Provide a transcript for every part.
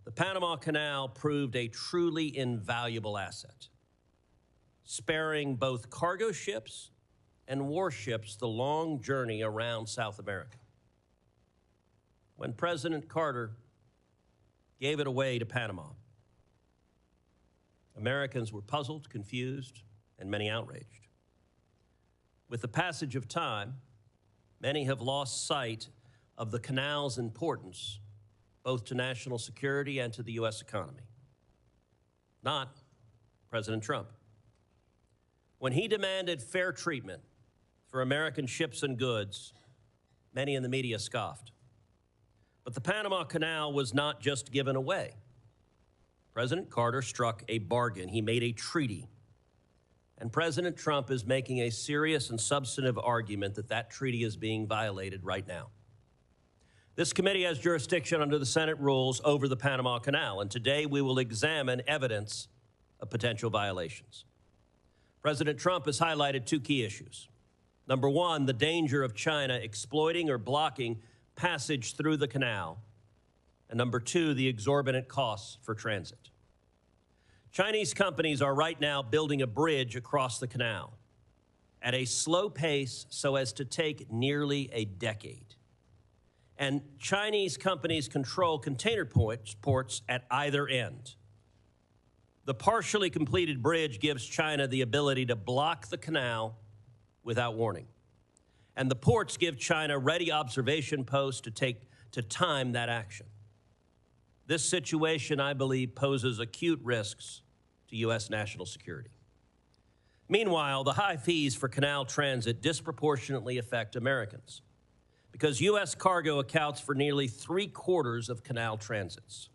The Panama Canal proved a truly invaluable asset, sparing both cargo ships and warships the long journey around South America. When President Carter gave it away to Panama, Americans were puzzled, confused, and many outraged. With the passage of time, many have lost sight of the canal's importance, both to national security and to the U.S. economy. Not President Trump. When he demanded fair treatment for American ships and goods, many in the media scoffed. But the Panama Canal was not just given away. President Carter struck a bargain. He made a treaty. And President Trump is making a serious and substantive argument that that treaty is being violated right now. This committee has jurisdiction under the Senate rules over the Panama Canal, and today we will examine evidence of potential violations. President Trump has highlighted two key issues. Number one, the danger of China exploiting or blocking passage through the canal. And number two, the exorbitant costs for transit. Chinese companies are right now building a bridge across the canal at a slow pace so as to take nearly a decade. And Chinese companies control container ports at either end. The partially completed bridge gives China the ability to block the canal without warning. And the ports give China ready observation posts to time that action. This situation, I believe, poses acute risks to U.S. national security. Meanwhile, the high fees for canal transit disproportionately affect Americans because U.S. cargo accounts for nearly 3/4 of canal transits.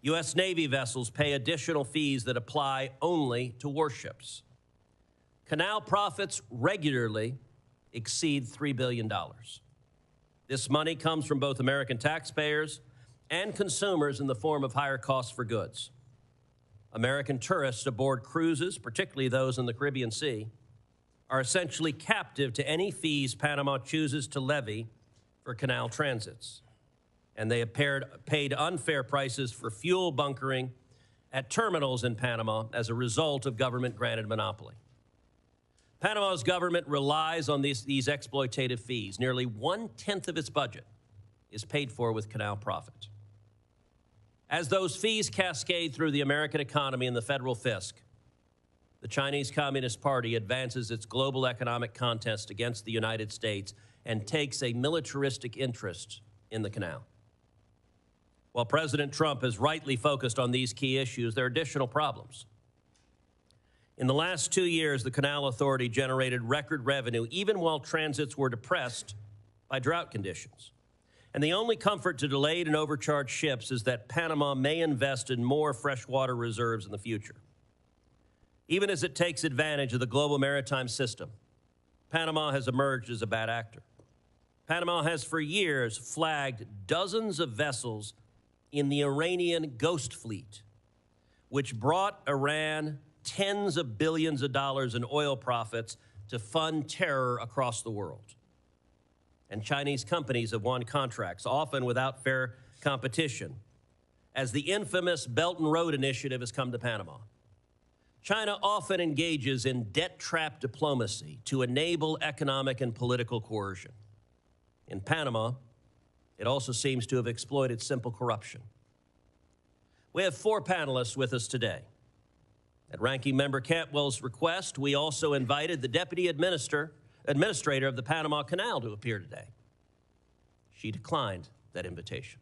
U.S. Navy vessels pay additional fees that apply only to warships. Canal profits regularly exceed $3 billion. This money comes from both American taxpayers and consumers in the form of higher costs for goods. American tourists aboard cruises, particularly those in the Caribbean Sea, are essentially captive to any fees Panama chooses to levy for canal transits. And they have paid unfair prices for fuel bunkering at terminals in Panama as a result of government-granted monopoly. Panama's government relies on these exploitative fees. Nearly 1/10 of its budget is paid for with canal profit. As those fees cascade through the American economy and the federal fisc, the Chinese Communist Party advances its global economic contest against the United States and takes a militaristic interest in the canal. While President Trump has rightly focused on these key issues, there are additional problems. In the last 2 years, the Canal Authority generated record revenue, even while transits were depressed by drought conditions. And the only comfort to delayed and overcharged ships is that Panama may invest in more freshwater reserves in the future. Even as it takes advantage of the global maritime system, Panama has emerged as a bad actor. Panama has for years flagged dozens of vessels in the Iranian Ghost Fleet, which brought Iran tens of billions of dollars in oil profits to fund terror across the world. And Chinese companies have won contracts, often without fair competition, as the infamous Belt and Road Initiative has come to Panama. China often engages in debt trap diplomacy to enable economic and political coercion. In Panama, it also seems to have exploited simple corruption. We have 4 panelists with us today. At Ranking Member Cantwell's request, we also invited the Deputy Administrator of the Panama Canal to appear today. She declined that invitation.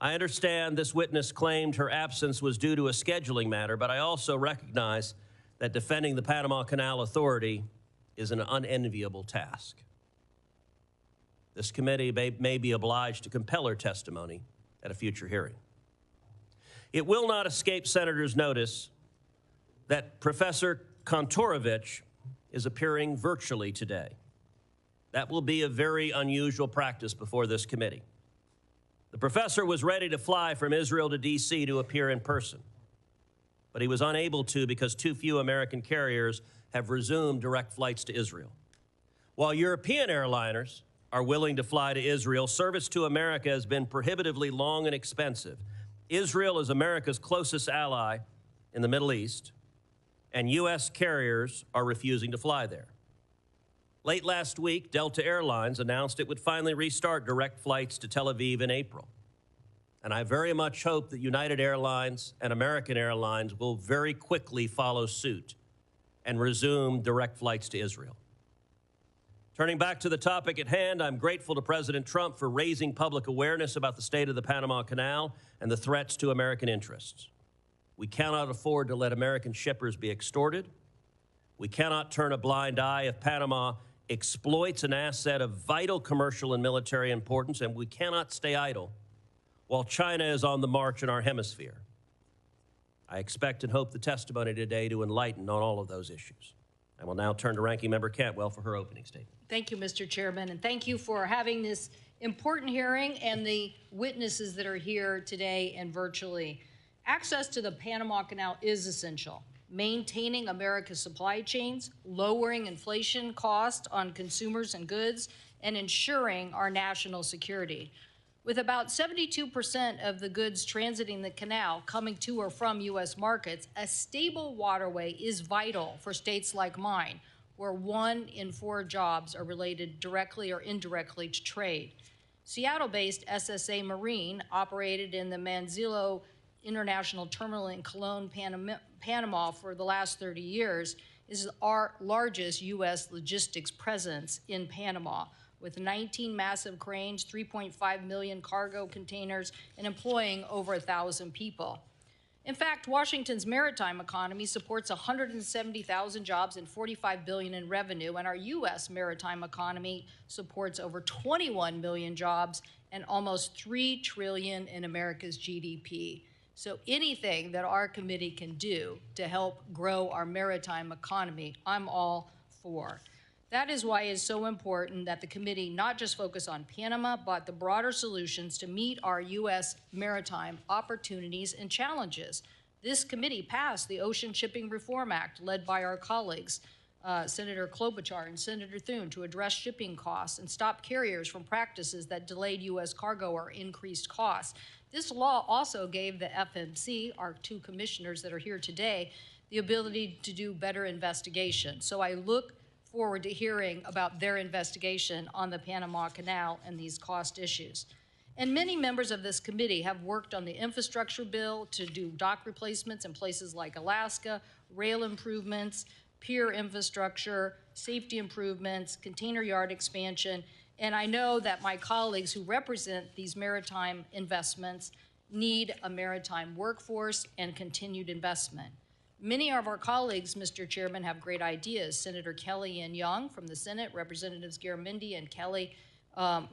I understand this witness claimed her absence was due to a scheduling matter, but I also recognize that defending the Panama Canal Authority is an unenviable task. This committee may be obliged to compel her testimony at a future hearing. It will not escape senators' notice that Professor Kontorovich is appearing virtually today. That will be a very unusual practice before this committee. The professor was ready to fly from Israel to D.C. to appear in person, but he was unable to because too few American carriers have resumed direct flights to Israel. While European airliners are willing to fly to Israel, service to America has been prohibitively long and expensive, Israel is America's closest ally in the Middle East, and U.S. carriers are refusing to fly there. Late last week, Delta Airlines announced it would finally restart direct flights to Tel Aviv in April. And I very much hope that United Airlines and American Airlines will very quickly follow suit and resume direct flights to Israel. Turning back to the topic at hand, I'm grateful to President Trump for raising public awareness about the state of the Panama Canal and the threats to American interests. We cannot afford to let American shippers be extorted. We cannot turn a blind eye if Panama exploits an asset of vital commercial and military importance, and we cannot stay idle while China is on the march in our hemisphere. I expect and hope the testimony today to enlighten on all of those issues. I will now turn to Ranking Member Cantwell for her opening statement. Thank you, Mr. Chairman, and thank you for having this important hearing and the witnesses that are here today and virtually. Access to the Panama Canal is essential. Maintaining America's supply chains, lowering inflation costs on consumers and goods, and ensuring our national security. With about 72% of the goods transiting the canal coming to or from U.S. markets, a stable waterway is vital for states like mine, where 1 in 4 jobs are related directly or indirectly to trade. Seattle-based SSA Marine, operated in the Manzillo International Terminal in Colón, Panama for the last 30 years, is our largest U.S. logistics presence in Panama, with 19 massive cranes, 3.5 million cargo containers, and employing over 1,000 people. In fact, Washington's maritime economy supports 170,000 jobs and $45 billion in revenue, and our U.S. maritime economy supports over 21 million jobs and almost $3 trillion in America's GDP. So anything that our committee can do to help grow our maritime economy, I'm all for. That is why it's so important that the committee not just focus on Panama, but the broader solutions to meet our U.S. maritime opportunities and challenges. This committee passed the Ocean Shipping Reform Act, led by our colleagues, Senator Klobuchar and Senator Thune, to address shipping costs and stop carriers from practices that delayed U.S. cargo or increased costs. This law also gave the FMC, our 2 commissioners that are here today, the ability to do better investigation. So I look forward to hearing about their investigation on the Panama Canal and these cost issues. And many members of this committee have worked on the infrastructure bill to do dock replacements in places like Alaska, rail improvements, pier infrastructure, safety improvements, container yard expansion, and I know that my colleagues who represent these maritime investments need a maritime workforce and continued investment. Many of our colleagues, Mr. Chairman, have great ideas. Senator Kelly and Young from the Senate, Representatives Garamendi and Kelly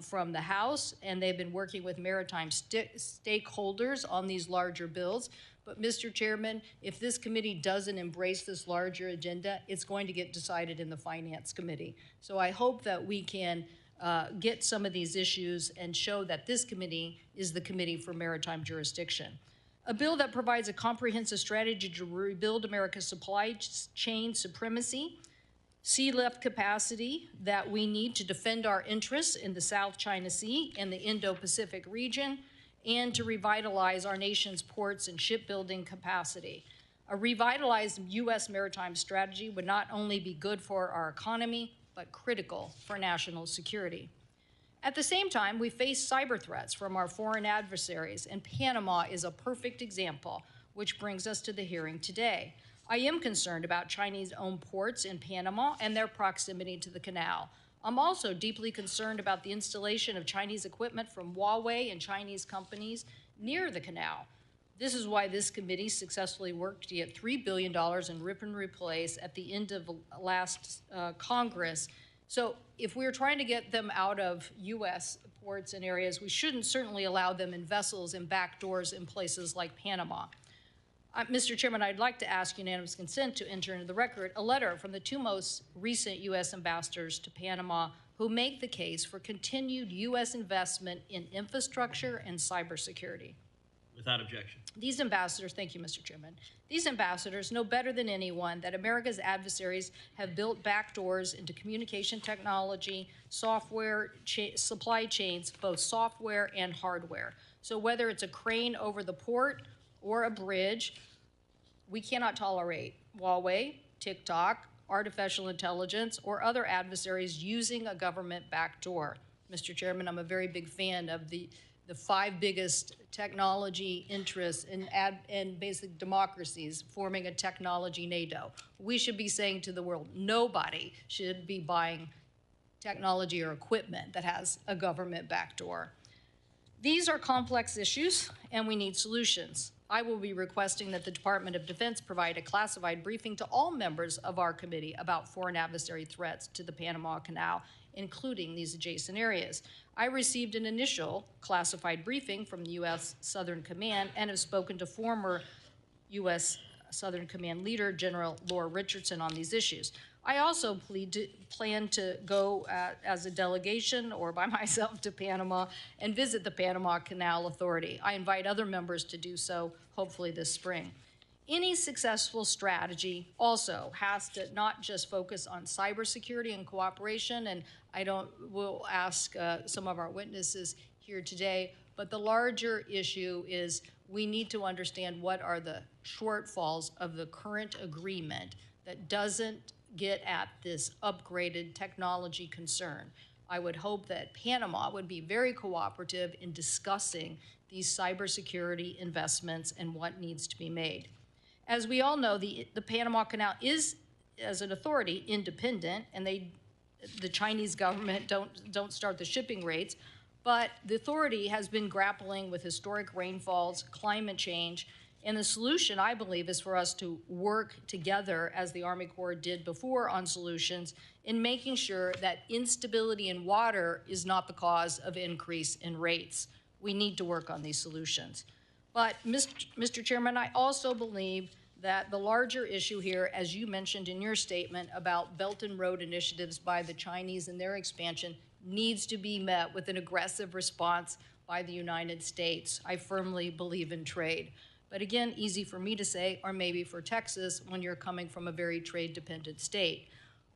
from the House, and they've been working with maritime stakeholders on these larger bills. But Mr. Chairman, if this committee doesn't embrace this larger agenda, it's going to get decided in the Finance Committee. So I hope that we can get some of these issues and show that this committee is the Committee for Maritime Jurisdiction. A bill that provides a comprehensive strategy to rebuild America's supply chain supremacy, sea lift capacity that we need to defend our interests in the South China Sea and the Indo-Pacific region, and to revitalize our nation's ports and shipbuilding capacity. A revitalized U.S. maritime strategy would not only be good for our economy, but critical for national security. At the same time, we face cyber threats from our foreign adversaries, and Panama is a perfect example, which brings us to the hearing today. I am concerned about Chinese-owned ports in Panama and their proximity to the canal. I'm also deeply concerned about the installation of Chinese equipment from Huawei and Chinese companies near the canal. This is why this committee successfully worked to get $3 billion in rip and replace at the end of last Congress. So if we're trying to get them out of U.S. ports and areas, we shouldn't certainly allow them in vessels and back doors in places like Panama. Mr. Chairman, I'd like to ask unanimous consent to enter into the record a letter from the 2 most recent U.S. ambassadors to Panama who make the case for continued U.S. investment in infrastructure and cybersecurity. Without objection. These ambassadors, thank you, Mr. Chairman. These ambassadors know better than anyone that America's adversaries have built backdoors into communication technology, software, supply chains, both software and hardware. So whether it's a crane over the port or a bridge, we cannot tolerate Huawei, TikTok, artificial intelligence, or other adversaries using a government backdoor. Mr. Chairman, I'm a very big fan of the five biggest technology interests and basic democracies forming a technology NATO. We should be saying to the world, nobody should be buying technology or equipment that has a government backdoor. These are complex issues, and we need solutions. I will be requesting that the Department of Defense provide a classified briefing to all members of our committee about foreign adversary threats to the Panama Canal, including these adjacent areas. I received an initial classified briefing from the U.S. Southern Command and have spoken to former U.S. Southern Command leader, General Laura Richardson, on these issues. I also plan to go as a delegation or by myself to Panama and visit the Panama Canal Authority. I invite other members to do so, hopefully this spring. Any successful strategy also has to not just focus on cybersecurity and cooperation, and we'll ask some of our witnesses here today, but the larger issue is we need to understand what are the shortfalls of the current agreement that doesn't get at this upgraded technology concern. I would hope that Panama would be very cooperative in discussing these cybersecurity investments and what needs to be made. As we all know, the Panama Canal is, as an authority, independent, and the Chinese government don't start the shipping rates, but the authority has been grappling with historic rainfalls, climate change, and the solution, I believe, is for us to work together, as the Army Corps did before, on solutions in making sure that instability in water is not the cause of increase in rates. We need to work on these solutions. But, Mr. Chairman, I also believe that the larger issue here, as you mentioned in your statement about Belt and Road initiatives by the Chinese and their expansion, needs to be met with an aggressive response by the United States. I firmly believe in trade. But again, easy for me to say, or maybe for Texas, when you're coming from a very trade-dependent state.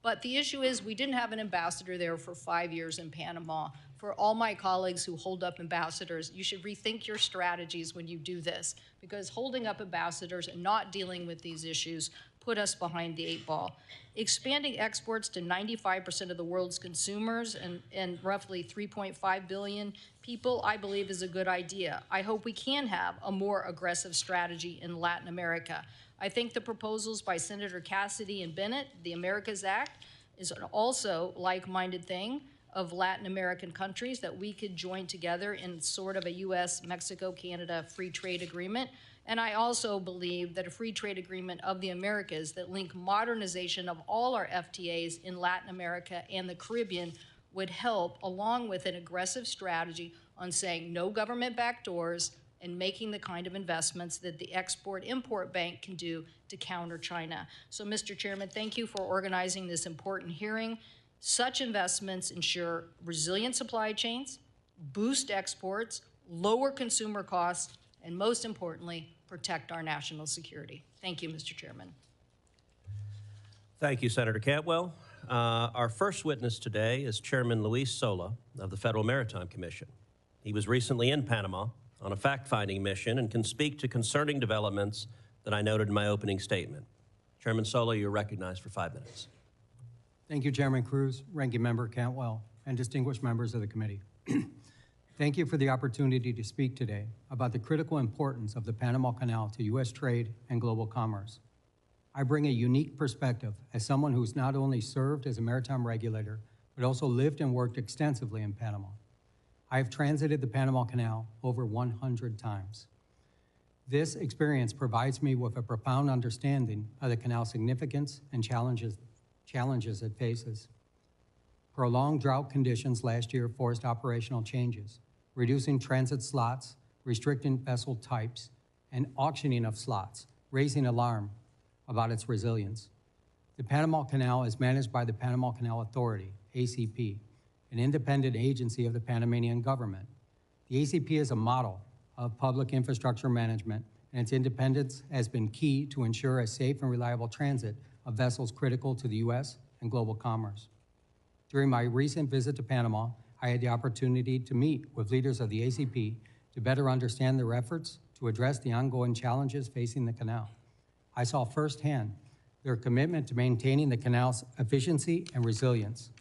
But the issue is we didn't have an ambassador there for 5 years in Panama. For all my colleagues who hold up ambassadors, you should rethink your strategies when you do this, because holding up ambassadors and not dealing with these issues put us behind the 8 ball. Expanding exports to 95% of the world's consumers and roughly 3.5 billion people, I believe, is a good idea. I hope we can have a more aggressive strategy in Latin America. I think the proposals by Senator Cassidy and Bennett, the Americas Act, is an also like-minded thing of Latin American countries that we could join together in sort of a U.S., Mexico, Canada free trade agreement. And I also believe that a free trade agreement of the Americas that link modernization of all our FTAs in Latin America and the Caribbean would help, along with an aggressive strategy on saying no government backdoors and making the kind of investments that the Export-Import Bank can do to counter China. So, Mr. Chairman, thank you for organizing this important hearing. Such investments ensure resilient supply chains, boost exports, lower consumer costs, and most importantly, protect our national security. Thank you, Mr. Chairman. Thank you, Senator Cantwell. Our first witness today is Chairman Luis Sola of the Federal Maritime Commission. He was recently in Panama on a fact-finding mission and can speak to concerning developments that I noted in my opening statement. Chairman Sola, you're recognized for 5 minutes. Thank you, Chairman Cruz, Ranking Member Cantwell, and distinguished members of the committee. Thank you for the opportunity to speak today about the critical importance of the Panama Canal to U.S. trade and global commerce. I bring a unique perspective as someone who's not only served as a maritime regulator, but also lived and worked extensively in Panama. I have transited the Panama Canal over 100 times. This experience provides me with a profound understanding of the canal's significance and challenges it faces. Prolonged drought conditions last year forced operational changes, reducing transit slots, restricting vessel types, and auctioning of slots, raising alarm about its resilience. The Panama Canal is managed by the Panama Canal Authority, ACP, an independent agency of the Panamanian government. The ACP is a model of public infrastructure management, and its independence has been key to ensure a safe and reliable transit of vessels critical to the U.S. and global commerce. During my recent visit to Panama, I had the opportunity to meet with leaders of the ACP to better understand their efforts to address the ongoing challenges facing the canal. I saw firsthand their commitment to maintaining the canal's efficiency and resilience.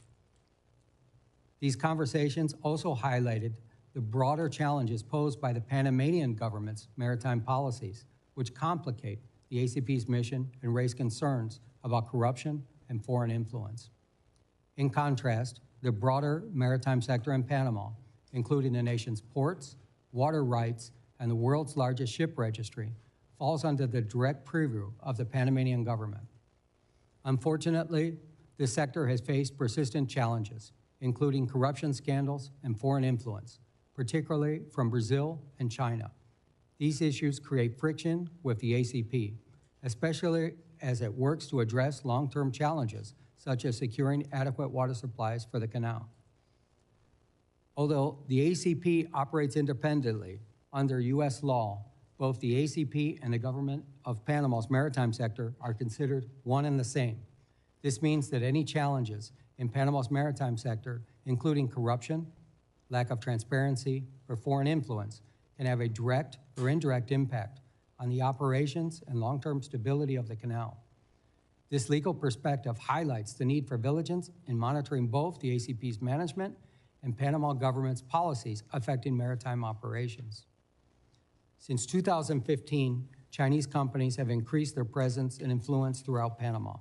These conversations also highlighted the broader challenges posed by the Panamanian government's maritime policies, which complicate the ACP's mission and raise concerns about corruption and foreign influence. In contrast, the broader maritime sector in Panama, including the nation's ports, water rights, and the world's largest ship registry, falls under the direct purview of the Panamanian government. Unfortunately, this sector has faced persistent challenges, including corruption scandals and foreign influence, particularly from Brazil and China. These issues create friction with the ACP, especially as it works to address long-term challenges, such as securing adequate water supplies for the canal. Although the ACP operates independently under U.S. law, both the ACP and the government of Panama's maritime sector are considered one and the same. This means that any challenges in Panama's maritime sector, including corruption, lack of transparency, or foreign influence, can have a direct or indirect impact on the operations and long-term stability of the canal. This legal perspective highlights the need for vigilance in monitoring both the ACP's management and Panama government's policies affecting maritime operations. Since 2015, Chinese companies have increased their presence and influence throughout Panama.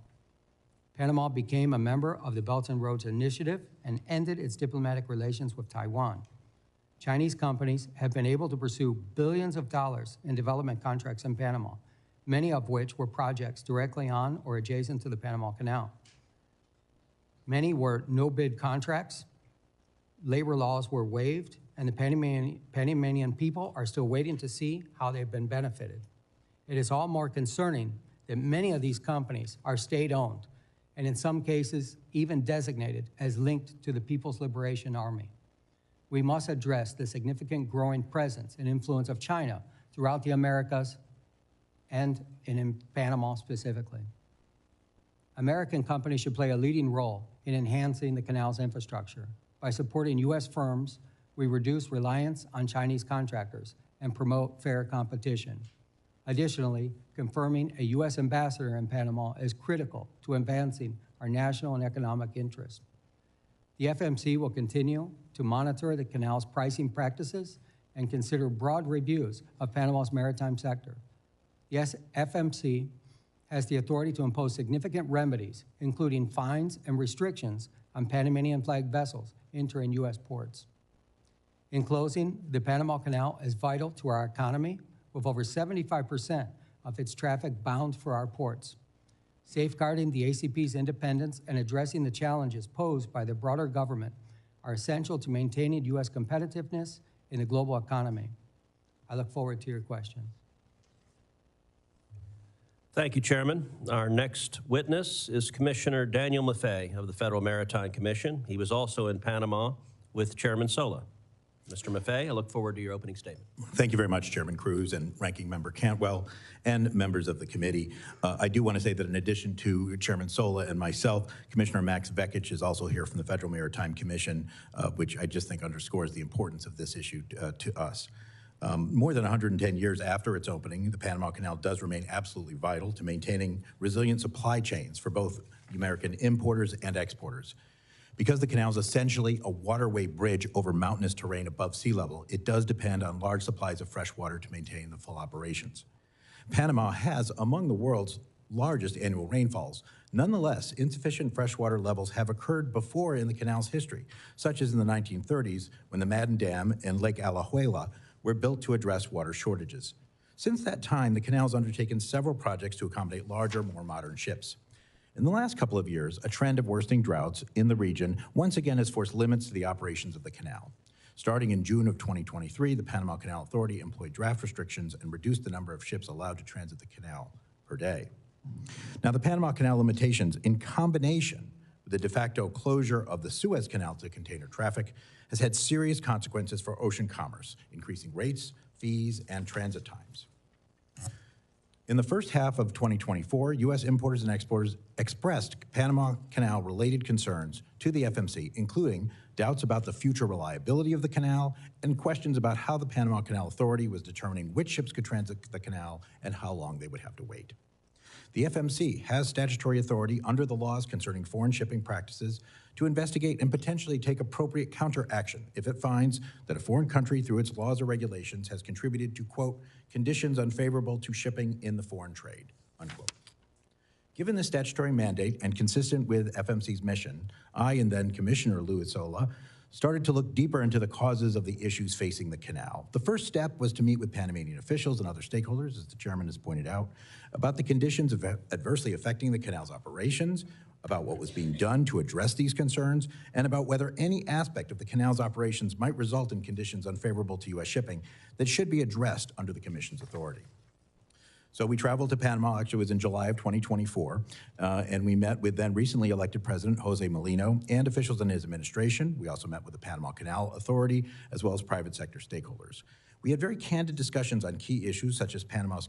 Panama became a member of the Belt and Roads Initiative and ended its diplomatic relations with Taiwan. Chinese companies have been able to pursue billions of dollars in development contracts in Panama, many of which were projects directly on or adjacent to the Panama Canal. Many were no-bid contracts, labor laws were waived, and the Panamanian people are still waiting to see how they've been benefited. It is all more concerning that many of these companies are state-owned, and in some cases, even designated as linked to the People's Liberation Army. We must address the significant growing presence and influence of China throughout the Americas and in Panama specifically. American companies should play a leading role in enhancing the canal's infrastructure. By supporting U.S. firms, we reduce reliance on Chinese contractors and promote fair competition. Additionally, confirming a U.S. ambassador in Panama is critical to advancing our national and economic interests. The FMC will continue to monitor the canal's pricing practices and consider broad reviews of Panama's maritime sector. Yes, FMC has the authority to impose significant remedies, including fines and restrictions on Panamanian flag vessels entering U.S. ports. In closing, the Panama Canal is vital to our economy, with over 75% of its traffic bound for our ports. Safeguarding the ACP's independence and addressing the challenges posed by the broader government are essential to maintaining U.S. competitiveness in the global economy. I look forward to your questions. Thank you, Chairman. Our next witness is Commissioner Daniel Maffei of the Federal Maritime Commission. He was also in Panama with Chairman Sola. Mr. Maffei, I look forward to your opening statement. Thank you very much, Chairman Cruz and Ranking Member Cantwell and members of the committee. I do want to say that in addition to Chairman Sola and myself, Commissioner Max Vekich is also here from the Federal Maritime Commission, which I just think underscores the importance of this issue to us. More than 110 years after its opening, the Panama Canal does remain absolutely vital to maintaining resilient supply chains for both American importers and exporters. Because the canal is essentially a waterway bridge over mountainous terrain above sea level, it does depend on large supplies of fresh water to maintain the full operations. Panama has among the world's largest annual rainfalls. Nonetheless, insufficient freshwater levels have occurred before in the canal's history, such as in the 1930s when the Madden Dam and Lake Alajuela were built to address water shortages. Since that time, the canal has undertaken several projects to accommodate larger, more modern ships. In the last couple of years, a trend of worsening droughts in the region once again has forced limits to the operations of the canal. Starting in June of 2023, the Panama Canal Authority employed draft restrictions and reduced the number of ships allowed to transit the canal per day. Now, the Panama Canal limitations, in combination with the de facto closure of the Suez Canal to container traffic, has had serious consequences for ocean commerce, increasing rates, fees, and transit times. In the first half of 2024, U.S. importers and exporters expressed Panama Canal-related concerns to the FMC, including doubts about the future reliability of the canal and questions about how the Panama Canal Authority was determining which ships could transit the canal and how long they would have to wait. The FMC has statutory authority under the laws concerning foreign shipping practices to investigate and potentially take appropriate counteraction if it finds that a foreign country, through its laws or regulations, has contributed to, quote, conditions unfavorable to shipping in the foreign trade, unquote. Given this statutory mandate and consistent with FMC's mission, I and then Commissioner Luisola started to look deeper into the causes of the issues facing the canal. The first step was to meet with Panamanian officials and other stakeholders, as the chairman has pointed out, about the conditions adversely affecting the canal's operations, about what was being done to address these concerns, and about whether any aspect of the canal's operations might result in conditions unfavorable to U.S. shipping that should be addressed under the Commission's authority. So we traveled to Panama, actually it was in July of 2024, and we met with then recently elected President Jose Molino and officials in his administration. We also met with the Panama Canal Authority, as well as private sector stakeholders. We had very candid discussions on key issues such as Panama's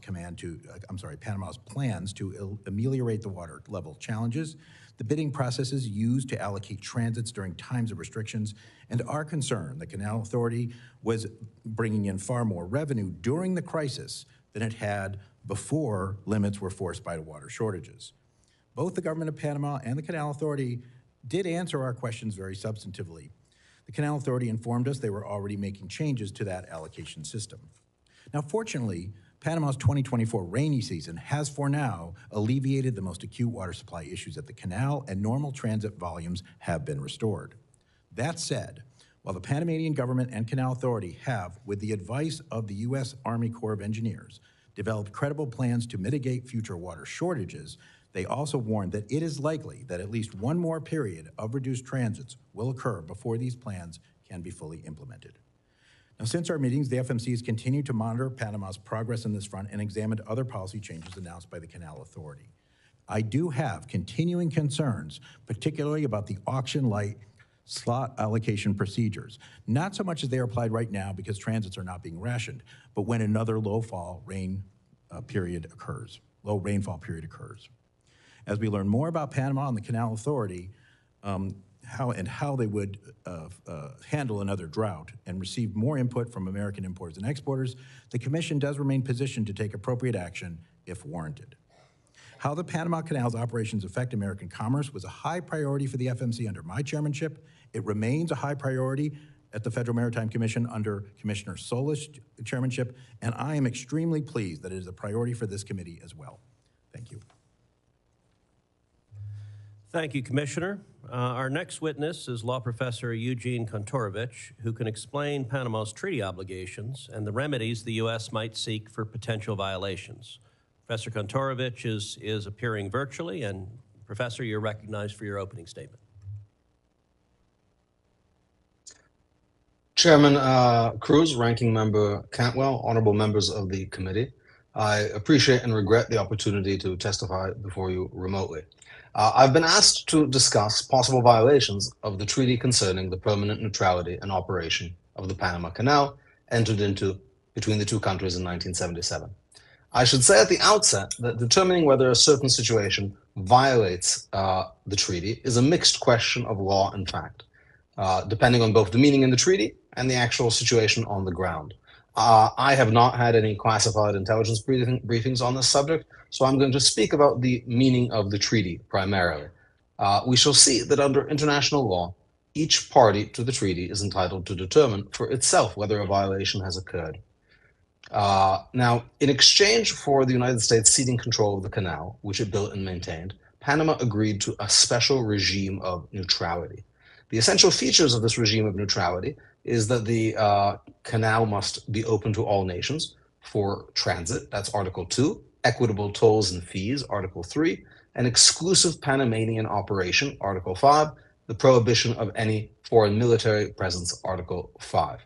plans to ameliorate the water level challenges, the bidding processes used to allocate transits during times of restrictions, and our concern the Canal Authority was bringing in far more revenue during the crisis than it had before limits were forced by the water shortages. Both the government of Panama and the Canal Authority did answer our questions very substantively. The Canal Authority informed us they were already making changes to that allocation system. Now, fortunately, Panama's 2024 rainy season has for now alleviated the most acute water supply issues at the canal, and normal transit volumes have been restored. That said, while the Panamanian government and Canal Authority have, with the advice of the U.S. Army Corps of Engineers, developed credible plans to mitigate future water shortages, they also warned that it is likely that at least one more period of reduced transits will occur before these plans can be fully implemented. Now, since our meetings, the FMC has continued to monitor Panama's progress on this front and examined other policy changes announced by the Canal Authority. I do have continuing concerns, particularly about the auction-like slot allocation procedures, not so much as they are applied right now because transits are not being rationed, but when another low rainfall period occurs. As we learn more about Panama and the Canal Authority, how they would handle another drought and receive more input from American importers and exporters, the Commission does remain positioned to take appropriate action if warranted. How the Panama Canal's operations affect American commerce was a high priority for the FMC under my chairmanship. It remains a high priority at the Federal Maritime Commission under Commissioner Sola's chairmanship, and I am extremely pleased that it is a priority for this committee as well. Thank you. Thank you, Commissioner. Our next witness is law professor Eugene Kontorovich, who can explain Panama's treaty obligations and the remedies the U.S. might seek for potential violations. Professor Kontorovich is appearing virtually, and Professor, you're recognized for your opening statement. Chairman Cruz, Ranking Member Cantwell, honorable members of the committee, I appreciate and regret the opportunity to testify before you remotely. I've been asked to discuss possible violations of the treaty concerning the permanent neutrality and operation of the Panama Canal entered into between the two countries in 1977. I should say at the outset that determining whether a certain situation violates the treaty is a mixed question of law and fact, depending on both the meaning in the treaty and the actual situation on the ground. I have not had any classified intelligence briefings on this subject, so I'm going to speak about the meaning of the treaty primarily. We shall see that under international law, each party to the treaty is entitled to determine for itself whether a violation has occurred. Now, in exchange for the United States ceding control of the canal, which it built and maintained, Panama agreed to a special regime of neutrality. The essential features of this regime of neutrality is that the canal must be open to all nations for transit, that's Article 2, equitable tolls and fees, Article 3, an exclusive Panamanian operation, Article 5, the prohibition of any foreign military presence, Article 5.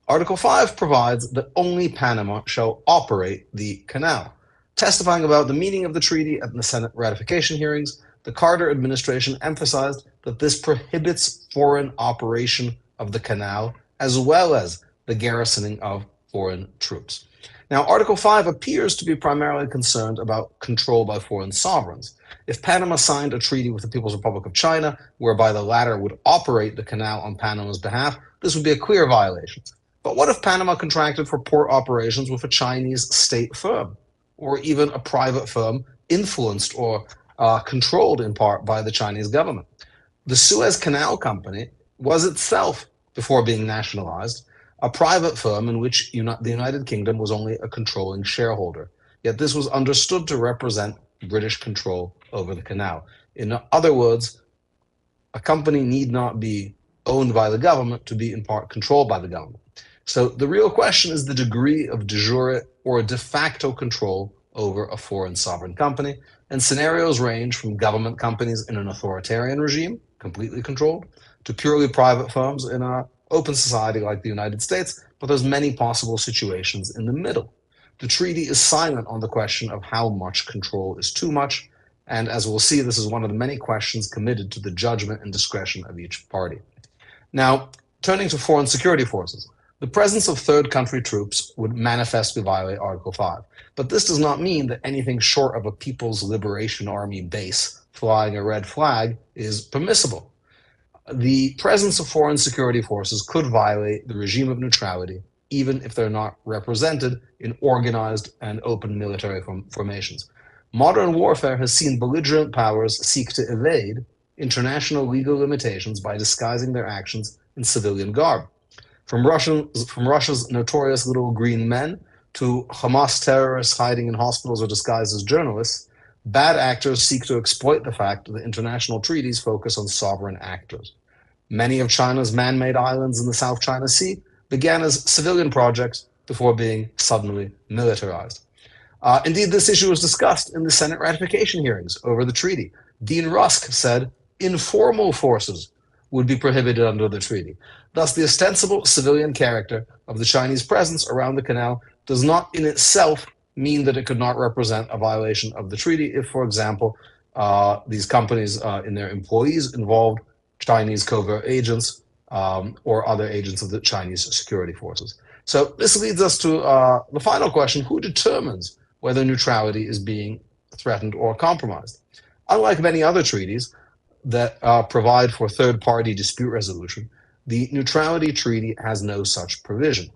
Article 5 provides that only Panama shall operate the canal. Testifying about the meaning of the treaty at the Senate ratification hearings, the Carter administration emphasized that this prohibits foreign operation of the canal, as well as the garrisoning of foreign troops. Now, Article 5 appears to be primarily concerned about control by foreign sovereigns. If Panama signed a treaty with the People's Republic of China, whereby the latter would operate the canal on Panama's behalf, this would be a clear violation. But what if Panama contracted for port operations with a Chinese state firm, or even a private firm influenced or controlled in part by the Chinese government? The Suez Canal Company was itself, before being nationalized, a private firm in which the United Kingdom was only a controlling shareholder. Yet this was understood to represent British control over the canal. In other words, a company need not be owned by the government to be in part controlled by the government. So the real question is the degree of de jure or de facto control over a foreign sovereign company. And scenarios range from government companies in an authoritarian regime, completely controlled, to purely private firms in an open society like the United States, but there's many possible situations in the middle. The treaty is silent on the question of how much control is too much, and as we'll see, this is one of the many questions committed to the judgment and discretion of each party. Now, turning to foreign security forces, the presence of third country troops would manifestly violate Article 5, but this does not mean that anything short of a People's Liberation Army base flying a red flag is permissible. The presence of foreign security forces could violate the regime of neutrality, even if they're not represented in organized and open military formations. Modern warfare has seen belligerent powers seek to evade international legal limitations by disguising their actions in civilian garb. From Russia's notorious little green men to Hamas terrorists hiding in hospitals or disguised as journalists, bad actors seek to exploit the fact that international treaties focus on sovereign actors. Many of China's man-made islands in the South China Sea began as civilian projects before being suddenly militarized. Indeed, this issue was discussed in the Senate ratification hearings over the treaty. Dean Rusk said informal forces would be prohibited under the treaty. Thus, the ostensible civilian character of the Chinese presence around the canal does not in itself mean that it could not represent a violation of the treaty if, for example, these companies and their employees involved Chinese covert agents or other agents of the Chinese security forces. So this leads us to the final question: who determines whether neutrality is being threatened or compromised? Unlike many other treaties that provide for third-party dispute resolution, the neutrality treaty has no such provision.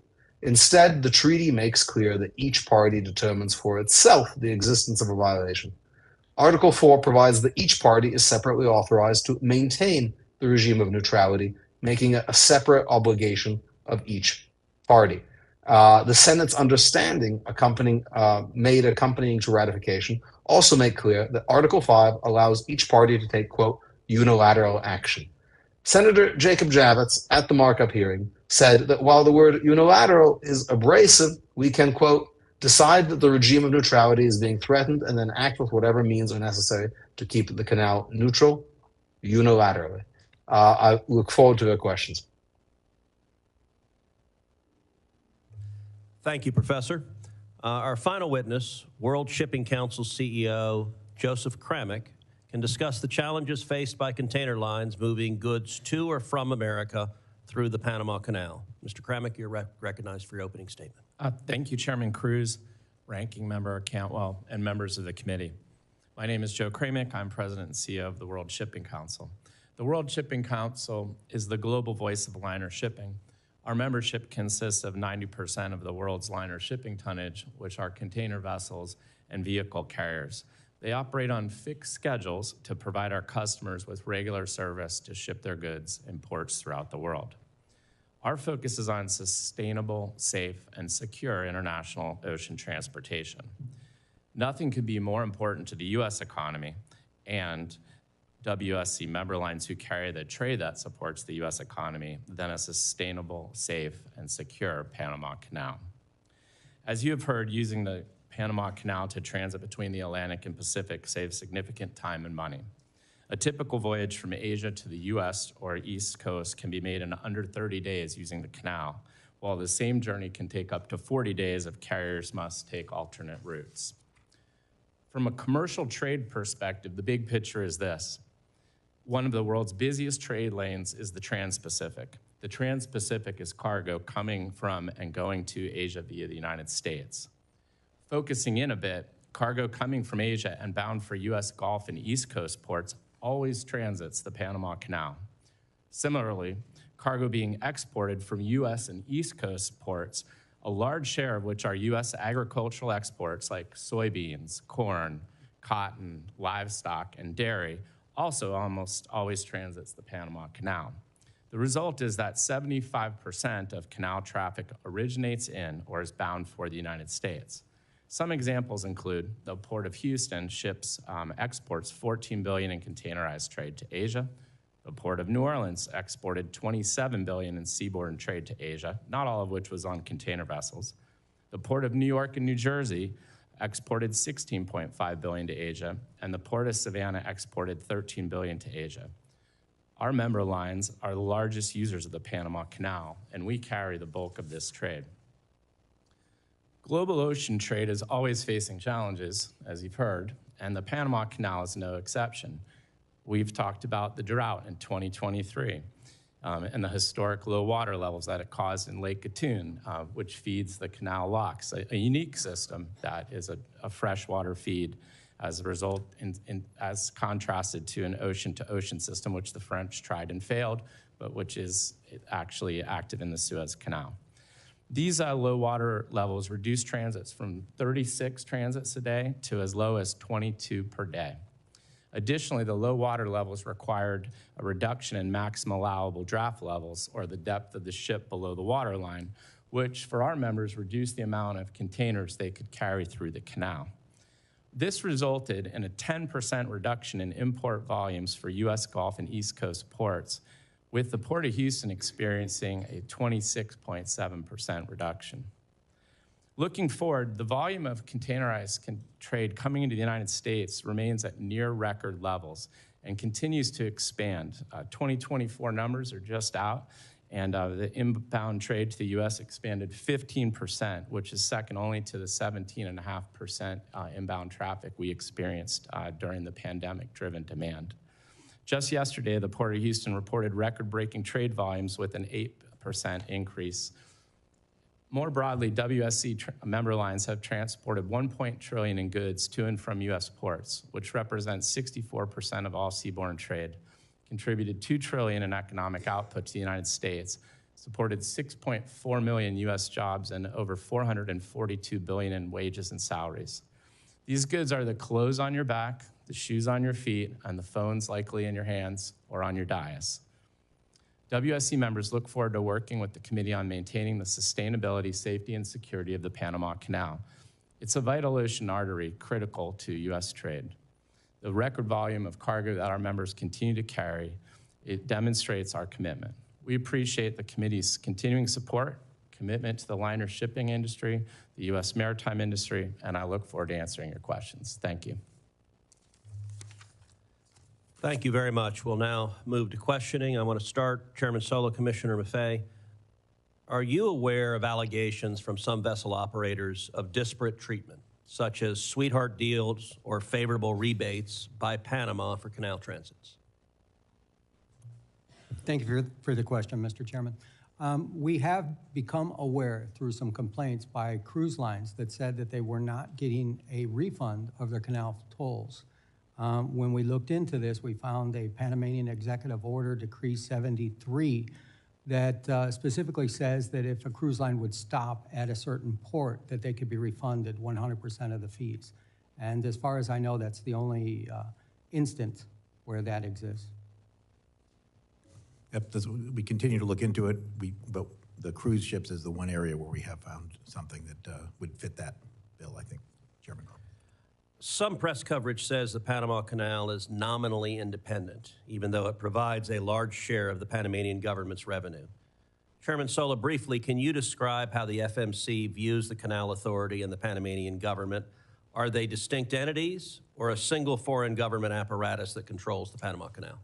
Instead, the treaty makes clear that each party determines for itself the existence of a violation. Article 4 provides that each party is separately authorized to maintain the regime of neutrality, making it a separate obligation of each party. The Senate's understanding accompanying to ratification also make clear that Article 5 allows each party to take, quote, unilateral action. Senator Jacob Javits, at the markup hearing, said that while the word unilateral is abrasive, we can, quote, decide that the regime of neutrality is being threatened and then act with whatever means are necessary to keep the canal neutral unilaterally. I look forward to their questions. Thank you, Professor. Our final witness, World Shipping Council CEO Joseph Kramick, can discuss the challenges faced by container lines moving goods to or from America through the Panama Canal. Mr. Kramick, you're recognized for your opening statement. Thank you, Chairman Cruz, Ranking Member Cantwell, and members of the committee. My name is Joe Kramick. I'm President and CEO of the World Shipping Council. The World Shipping Council is the global voice of liner shipping. Our membership consists of 90% of the world's liner shipping tonnage, which are container vessels and vehicle carriers. They operate on fixed schedules to provide our customers with regular service to ship their goods in ports throughout the world. Our focus is on sustainable, safe, and secure international ocean transportation. Nothing could be more important to the U.S. economy and WSC member lines who carry the trade that supports the U.S. economy than a sustainable, safe, and secure Panama Canal. As you have heard, using the Panama Canal to transit between the Atlantic and Pacific saves significant time and money. A typical voyage from Asia to the U.S. or East Coast can be made in under 30 days using the canal, while the same journey can take up to 40 days if carriers must take alternate routes. From a commercial trade perspective, the big picture is this. One of the world's busiest trade lanes is the Trans-Pacific. The Trans-Pacific is cargo coming from and going to Asia via the United States. Focusing in a bit, cargo coming from Asia and bound for U.S. Gulf and East Coast ports always transits the Panama Canal. Similarly, cargo being exported from U.S. and East Coast ports, a large share of which are U.S. agricultural exports like soybeans, corn, cotton, livestock, and dairy, also almost always transits the Panama Canal. The result is that 75% of canal traffic originates in or is bound for the United States. Some examples include the Port of Houston exports $14 billion in containerized trade to Asia. The Port of New Orleans exported $27 billion in seaborne trade to Asia, not all of which was on container vessels. The Port of New York and New Jersey exported $16.5 billion to Asia, and the Port of Savannah exported $13 billion to Asia. Our member lines are the largest users of the Panama Canal, and we carry the bulk of this trade. Global ocean trade is always facing challenges, as you've heard, and the Panama Canal is no exception. We've talked about the drought in 2023 and the historic low water levels that it caused in Lake Gatún, which feeds the canal locks, a unique system that is a freshwater feed as a result, as contrasted to an ocean-to-ocean system, which the French tried and failed, but which is actually active in the Suez Canal. These low water levels reduce transits from 36 transits a day to as low as 22 per day. Additionally, the low water levels required a reduction in maximum allowable draft levels, or the depth of the ship below the waterline, which for our members reduced the amount of containers they could carry through the canal. This resulted in a 10% reduction in import volumes for U.S. Gulf and East Coast ports, with the Port of Houston experiencing a 26.7% reduction. Looking forward, the volume of containerized trade coming into the United States remains at near record levels and continues to expand. 2024 numbers are just out, and the inbound trade to the U.S. expanded 15%, which is second only to the 17.5% inbound traffic we experienced during the pandemic-driven demand. Just yesterday, the Port of Houston reported record-breaking trade volumes with an 8% increase. More broadly, WSC member lines have transported $1 trillion in goods to and from U.S. ports, which represents 64% of all seaborne trade, contributed $2 trillion in economic output to the United States, supported 6.4 million U.S. jobs, and over $442 billion in wages and salaries. These goods are the clothes on your back, the shoes on your feet, and the phones likely in your hands or on your dais. WSC members look forward to working with the committee on maintaining the sustainability, safety, and security of the Panama Canal. It's a vital ocean artery critical to U.S. trade. The record volume of cargo that our members continue to carry, it demonstrates our commitment. We appreciate the committee's continuing support, commitment to the liner shipping industry, the U.S. maritime industry, and I look forward to answering your questions. Thank you. Thank you very much. We'll now move to questioning. I want to start, Chairman Sola, Commissioner Maffei. Are you aware of allegations from some vessel operators of disparate treatment, such as sweetheart deals or favorable rebates by Panama for canal transits? Thank you for the question, Mr. Chairman. We have become aware through some complaints by cruise lines that said that they were not getting a refund of their canal tolls. When we looked into this, we found a Panamanian Executive Order, Decree 73, that specifically says that if a cruise line would stop at a certain port, that they could be refunded 100% of the fees. And as far as I know, that's the only instance where that exists. Yep, we continue to look into it, but the cruise ships is the one area where we have found something that would fit that bill, I think, Chairman. Some press coverage says the Panama Canal is nominally independent, even though it provides a large share of the Panamanian government's revenue. Chairman Sola, briefly, can you describe how the FMC views the Canal Authority and the Panamanian government? Are they distinct entities or a single foreign government apparatus that controls the Panama Canal?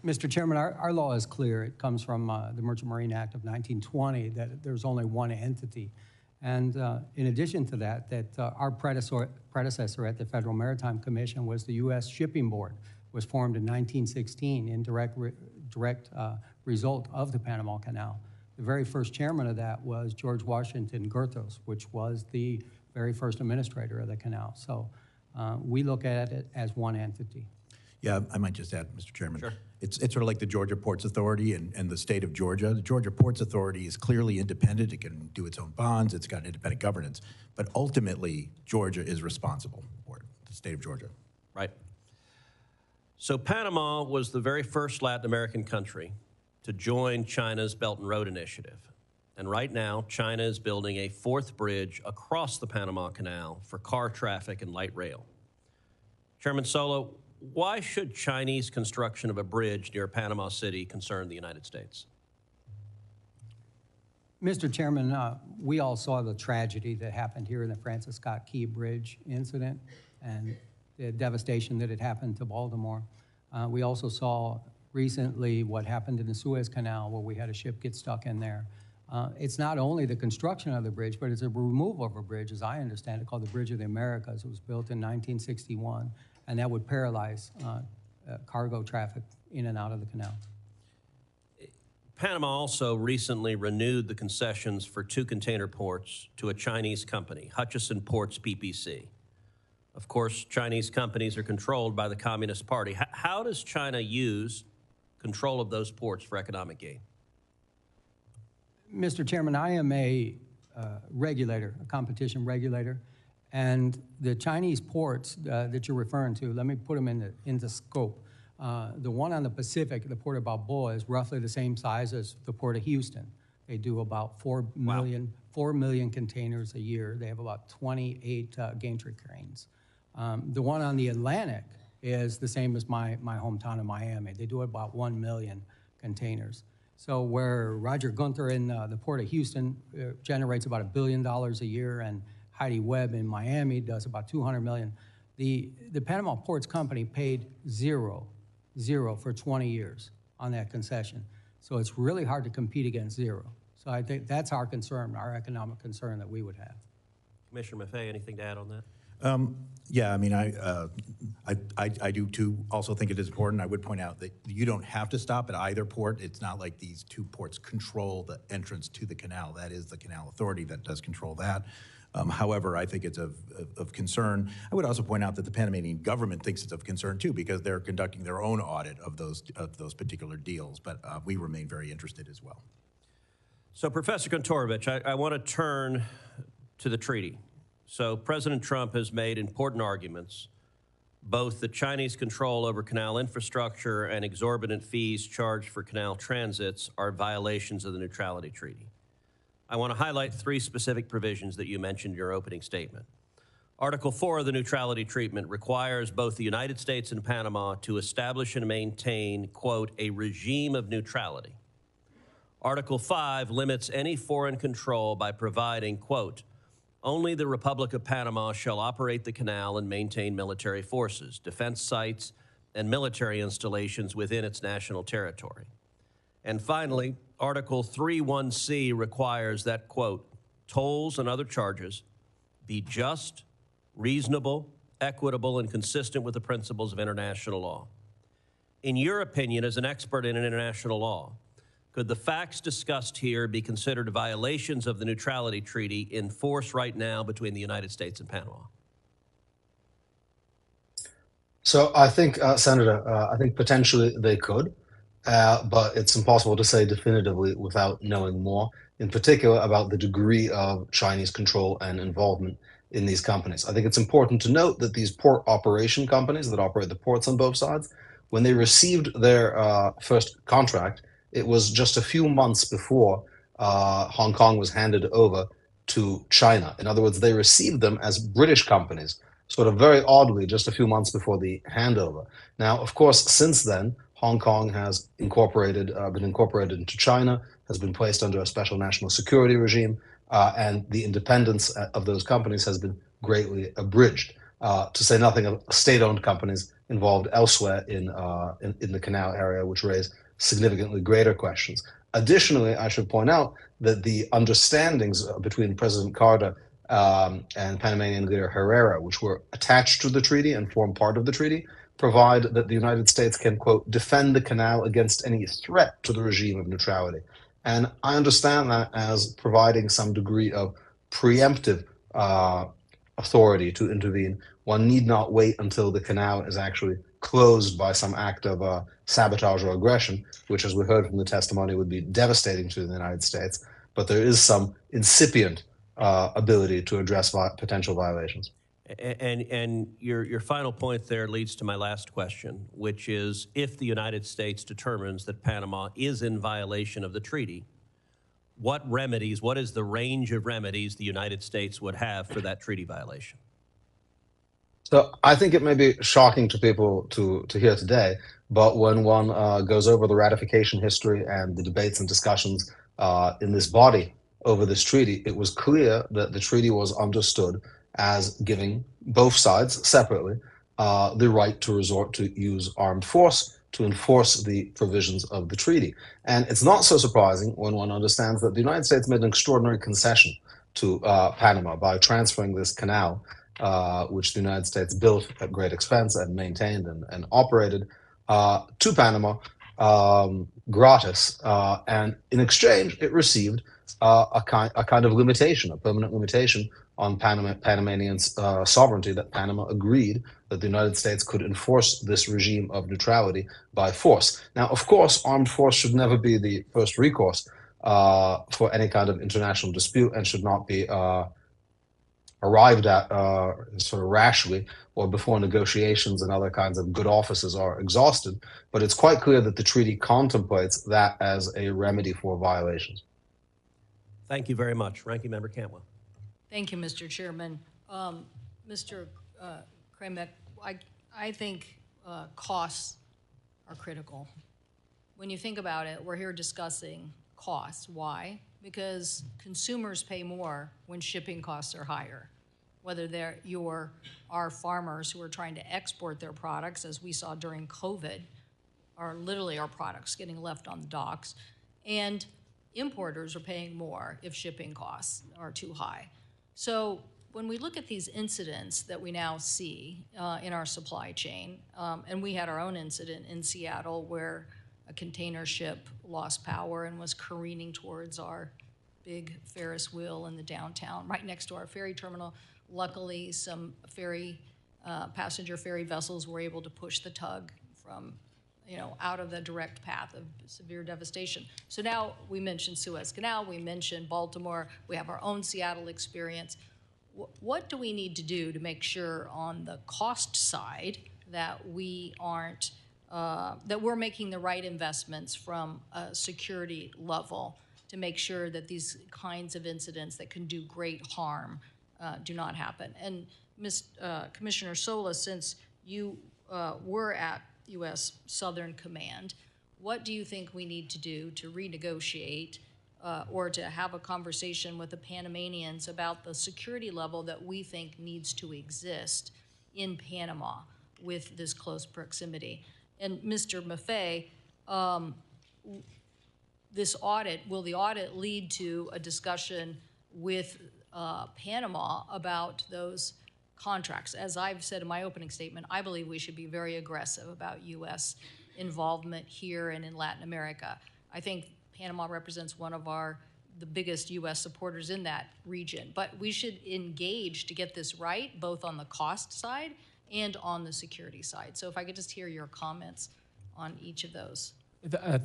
Mr. Chairman, our law is clear. It comes from the Merchant Marine Act of 1920 that there's only one entity. And in addition to that, our predecessor at the Federal Maritime Commission was the U.S. Shipping Board, was formed in 1916 in direct result of the Panama Canal. The very first chairman of that was George Washington Goethals, which was the very first administrator of the canal. So we look at it as one entity. Yeah, I might just add, Mr. Chairman. Sure. It's sort of like the Georgia Ports Authority and the state of Georgia. The Georgia Ports Authority is clearly independent. It can do its own bonds. It's got independent governance. But ultimately, Georgia is responsible for it, the state of Georgia. Right. So Panama was the very first Latin American country to join China's Belt and Road Initiative. And right now, China is building a fourth bridge across the Panama Canal for car traffic and light rail. Chairman Solo, why should Chinese construction of a bridge near Panama City concern the United States? Mr. Chairman, we all saw the tragedy that happened here in the Francis Scott Key Bridge incident and the devastation that had happened to Baltimore. We also saw recently what happened in the Suez Canal, where we had a ship get stuck in there. It's not only the construction of the bridge, but it's a removal of a bridge, as I understand it, called the Bridge of the Americas. It was built in 1961, and that would paralyze cargo traffic in and out of the canal. Panama also recently renewed the concessions for 2 container ports to a Chinese company, Hutchison Ports PPC. Of course, Chinese companies are controlled by the Communist Party. How does China use control of those ports for economic gain? Mr. Chairman, I am a regulator, a competition regulator, and the Chinese ports that you're referring to, let me put them into scope. The one on the Pacific, the Port of Balboa, is roughly the same size as the Port of Houston. They do about 4 million containers a year. They have about 28 gantry cranes. The one on the Atlantic is the same as my hometown of Miami. They do about 1 million containers. So where Roger Gunther in the Port of Houston generates about $1 billion a year, and Heidi Webb in Miami does about 200 million, the Panama Ports Company paid zero for 20 years on that concession. So it's really hard to compete against zero. So I think that's our concern, our economic concern that we would have. Commissioner Maffei, anything to add on that? Yeah, I mean, I do too also think it is important. I would point out that you don't have to stop at either port. It's not like these 2 ports control the entrance to the canal. That is the Canal Authority that does control that. However, I think it's of concern. I would also point out that the Panamanian government thinks it's of concern too, because they're conducting their own audit of those particular deals. But we remain very interested as well. So, Professor Kontorovich, I want to turn to the treaty. So President Trump has made important arguments. Both the Chinese control over canal infrastructure and exorbitant fees charged for canal transits are violations of the Neutrality Treaty. I want to highlight 3 specific provisions that you mentioned in your opening statement. Article 4 of the Neutrality Treaty requires both the United States and Panama to establish and maintain, quote, a regime of neutrality. Article 5 limits any foreign control by providing, quote, only the Republic of Panama shall operate the canal and maintain military forces, defense sites, and military installations within its national territory. And finally, Article 3(1)(c) requires that, quote, tolls and other charges be just, reasonable, equitable, and consistent with the principles of international law. In your opinion, as an expert in international law, could the facts discussed here be considered violations of the Neutrality Treaty in force right now between the United States and Panama? So I think, Senator, I think potentially they could, but it's impossible to say definitively without knowing more, in particular about the degree of Chinese control and involvement in these companies. I think it's important to note that these port operation companies that operate the ports on both sides, when they received their first contract, it was just a few months before Hong Kong was handed over to China. In other words, they received them as British companies, sort of very oddly, just a few months before the handover. Now, of course, since then, Hong Kong has been incorporated into China, has been placed under a special national security regime, and the independence of those companies has been greatly abridged, to say nothing of state-owned companies involved elsewhere in the canal area, which raise significantly greater questions. Additionally, I should point out that the understandings between President Carter and Panamanian leader Herrera, which were attached to the treaty and form part of the treaty, provide that the United States can, quote, defend the canal against any threat to the regime of neutrality. And I understand that as providing some degree of preemptive authority to intervene. One need not wait until the canal is actually closed by some act of sabotage or aggression, which, as we heard from the testimony, would be devastating to the United States. But there is some incipient ability to address potential violations. And your final point there leads to my last question, which is, if the United States determines that Panama is in violation of the treaty, what is the range of remedies the United States would have for that treaty violation? So I think it may be shocking to people to hear today, but when one goes over the ratification history and the debates and discussions in this body over this treaty, it was clear that the treaty was understood as giving both sides separately the right to resort to use armed force to enforce the provisions of the treaty. And it's not so surprising when one understands that the United States made an extraordinary concession to Panama by transferring this canal, which the United States built at great expense and maintained and operated, to Panama gratis. And in exchange, it received a kind of limitation, a permanent limitation on Panamanian sovereignty, that Panama agreed that the United States could enforce this regime of neutrality by force. Now, of course, armed force should never be the first recourse for any kind of international dispute and should not be arrived at sort of rashly or before negotiations and other kinds of good offices are exhausted. But it's quite clear that the treaty contemplates that as a remedy for violations. Thank you very much. Ranking Member Cantwell. Thank you, Mr. Chairman. Mr. Kramek, I think costs are critical. When you think about it, we're here discussing costs. Why? Because consumers pay more when shipping costs are higher, whether our farmers who are trying to export their products, as we saw during COVID, are literally our products getting left on the docks, and importers are paying more if shipping costs are too high. So when we look at these incidents that we now see in our supply chain, and we had our own incident in Seattle where a container ship lost power and was careening towards our big Ferris wheel in the downtown, right next to our ferry terminal. Luckily, some passenger ferry vessels were able to push the tug from, out of the direct path of severe devastation. So now we mentioned Suez Canal, we mentioned Baltimore, we have our own Seattle experience. What do we need to do to make sure on the cost side that we aren't, that we're making the right investments from a security level to make sure that these kinds of incidents that can do great harm do not happen? And Commissioner Sola, since you were at U.S. Southern Command, what do you think we need to do to renegotiate or to have a conversation with the Panamanians about the security level that we think needs to exist in Panama with this close proximity? And Mr. Maffei, this audit, will the audit lead to a discussion with Panama about those contracts? As I've said in my opening statement, I believe we should be very aggressive about U.S. involvement here and in Latin America. I think Panama represents one of the biggest U.S. supporters in that region, but we should engage to get this right, both on the cost side and on the security side. So if I could just hear your comments on each of those.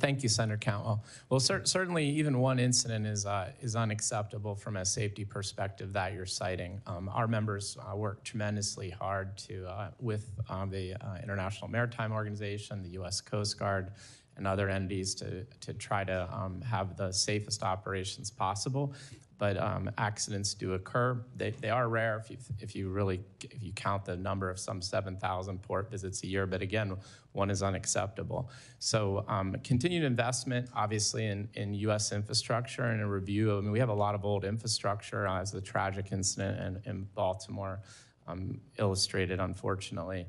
Thank you, Senator Cantwell. Well, certainly even one incident is unacceptable from a safety perspective that you're citing. Our members work tremendously hard with the International Maritime Organization, the U.S. Coast Guard, and other entities to try to have the safest operations possible. But accidents do occur. They are rare if you count the number of some 7,000 port visits a year. But again, one is unacceptable. So continued investment, obviously, in U.S. infrastructure and a review. I mean, we have a lot of old infrastructure, as the tragic incident in Baltimore illustrated, unfortunately.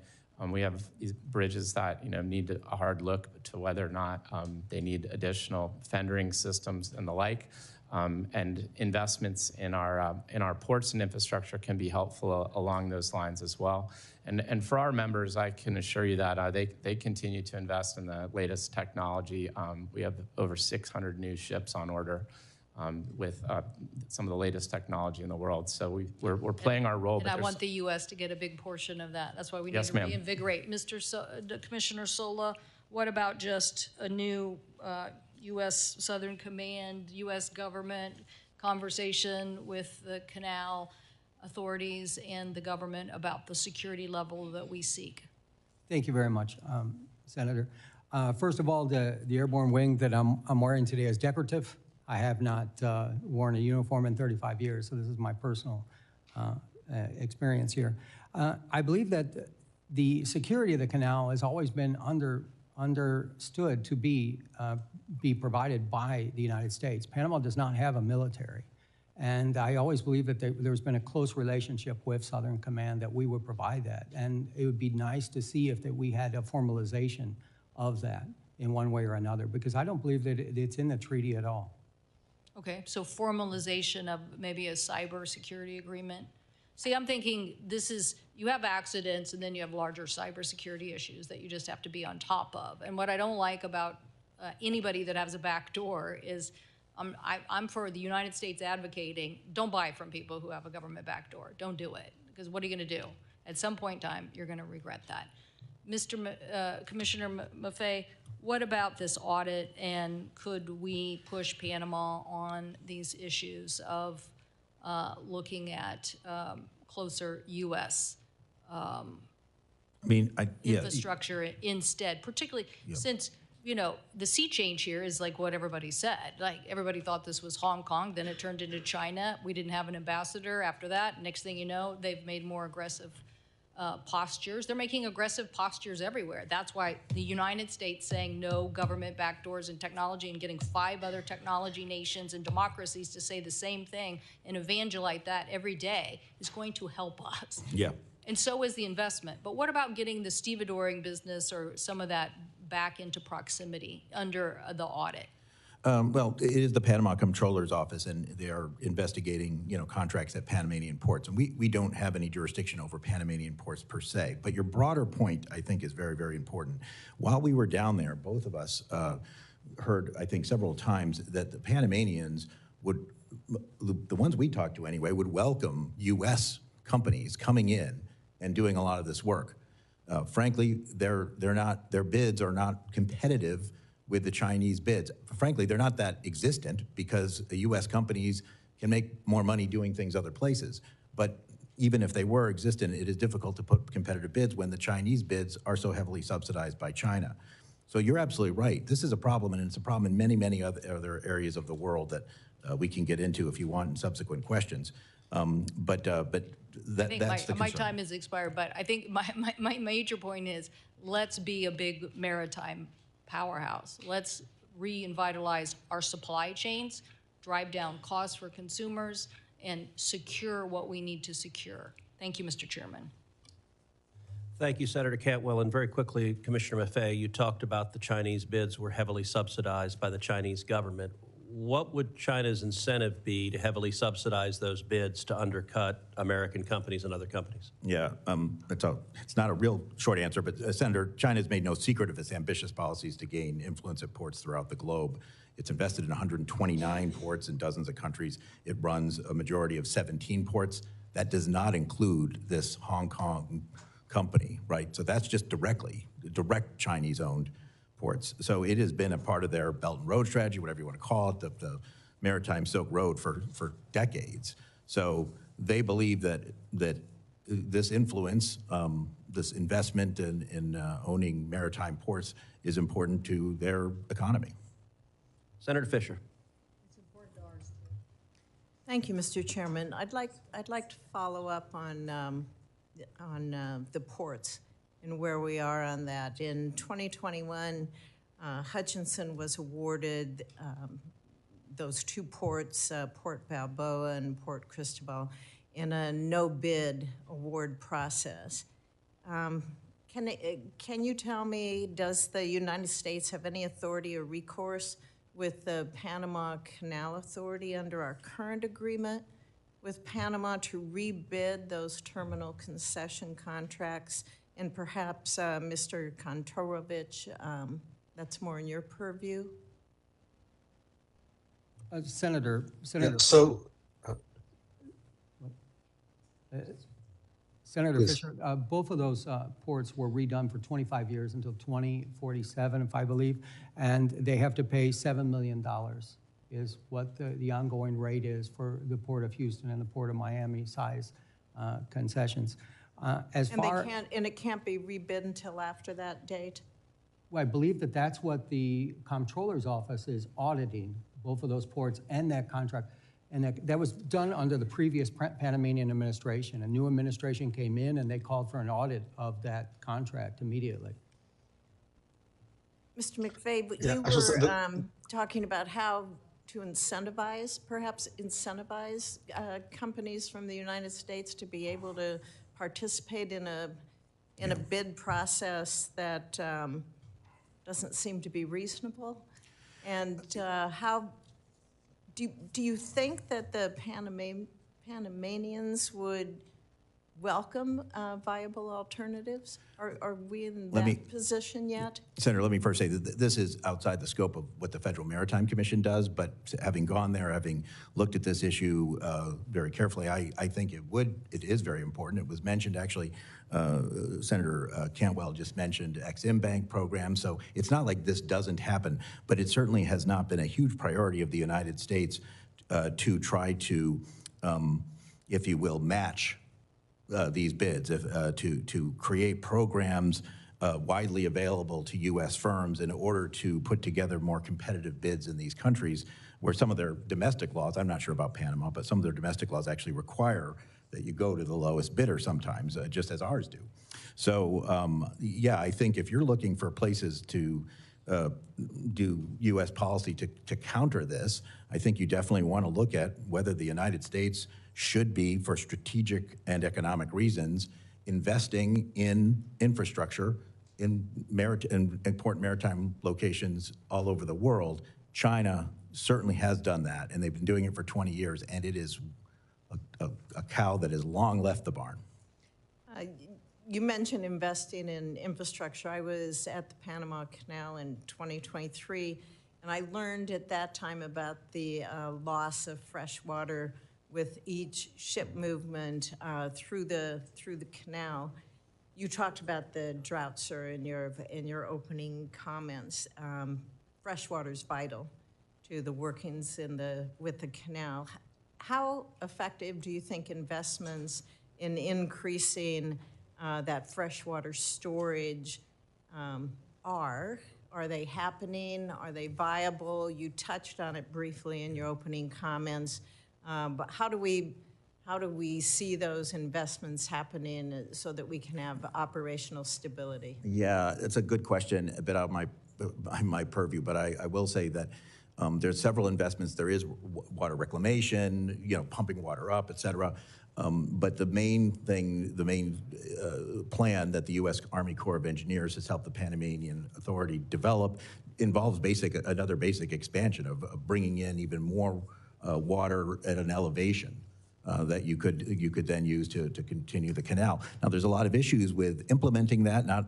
We have these bridges that need a hard look to whether or not they need additional fendering systems and the like. and investments in our ports and infrastructure can be helpful along those lines as well. And for our members, I can assure you that they continue to invest in the latest technology. We have over 600 new ships on order with some of the latest technology in the world. So we're playing our role. And I want the U.S. to get a big portion of that. That's why we need Yes, to ma'am. reinvigorate. Commissioner Sola, what about just a new U.S. Southern Command, U.S. government conversation with the canal authorities and the government about the security level that we seek? Thank you very much, Senator. First of all, the airborne wing that I'm wearing today is decorative. I have not worn a uniform in 35 years, so this is my personal experience here. I believe that the security of the canal has always been understood to be provided by the United States. Panama does not have a military. And I always believe that there's been a close relationship with Southern Command that we would provide that. And it would be nice to see if we had a formalization of that in one way or another, because I don't believe that it's in the treaty at all. Okay, so formalization of maybe a cyber security agreement. See, I'm thinking you have accidents and then you have larger cybersecurity issues that you just have to be on top of. And what I don't like about anybody that has a back door is I'm for the United States advocating, don't buy from people who have a government back door. Don't do it, because what are you going to do? At some point in time, you're going to regret that. Commissioner Maffei, what about this audit, and could we push Panama on these issues of looking at closer U.S. infrastructure instead, particularly since the sea change here is like what everybody said. Like, everybody thought this was Hong Kong, then it turned into China. We didn't have an ambassador after that. Next thing you know, they've made more aggressive postures. They're making aggressive postures everywhere. That's why the United States saying no government backdoors in technology and getting 5 other technology nations and democracies to say the same thing and evangelize that every day is going to help us. Yeah. And so is the investment. But what about getting the stevedoring business or some of that back into proximity under the audit? Well, it is the Panama Comptroller's Office, and they are investigating, contracts at Panamanian ports. And we don't have any jurisdiction over Panamanian ports per se. But your broader point, I think, is very, very important. While we were down there, both of us heard, I think, several times that the Panamanians would, the ones we talked to anyway, would welcome U.S. companies coming in and doing a lot of this work. Frankly, their bids are not competitive with the Chinese bids. Frankly, they're not that existent because the U.S. companies can make more money doing things other places. But even if they were existent, it is difficult to put competitive bids when the Chinese bids are so heavily subsidized by China. So you're absolutely right. This is a problem, and it's a problem in many, many other areas of the world that we can get into if you want in subsequent questions. But that's the concern. My time has expired, but I think my major point is, let's be a big maritime powerhouse. Let's revitalize our supply chains, drive down costs for consumers, and secure what we need to secure. Thank you, Mr. Chairman. Thank you, Senator Cantwell. And very quickly, Commissioner Maffei, you talked about the Chinese bids were heavily subsidized by the Chinese government. What would China's incentive be to heavily subsidize those bids to undercut American companies and other companies? Yeah, it's not a real short answer, but Senator, China's made no secret of its ambitious policies to gain influence at ports throughout the globe. It's invested in 129 ports in dozens of countries. It runs a majority of 17 ports. That does not include this Hong Kong company, right? So that's just direct Chinese-owned ports. So it has been a part of their Belt and Road strategy, whatever you want to call it, the Maritime Silk Road for decades. So they believe that this influence, this investment in owning maritime ports is important to their economy. Senator Fisher. It's important to ours too. Thank you, Mr. Chairman. I'd like to follow up on the ports and where we are on that. In 2021, Hutchinson was awarded those 2 ports, Port Balboa and Port Cristobal, in a no-bid award process. Can you tell me, does the United States have any authority or recourse with the Panama Canal Authority under our current agreement with Panama to rebid those terminal concession contracts? And perhaps, Mr. Kontorovich, that's more in your purview. Senator, Yeah, so, Senator Please. Fisher, both of those ports were redone for 25 years until 2047, if I believe, and they have to pay $7 million is what the ongoing rate is for the Port of Houston and the Port of Miami size concessions. And it can't be rebid until after that date? Well, I believe that's what the comptroller's office is auditing, both of those ports and that contract. And that was done under the previous Panamanian administration. A new administration came in and they called for an audit of that contract immediately. Mr. McVeigh, but Yeah, you I should say were talking about how to perhaps incentivize companies from the United States to be able to participate in a bid process that doesn't seem to be reasonable. And how do you think that the Panamanians would welcome viable alternatives? Are we in that position yet? Senator, let me first say that this is outside the scope of what the Federal Maritime Commission does, but having gone there, having looked at this issue very carefully, I think it is very important. It was mentioned, actually, Senator Cantwell just mentioned Ex-Im Bank program, so it's not like this doesn't happen, but it certainly has not been a huge priority of the United States to try to, if you will, match these bids, to create programs widely available to U.S. firms in order to put together more competitive bids in these countries where some of their domestic laws, I'm not sure about Panama, but some of their domestic laws actually require that you go to the lowest bidder sometimes, just as ours do. So, yeah, I think if you're looking for places to do U.S. policy to counter this, I think you definitely want to look at whether the United States should be, for strategic and economic reasons, investing in infrastructure in important maritime locations all over the world. China certainly has done that, and they've been doing it for 20 years, and it is a cow that has long left the barn. You mentioned investing in infrastructure. I was at the Panama Canal in 2023, and I learned at that time about the loss of fresh water with each ship movement through the canal. You talked about the drought, sir, in your opening comments. Fresh water is vital to the workings with the canal. How effective do you think investments in increasing that freshwater storage are? Are they happening? Are they viable? You touched on it briefly in your opening comments, but how do we see those investments happening so that we can have operational stability? Yeah, it's a good question, a bit out of my purview, but I will say that there's several investments. There is water reclamation, pumping water up, et cetera. But the main plan that the U.S. Army Corps of Engineers has helped the Panamanian Authority develop involves another basic expansion of bringing in even more water at an elevation that you could then use to continue the canal. Now, there's a lot of issues with implementing that, not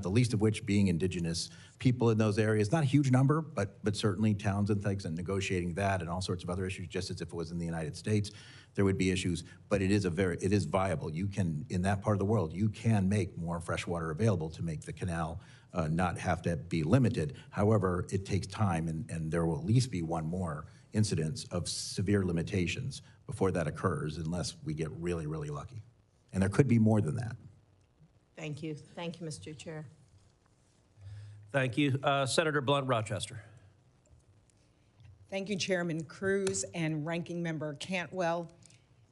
the least of which being indigenous people in those areas. Not a huge number, but certainly towns and things, and negotiating that and all sorts of other issues, just as if it was in the United States, there would be issues. But it is viable. You can, in that part of the world, you can make more fresh water available to make the canal not have to be limited. However, it takes time, and there will at least be one more incidence of severe limitations before that occurs, unless we get really, really lucky. And there could be more than that. Thank you. Thank you, Mr. Chair. Thank you. Senator Blunt Rochester. Thank you, Chairman Cruz and Ranking Member Cantwell.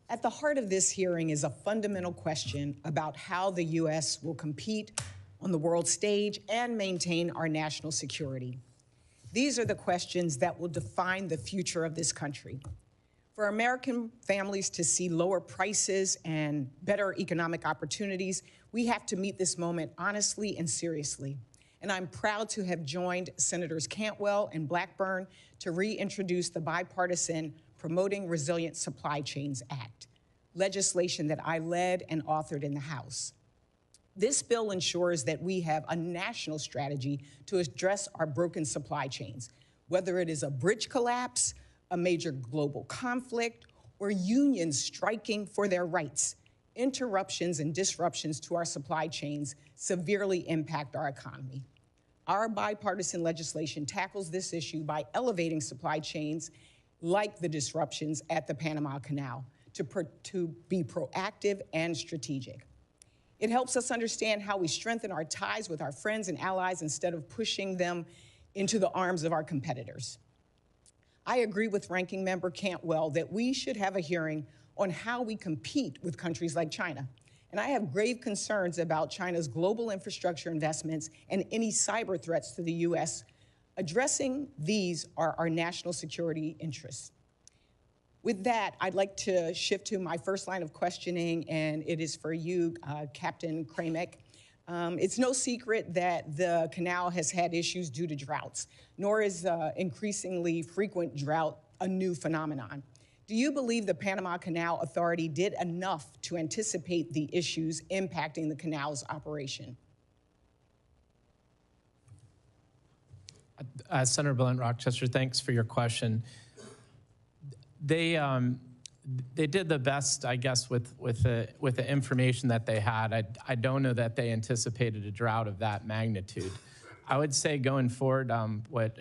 At the heart of this hearing is a fundamental question about how the U.S. will compete on the world stage and maintain our national security. These are the questions that will define the future of this country. For American families to see lower prices and better economic opportunities, we have to meet this moment honestly and seriously. and I'm proud to have joined Senators Cantwell and Blackburn to reintroduce the bipartisan Promoting Resilient Supply Chains Act, legislation that I led and authored in the House. This bill ensures that we have a national strategy to address our broken supply chains, whether it is a bridge collapse, a major global conflict, or unions striking for their rights. Interruptions and disruptions to our supply chains severely impact our economy. Our bipartisan legislation tackles this issue by elevating supply chains like the disruptions at the Panama Canal to be proactive and strategic. It helps us understand how we strengthen our ties with our friends and allies instead of pushing them into the arms of our competitors. I agree with Ranking Member Cantwell that we should have a hearing on how we compete with countries like China. And I have grave concerns about China's global infrastructure investments and any cyber threats to the U.S. Addressing these are our national security interests. With that, I'd like to shift to my first line of questioning, and it is for you, Captain Kramick. It's no secret that the canal has had issues due to droughts, nor is increasingly frequent drought a new phenomenon. Do you believe the Panama Canal Authority did enough to anticipate the issues impacting the canal's operation? Senator Blunt Rochester, thanks for your question. They did the best, I guess, with the information that they had. I don't know that they anticipated a drought of that magnitude. I would say going forward, what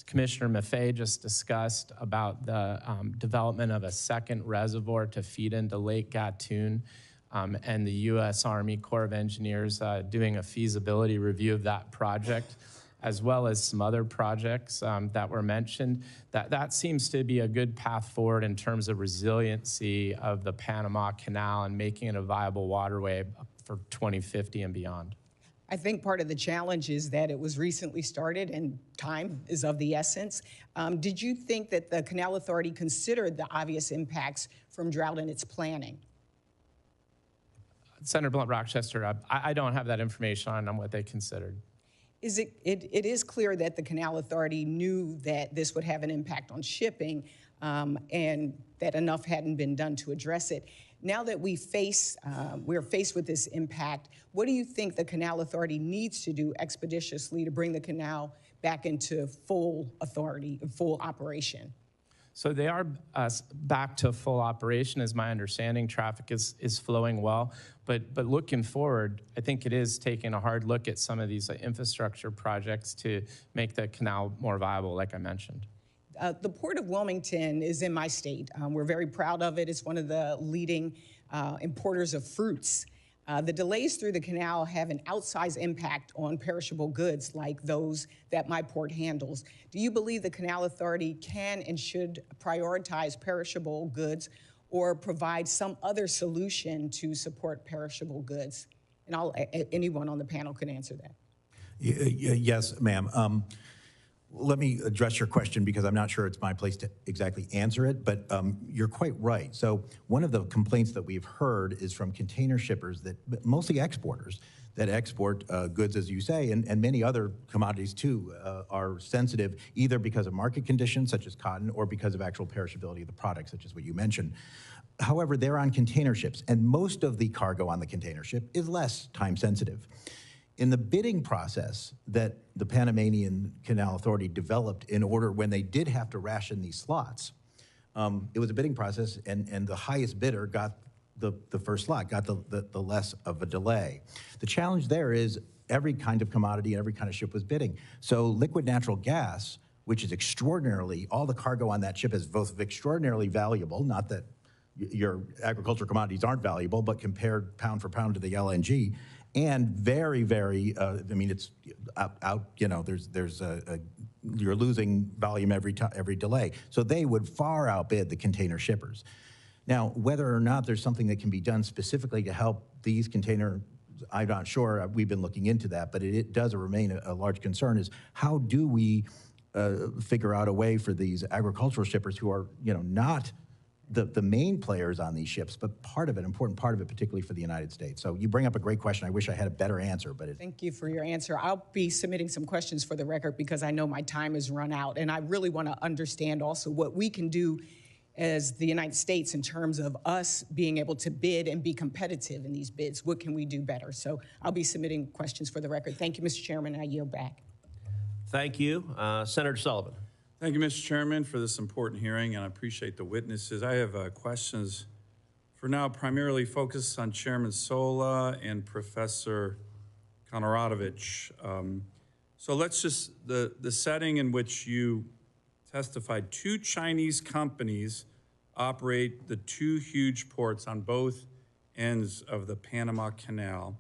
Commissioner Maffei just discussed about the development of a second reservoir to feed into Lake Gatún, and the U.S. Army Corps of Engineers doing a feasibility review of that project, as well as some other projects that were mentioned, that seems to be a good path forward in terms of resiliency of the Panama Canal and making it a viable waterway for 2050 and beyond. I think part of the challenge is that it was recently started and time is of the essence. Did you think that the Canal Authority considered the obvious impacts from drought in its planning? Senator Blunt Rochester, I don't have that information on what they considered. It is clear that the Canal Authority knew that this would have an impact on shipping and that enough hadn't been done to address it. Now that we're faced with this impact, what do you think the Canal Authority needs to do expeditiously to bring the canal back into full authority, full operation? So they are back to full operation, is my understanding. Traffic is flowing well. But looking forward, I think it is taking a hard look at some of these infrastructure projects to make the canal more viable, like I mentioned. The Port of Wilmington is in my state. We're very proud of it. It's one of the leading importers of fruits. The delays through the canal have an outsized impact on perishable goods like those that my port handles. Do you believe the Canal Authority can and should prioritize perishable goods or provide some other solution to support perishable goods? And anyone on the panel can answer that. Yes, ma'am. Let me address your question because I'm not sure it's my place to exactly answer it, but you're quite right. So one of the complaints that we've heard is from container shippers, that mostly exporters, that export goods, as you say, and many other commodities too, are sensitive either because of market conditions, such as cotton, or because of actual perishability of the product, such as what you mentioned. However, they're on container ships, and most of the cargo on the container ship is less time sensitive. In the bidding process that the Panamanian Canal Authority developed in order when they did have to ration these slots, it was a bidding process, and the highest bidder got the first slot, got the less of a delay. The challenge there is every kind of commodity and every kind of ship was bidding. So liquid natural gas, which is extraordinarily, all the cargo on that ship is both extraordinarily valuable, not that your agricultural commodities aren't valuable, but compared pound for pound to the LNG, and very, very, I mean, it's out, you know, you're losing volume every delay. So they would far outbid the container shippers. Now, whether or not there's something that can be done specifically to help these container, I'm not sure. We've been looking into that, but it does remain a large concern, is how do we figure out a way for these agricultural shippers who are, you know, not the main players on these ships, but important part of it, particularly for the United States. So you bring up a great question. I wish I had a better answer, but Thank you for your answer. I'll be submitting some questions for the record because I know my time has run out, and I really want to understand also what we can do as the United States in terms of us being able to bid and be competitive in these bids. What can we do better? So I'll be submitting questions for the record. Thank you, Mr. Chairman. I yield back. Thank you. Senator Sullivan. Thank you, Mr. Chairman, for this important hearing, and I appreciate the witnesses. I have questions for now primarily focused on Chairman Sola and Professor Konradovich. So let's just, the setting in which you testified, 2 Chinese companies operate the 2 huge ports on both ends of the Panama Canal,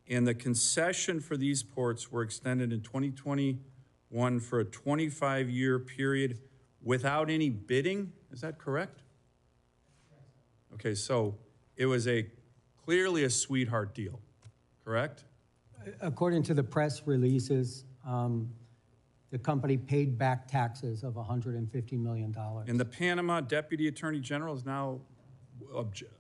and the concession for these ports were extended in 2021 for a 25-year period without any bidding. Is that correct? Okay, so it was clearly a sweetheart deal, correct? According to the press releases, the company paid back taxes of $150 million. And the Panama Deputy Attorney General has now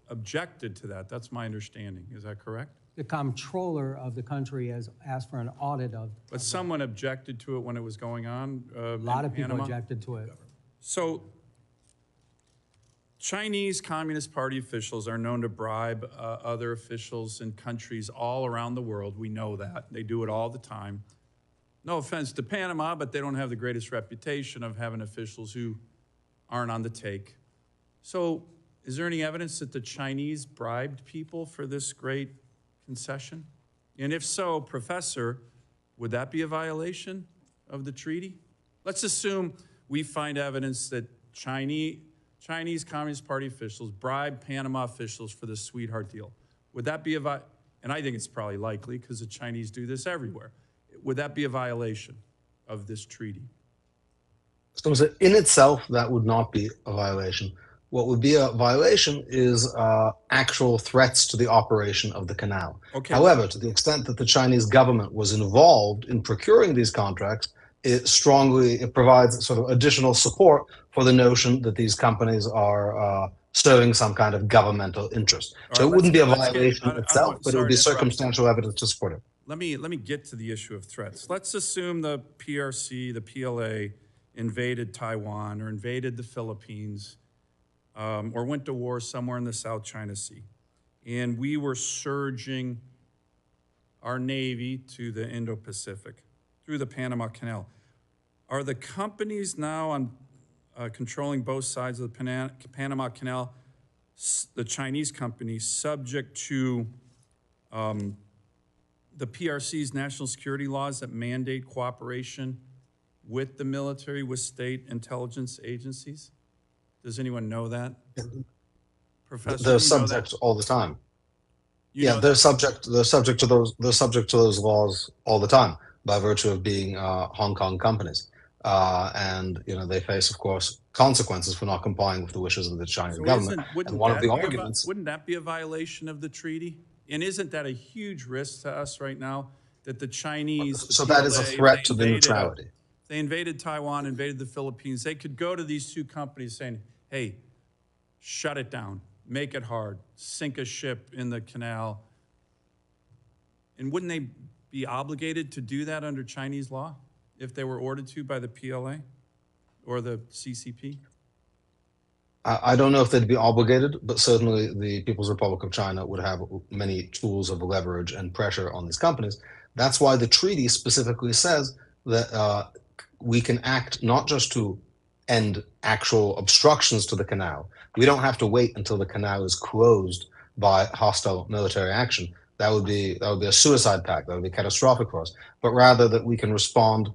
objected to that. That's my understanding. Is that correct? The comptroller of the country has asked for an audit of. But someone objected to it when it was going on. A lot of people objected to it. So Chinese Communist Party officials are known to bribe other officials in countries all around the world. We know that. They do it all the time. No offense to Panama, but they don't have the greatest reputation of having officials who aren't on the take. So is there any evidence that the Chinese bribed people for this great concession? And if so, Professor, would that be a violation of the treaty? Let's assume we find evidence that Chinese Communist Party officials bribed Panama officials for this sweetheart deal. Would that be and I think it's probably likely because the Chinese do this everywhere. Would that be a violation of this treaty? So in itself, that would not be a violation. What would be a violation is actual threats to the operation of the canal. Okay. However, to the extent that the Chinese government was involved in procuring these contracts, it provides sort of additional support for the notion that these companies are serving some kind of governmental interest. So it wouldn't be a violation itself, but it would be circumstantial evidence to support it. Let me get to the issue of threats. Let's assume the PRC, the PLA, invaded Taiwan or invaded the Philippines, or went to war somewhere in the South China Sea. And we were surging our Navy to the Indo-Pacific through the Panama Canal. Are the companies now on controlling both sides of the Panama Canal, the Chinese companies, subject to the PRC's national security laws that mandate cooperation with the military, with state intelligence agencies? Does anyone know that? Professor, they're subject all the time. They're subject to those laws all the time by virtue of being Hong Kong companies, and they face, of course, consequences for not complying with the wishes of the Chinese government. And one of the arguments wouldn't that be a violation of the treaty? And isn't that a huge risk to us right now that the Chinese? So that is a threat to the neutrality. They invaded Taiwan, invaded the Philippines. They could go to these 2 companies saying, hey, shut it down, make it hard, sink a ship in the canal. And wouldn't they be obligated to do that under Chinese law if they were ordered to by the PLA or the CCP? I don't know if they'd be obligated, but certainly the People's Republic of China would have many tools of leverage and pressure on these companies. That's why the treaty specifically says that we can act not just to end actual obstructions to the canal. We don't have to wait until the canal is closed by hostile military action. That would be a suicide pact. That would be catastrophic for us. But rather that we can respond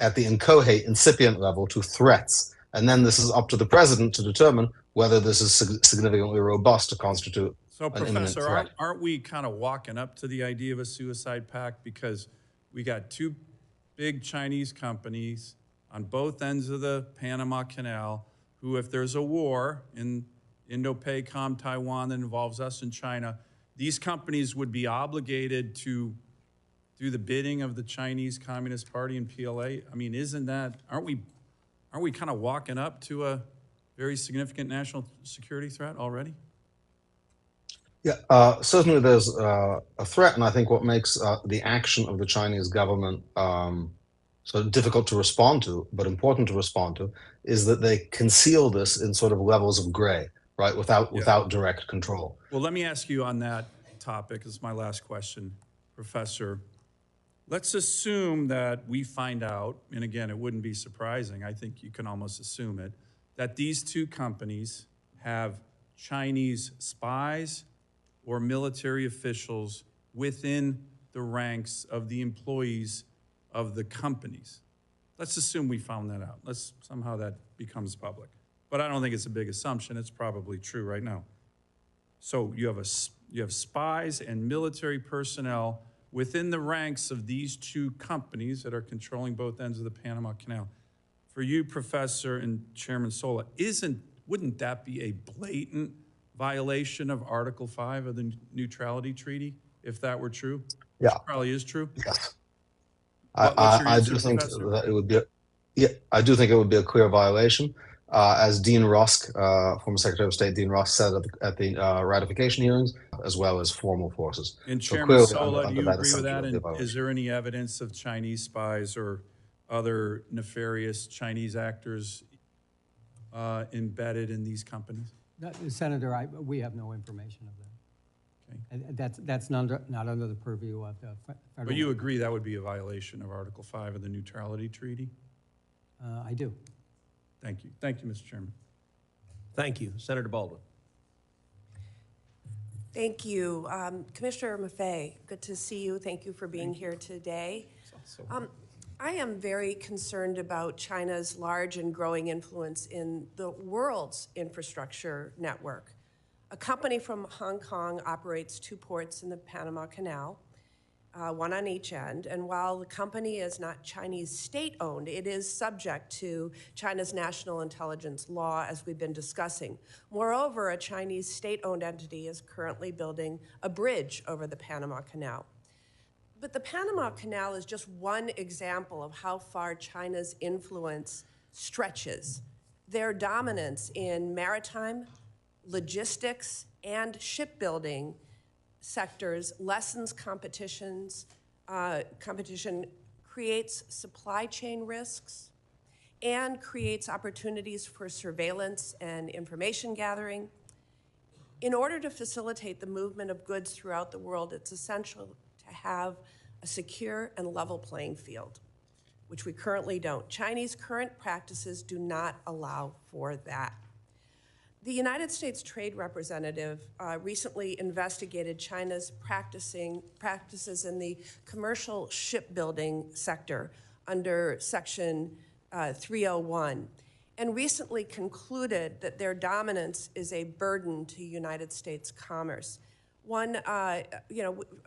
at the inchoate, incipient level to threats. And then this is up to the president to determine whether this is significantly robust to constitute an imminent threat. Professor, aren't we kind of walking up to the idea of a suicide pact because we got 2 big Chinese companies on both ends of the Panama Canal who, if there's a war in Indo-PACOM, Taiwan that involves us and China, these companies would be obligated to do the bidding of the Chinese Communist Party and PLA? I mean, aren't we kind of walking up to a very significant national security threat already? Yeah, certainly there's a threat, and I think what makes the action of the Chinese government so difficult to respond to, but important to respond to, is that they conceal this in sort of levels of gray, right, without direct control. Well, let me ask you on that topic, this is my last question, Professor. Let's assume that we find out, and again, it wouldn't be surprising, I think you can almost assume it, that these two companies have Chinese spies or military officials within the ranks of the employees of the companies. Let's assume we found that out. Somehow that becomes public. But I don't think it's a big assumption. It's probably true right now. So you have spies and military personnel within the ranks of these two companies that are controlling both ends of the Panama Canal. For you, Professor and Chairman Sola, wouldn't that be a blatant violation of Article 5 of the Neutrality Treaty, if that were true? Yeah. Which probably is true. Yes. I do think that it would be. I do think it would be a clear violation, as Dean Rusk, former Secretary of State Dean Rusk, said at the ratification hearings, as well as formal forces. And So Chairman clearly, Sola, do you agree with that? assumption, it would be a And violation. is there any evidence of Chinese spies or other nefarious Chinese actors embedded in these companies? Senator, we have no information of that. Okay. And that's not under the purview of the federal. But you agree that would be a violation of Article 5 of the Neutrality Treaty? I do. Thank you. Thank you, Mr. Chairman. Thank you. Senator Baldwin. Thank you. Commissioner Maffei, good to see you. Thank you for being here today. I am very concerned about China's large and growing influence in the world's infrastructure network. A company from Hong Kong operates 2 ports in the Panama Canal, one on each end. And while the company is not Chinese state-owned, it is subject to China's national intelligence law, as we've been discussing. Moreover, a Chinese state-owned entity is currently building a bridge over the Panama Canal. But the Panama Canal is just one example of how far China's influence stretches. Their dominance in maritime, logistics, and shipbuilding sectors lessens competition, creates supply chain risks, and creates opportunities for surveillance and information gathering. In order to facilitate the movement of goods throughout the world, it's essential to have a secure and level playing field, which we currently don't. Chinese current practices do not allow for that. The United States Trade Representative recently investigated China's practices in the commercial shipbuilding sector under Section 301, and recently concluded that their dominance is a burden to United States commerce. A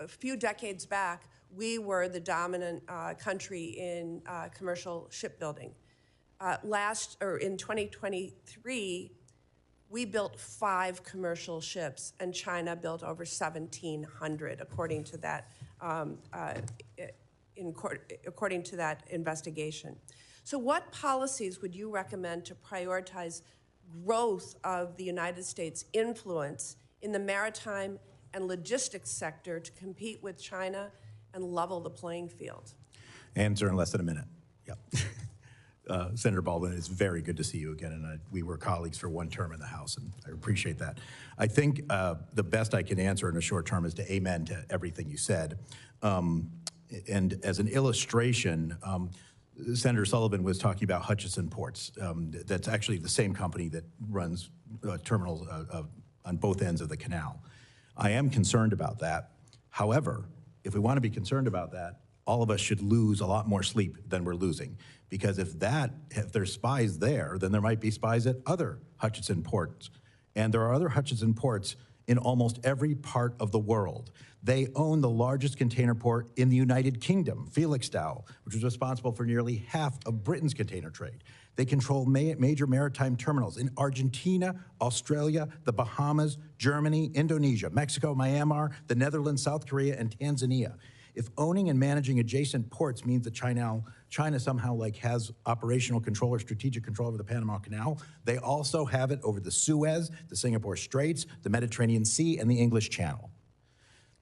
few decades back, we were the dominant country in commercial shipbuilding. In 2023, we built 5 commercial ships, and China built over 1,700, according to that investigation. So what policies would you recommend to prioritize growth of the United States' influence in the maritime and logistics sector to compete with China and level the playing field? Answer in less than a minute. Yep. Senator Baldwin, it's very good to see you again, and we were colleagues for 1 term in the House, and I appreciate that. I think the best I can answer in a short term is to amen to everything you said. And as an illustration, Senator Sullivan was talking about Hutchison Ports. That's actually the same company that runs terminals on both ends of the canal. I am concerned about that. However, if we want to be concerned about that, all of us should lose a lot more sleep than we're losing. Because if there's spies there, then there might be spies at other Hutchison ports. And there are other Hutchison ports in almost every part of the world. They own the largest container port in the United Kingdom, Felixstowe, which is responsible for nearly half of Britain's container trade. They control major maritime terminals in Argentina, Australia, the Bahamas, Germany, Indonesia, Mexico, Myanmar, the Netherlands, South Korea, and Tanzania. If owning and managing adjacent ports means that China somehow like has operational control or strategic control over the Panama Canal, they also have it over the Suez, the Singapore Straits, the Mediterranean Sea, and the English Channel.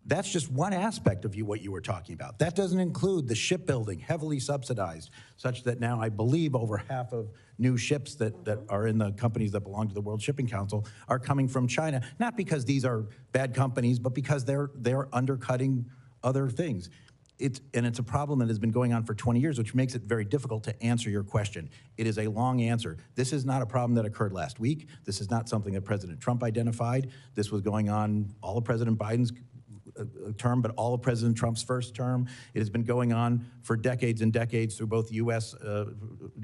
That's just one aspect of what you were talking about. That doesn't include the shipbuilding, heavily subsidized, such that now I believe over half of new ships that are in the companies that belong to the World Shipping Council are coming from China, not because these are bad companies, but because they're undercutting other things. It's a problem that has been going on for 20 years, which makes it very difficult to answer your question. It is a long answer. This is not a problem that occurred last week. This is not something that President Trump identified. This was going on all of President Biden's term, but all of President Trump's first term. It has been going on for decades and decades through both U.S.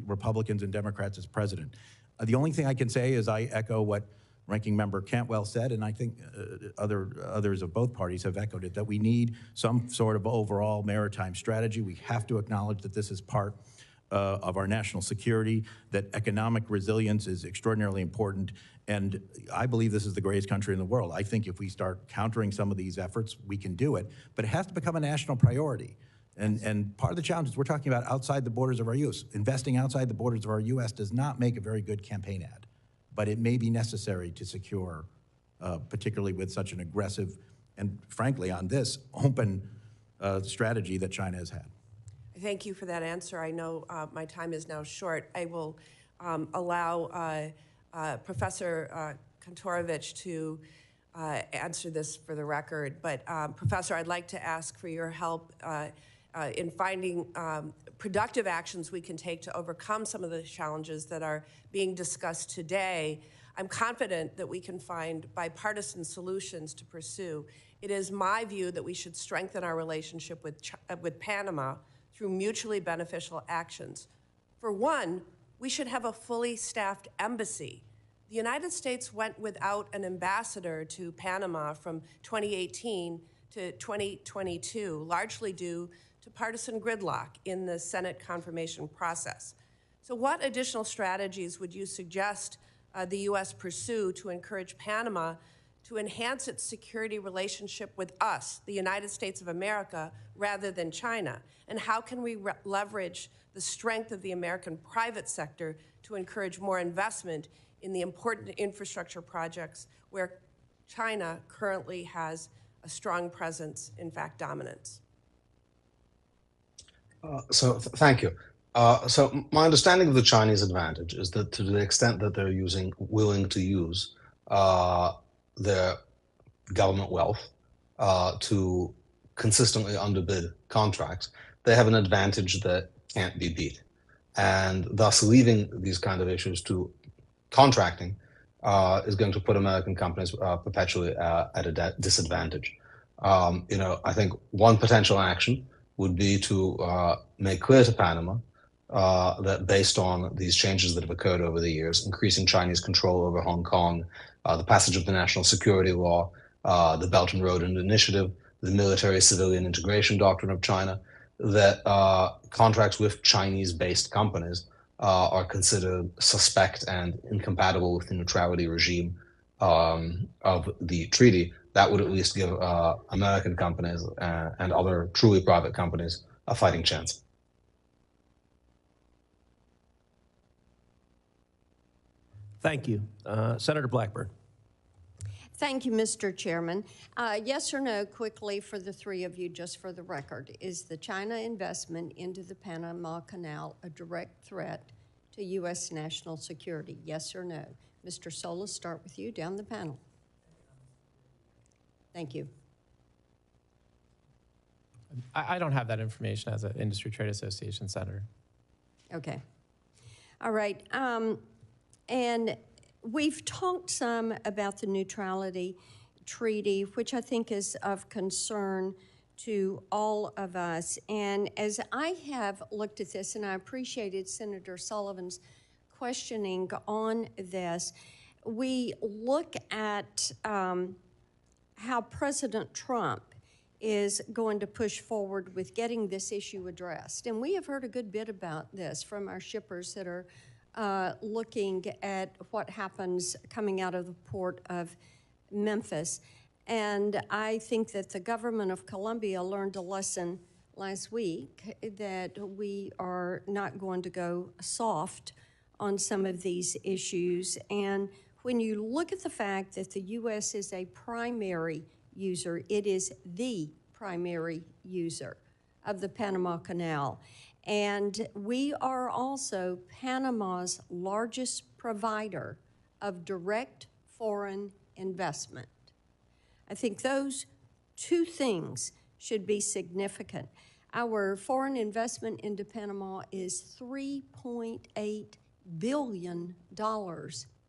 Republicans and Democrats as president. The only thing I can say is I echo what Ranking Member Cantwell said, and I think others of both parties have echoed it, that we need some sort of overall maritime strategy. We have to acknowledge that this is part of our national security, that economic resilience is extraordinarily important, and I believe this is the greatest country in the world. I think if we start countering some of these efforts, we can do it, but it has to become a national priority. And part of the challenge is we're talking about outside the borders of our U.S. Investing outside the borders of our U.S. does not make a very good campaign ad, but it may be necessary to secure, particularly with such an aggressive and, frankly, on this, open strategy that China has had. Thank you for that answer. I know my time is now short. I will allow Professor Kantorovich to answer this for the record. But Professor, I'd like to ask for your help in finding productive actions we can take to overcome some of the challenges that are being discussed today. I'm confident that we can find bipartisan solutions to pursue. It is my view that we should strengthen our relationship with Panama through mutually beneficial actions. For one, we should have a fully staffed embassy. The United States went without an ambassador to Panama from 2018 to 2022, largely due to partisan gridlock in the Senate confirmation process. So what additional strategies would you suggest the U.S. pursue to encourage Panama to enhance its security relationship with us, the United States of America, rather than China? And how can we leverage the strength of the American private sector to encourage more investment in the important infrastructure projects where China currently has a strong presence, in fact, dominance? Thank you. So my understanding of the Chinese advantage is that to the extent that they're willing to use their government wealth to consistently underbid contracts, they have an advantage that can't be beat. And thus leaving these kind of issues to contracting is going to put American companies perpetually at a disadvantage. I think one potential action would be to make clear to Panama that based on these changes that have occurred over the years, increasing Chinese control over Hong Kong, the passage of the National Security Law, the Belt and Road Initiative, the military-civilian integration doctrine of China, that contracts with Chinese-based companies are considered suspect and incompatible with the neutrality regime of the treaty. That would at least give American companies and other truly private companies a fighting chance. Thank you. Senator Blackburn. Thank you, Mr. Chairman. Yes or no, quickly for the three of you, just for the record, is the China investment into the Panama Canal a direct threat to U.S. national security? Yes or no? Mr. Solis, start with you down the panel. Thank you. I don't have that information as an industry trade association senator. Okay. All right. And we've talked some about the neutrality treaty, which I think is of concern to all of us. And as I have looked at this, and I appreciated Senator Sullivan's questioning on this, we look at how President Trump is going to push forward with getting this issue addressed. And we have heard a good bit about this from our shippers that are looking at what happens coming out of the port of Memphis. And I think that the government of Colombia learned a lesson last week that we are not going to go soft on some of these issues. And when you look at the fact that the U.S. is a primary user, it is the primary user of the Panama Canal. And we are also Panama's largest provider of direct foreign investment. I think those two things should be significant. Our foreign investment into Panama is $3.8 billion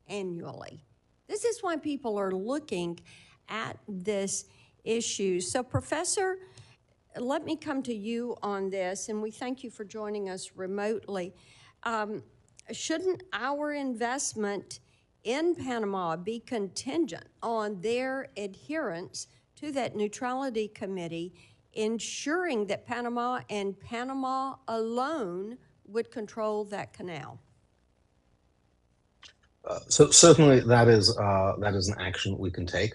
annually. This is why people are looking at this issue. So, Professor, let me come to you on this, and we thank you for joining us remotely. Shouldn't our investment in Panama be contingent on their adherence to that neutrality committee, ensuring that Panama and Panama alone would control that canal? So certainly that is an action we can take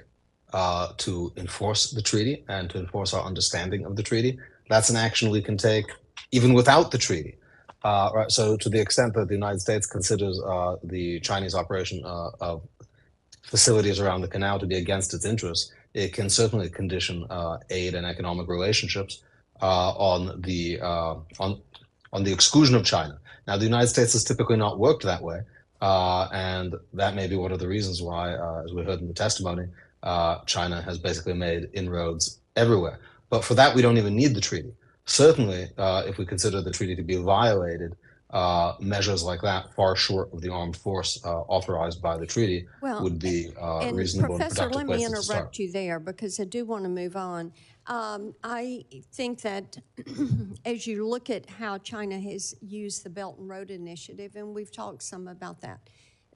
to enforce the treaty and to enforce our understanding of the treaty. That's an action we can take even without the treaty. Right. So to the extent that the United States considers the Chinese operation of facilities around the canal to be against its interests, it can certainly condition aid and economic relationships on the exclusion of China. Now, the United States has typically not worked that way, and that may be one of the reasons why, as we heard in the testimony, China has basically made inroads everywhere. But for that, we don't even need the treaty. Certainly, if we consider the treaty to be violated, measures like that, far short of the armed force authorized by the treaty, would be reasonable and Professor, productive let me places to start. interrupt you there because I do want to move on. I think that as you look at how China has used the Belt and Road Initiative, and we've talked some about that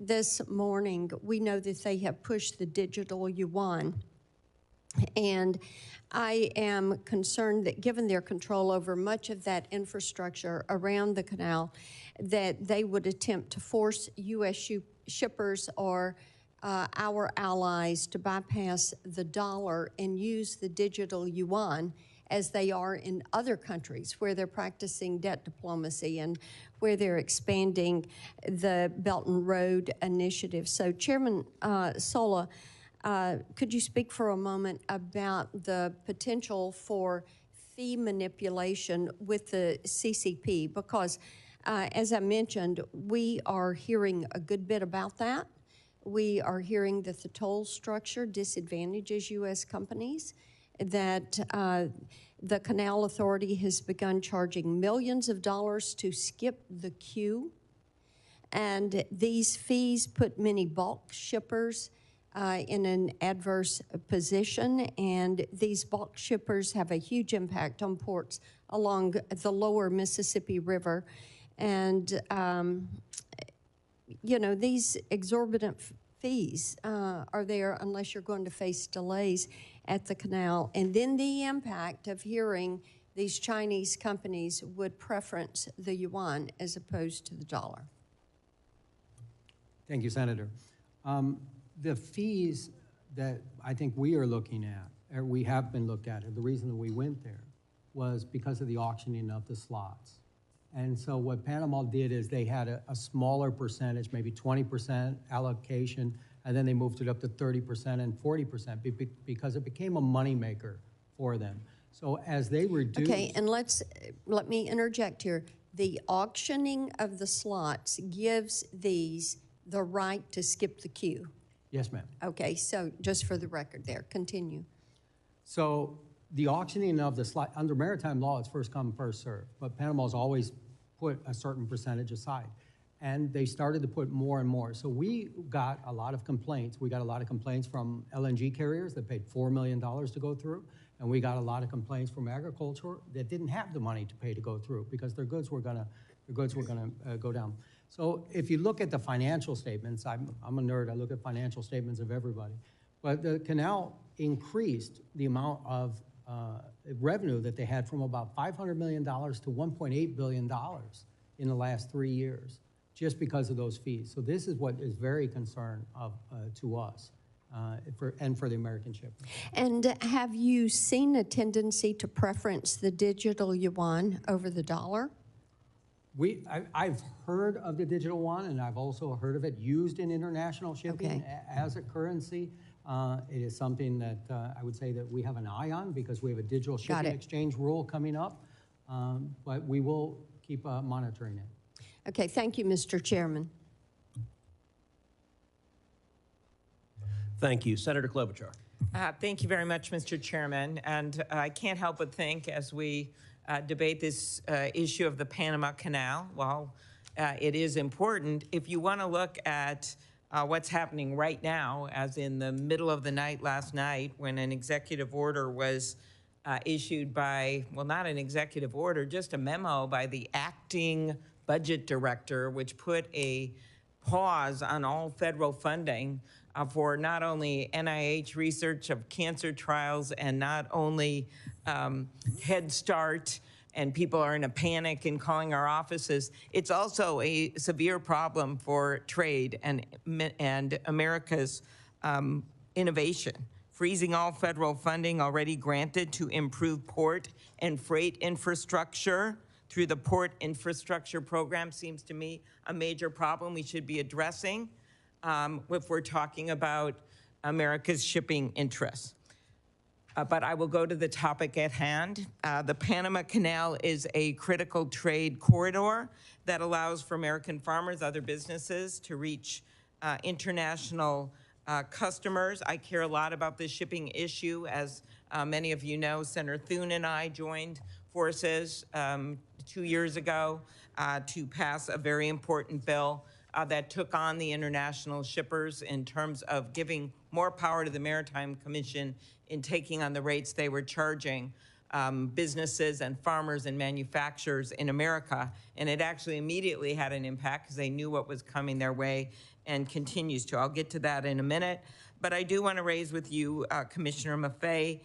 this morning, we know that they have pushed the digital yuan. And I am concerned that given their control over much of that infrastructure around the canal, that they would attempt to force U.S. shippers or our allies to bypass the dollar and use the digital yuan as they are in other countries where they're practicing debt diplomacy and where they're expanding the Belt and Road Initiative. So, Chairman Sola, could you speak for a moment about the potential for fee manipulation with the CCP? Because, as I mentioned, we are hearing a good bit about that. We are hearing that the toll structure disadvantages U.S. companies, that the Canal Authority has begun charging millions of dollars to skip the queue, and these fees put many bulk shippers in an adverse position, and these bulk shippers have a huge impact on ports along the lower Mississippi River. And, you know, these exorbitant fees are there unless you're going to face delays at the canal. And then the impact of hearing these Chinese companies would preference the yuan as opposed to the dollar. Thank you, Senator. The fees that I think we are looking at, or we have been looked at, and the reason that we went there was because of the auctioning of the slots. And so what Panama did is they had a smaller percentage, maybe 20% allocation, and then they moved it up to 30% and 40% because it became a moneymaker for them. So as they reduced... Okay, and let me interject here. The auctioning of the slots gives these the right to skip the queue. Yes, ma'am. Okay, so just for the record there, continue. So the auctioning of the slot, under maritime law, it's first come, first served, but Panama's always put a certain percentage aside. And they started to put more and more. So we got a lot of complaints. We got a lot of complaints from LNG carriers that paid $4 million to go through. And we got a lot of complaints from agriculture that didn't have the money to pay to go through because their goods were gonna go down. So if you look at the financial statements, I'm a nerd, I look at financial statements of everybody. But the canal increased the amount of revenue that they had from about $500 million to $1.8 billion in the last 3 years, just because of those fees. So this is what is very concerned to us. and for the American ship. And have you seen a tendency to preference the digital yuan over the dollar? I've heard of the digital yuan, and I've also heard of it used in international shipping as a currency. It is something that I would say that we have an eye on because we have a digital shipping exchange rule coming up, but we will keep monitoring it. Okay, thank you, Mr. Chairman. Thank you. Senator Klobuchar. Thank you very much, Mr. Chairman. And I can't help but think as we debate this issue of the Panama Canal, while it is important, if you want to look at what's happening right now, as in the middle of the night last night when an executive order was issued by, well, not an executive order, just a memo by the acting budget director, which put a pause on all federal funding for not only NIH research of cancer trials and not only Head Start, and people are in a panic and calling our offices. It's also a severe problem for trade and America's innovation. Freezing all federal funding already granted to improve port and freight infrastructure through the Port Infrastructure Program seems to me a major problem we should be addressing if we're talking about America's shipping interests. But I will go to the topic at hand. The Panama Canal is a critical trade corridor that allows for American farmers, other businesses to reach international customers. I care a lot about this shipping issue. As many of you know, Senator Thune and I joined forces 2 years ago to pass a very important bill that took on the international shippers in terms of giving more power to the Maritime Commission in taking on the rates they were charging businesses and farmers and manufacturers in America. And it actually immediately had an impact because they knew what was coming their way and continues to. I'll get to that in a minute. But I do want to raise with you, Commissioner Maffei,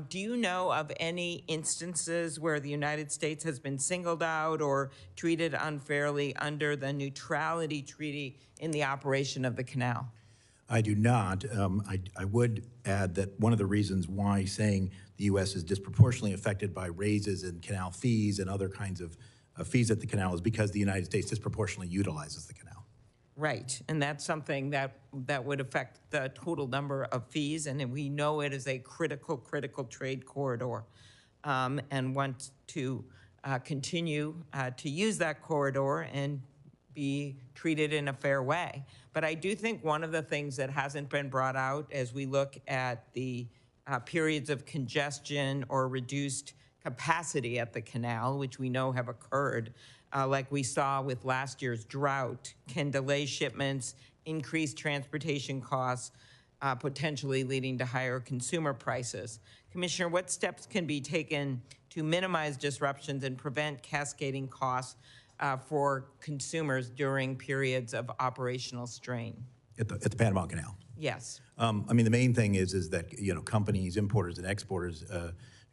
do you know of any instances where the United States has been singled out or treated unfairly under the neutrality treaty in the operation of the canal? I do not. I would add that one of the reasons why saying the U.S. is disproportionately affected by raises in canal fees and other kinds of fees at the canal is because the United States disproportionately utilizes the canal. Right, and that's something that would affect the total number of fees, and we know it is a critical trade corridor, and want to continue to use that corridor and be treated in a fair way. But I do think one of the things that hasn't been brought out as we look at the periods of congestion or reduced capacity at the canal, which we know have occurred, like we saw with last year's drought, can delay shipments, increase transportation costs, potentially leading to higher consumer prices. Commissioner, what steps can be taken to minimize disruptions and prevent cascading costs for consumers during periods of operational strain? At the Panama Canal? Yes. I mean, the main thing is that, you know, companies, importers and exporters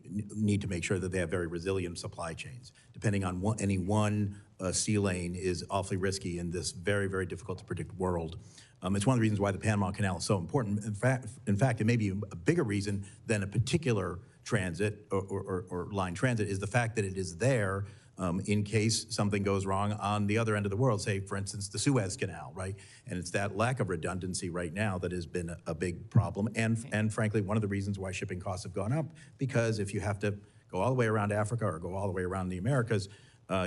need to make sure that they have very resilient supply chains. Depending on any one sea lane is awfully risky in this very, very difficult to predict world. It's one of the reasons why the Panama Canal is so important. In fact, it may be a bigger reason than a particular transit or line transit is the fact that it is there in case something goes wrong on the other end of the world, say, for instance, the Suez Canal, right? And it's that lack of redundancy right now that has been a big problem. And frankly, one of the reasons why shipping costs have gone up, because if you have to go all the way around Africa or go all the way around the Americas,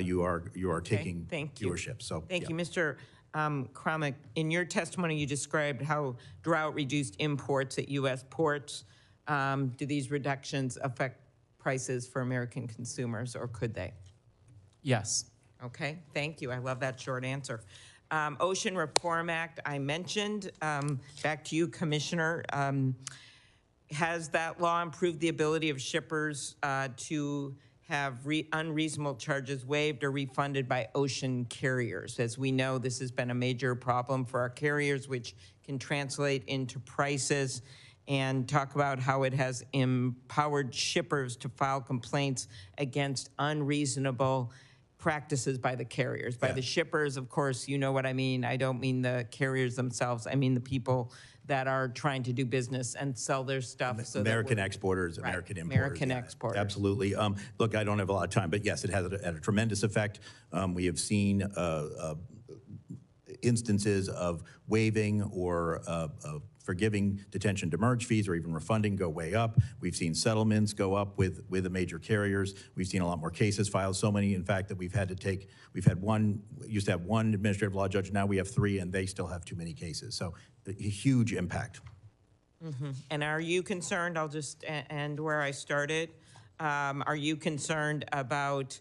you are taking fewer ships. So Thank you, Mr. Kromick. In your testimony, you described how drought reduced imports at U.S. ports. Do these reductions affect prices for American consumers, or could they? Yes. Okay, thank you. I love that short answer. Ocean Reform Act, I mentioned. Back to you, Commissioner. Has that law improved the ability of shippers to have unreasonable charges waived or refunded by ocean carriers? As we know, this has been a major problem for our carriers, which can translate into prices, and talk about how it has empowered shippers to file complaints against unreasonable practices by the carriers. By the shippers, of course, you know what I mean. I don't mean the carriers themselves. I mean the people that are trying to do business and sell their stuff. So American that exporters, Right. American importers. American exporters. Absolutely. Look, I don't have a lot of time, but yes, it has had a tremendous effect. We have seen instances of waiving or forgiving detention demurrage fees or even refunding go way up. We've seen settlements go up with the major carriers. We've seen a lot more cases filed, so many, in fact, that we used to have one administrative law judge, now we have 3, and they still have too many cases. So a huge impact. Mm-hmm. And are you concerned, I'll just end where I started, are you concerned about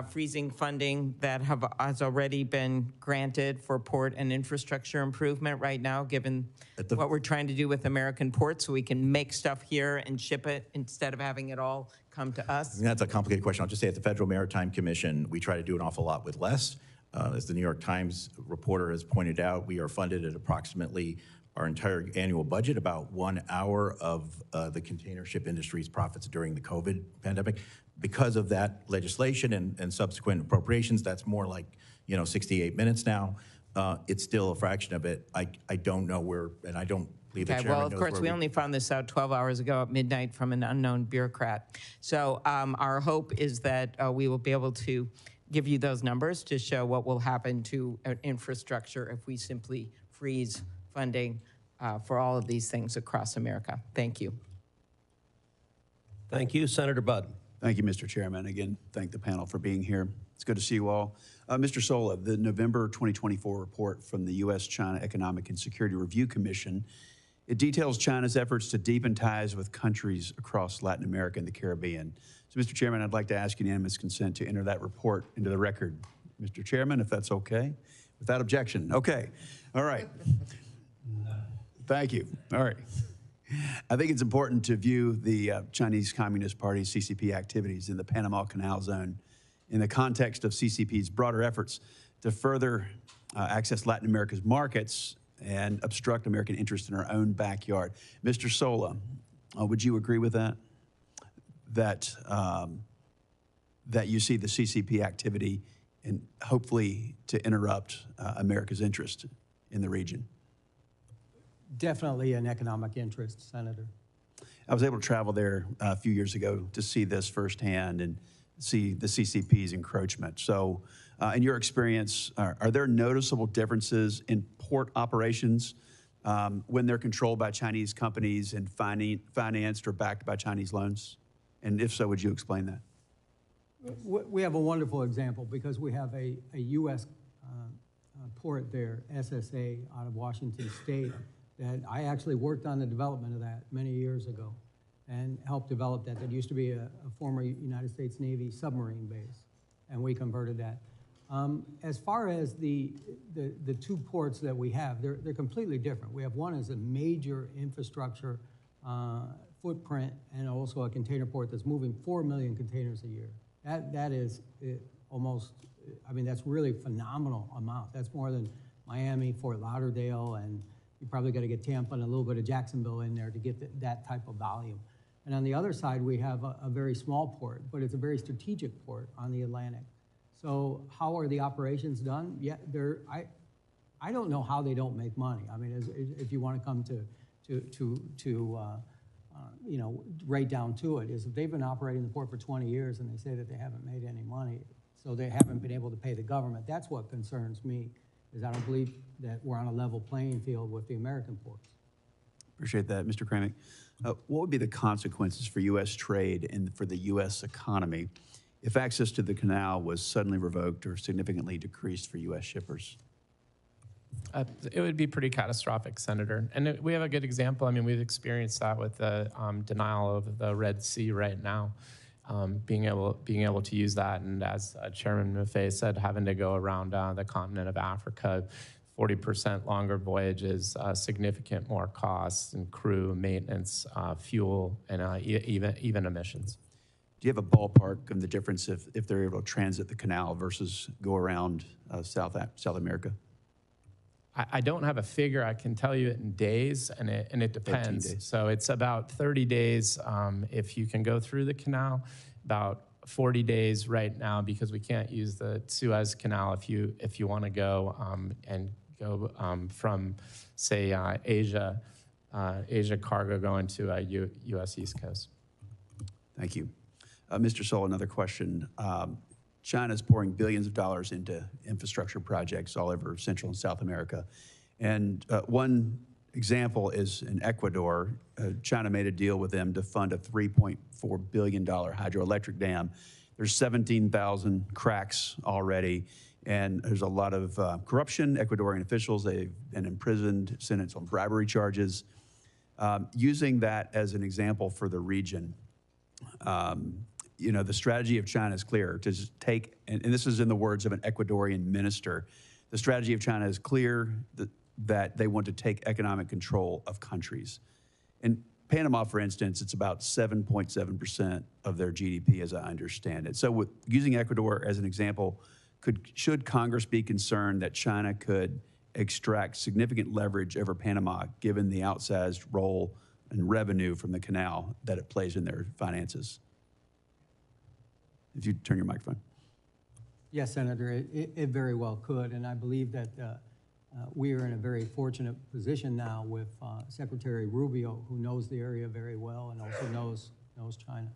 freezing funding that has already been granted for port and infrastructure improvement right now, given what we're trying to do with American ports, so we can make stuff here and ship it instead of having it all come to us? That's a complicated question. I'll just say at the Federal Maritime Commission, we try to do an awful lot with less. As the New York Times reporter has pointed out, we are funded at approximately our entire annual budget, about 1 hour of the container ship industry's profits during the COVID pandemic. Because of that legislation and subsequent appropriations, that's more like 68 minutes now. It's still a fraction of it. I don't know where, and I don't believe the chairman Well, of knows course, where we only found this out 12 hours ago at midnight from an unknown bureaucrat. So our hope is that we will be able to give you those numbers to show what will happen to infrastructure if we simply freeze funding for all of these things across America. Thank you. Thank you. Senator Budd. Thank you, Mr. Chairman. Again, thank the panel for being here. It's good to see you all. Mr. Sola, the November 2024 report from the U.S.-China Economic and Security Review Commission, it details China's efforts to deepen ties with countries across Latin America and the Caribbean. So, Mr. Chairman, I'd like to ask unanimous consent to enter that report into the record. Mr. Chairman, if that's okay? Without objection. Okay. All right. Thank you. All right. I think it's important to view the Chinese Communist Party, CCP, activities in the Panama Canal Zone in the context of CCP's broader efforts to further access Latin America's markets and obstruct American interests in our own backyard. Mr. Sola, would you agree with that? That you see the CCP activity and hopefully to interrupt America's interest in the region? Definitely an economic interest, Senator. I was able to travel there a few years ago to see this firsthand and see the CCP's encroachment. So in your experience, are there noticeable differences in port operations when they're controlled by Chinese companies and financed or backed by Chinese loans? And if so, would you explain that? We have a wonderful example because we have a U.S. Port there, SSA, out of Washington State, that I actually worked on the development of that many years ago and helped develop that. That used to be a former United States Navy submarine base, and we converted that. As far as the 2 ports that we have, they're completely different. We have one as a major infrastructure footprint and also a container port that's moving 4 million containers a year. That is almost, I mean, that's really a phenomenal amount. That's more than Miami, Fort Lauderdale, and you probably got to get Tampa and a little bit of Jacksonville in there to get that type of volume. And on the other side, we have a very small port, but it's a very strategic port on the Atlantic. So how are the operations done? Yeah, I don't know how they don't make money. I mean, if you want to come right down to it, is if they've been operating the port for 20 years and they say that they haven't made any money, so they haven't been able to pay the government. That's what concerns me, is I don't believe that we're on a level playing field with the American ports. Appreciate that. Mr. Kramick, what would be the consequences for U.S. trade and for the U.S. economy if access to the canal was suddenly revoked or significantly decreased for U.S. shippers? It would be pretty catastrophic, Senator. And we have a good example. I mean, we've experienced that with the denial of the Red Sea right now. Being able to use that, and as Chairman Maffei said, having to go around the continent of Africa, 40% longer voyages, significant more costs and crew, maintenance, fuel, and even emissions. Do you have a ballpark of the difference if they're able to transit the canal versus go around South America? I don't have a figure. I can tell you it in days, and it depends. 13 days. So it's about 30 days if you can go through the canal, about 40 days right now because we can't use the Suez Canal if you want to go and go from, say, Asia Asia cargo going to U.S. East Coast. Thank you. Mr. Soul, another question. China's pouring billions of dollars into infrastructure projects all over Central and South America. And one example is in Ecuador. China made a deal with them to fund a $3.4 billion hydroelectric dam. There's 17,000 cracks already, and there's a lot of corruption. Ecuadorian officials, they've been imprisoned, sentenced on bribery charges. Using that as an example for the region, you know, the strategy of China is clear to just take, and this is in the words of an Ecuadorian minister, the strategy of China is clear that they want to take economic control of countries. In Panama, for instance, it's about 7.7% of their GDP, as I understand it. So with using Ecuador as an example, should Congress be concerned that China could extract significant leverage over Panama, given the outsized role and revenue from the canal that it plays in their finances? If you turn your microphone. Yes, Senator, it very well could, and I believe that we are in a very fortunate position now with Secretary Rubio, who knows the area very well and also knows China.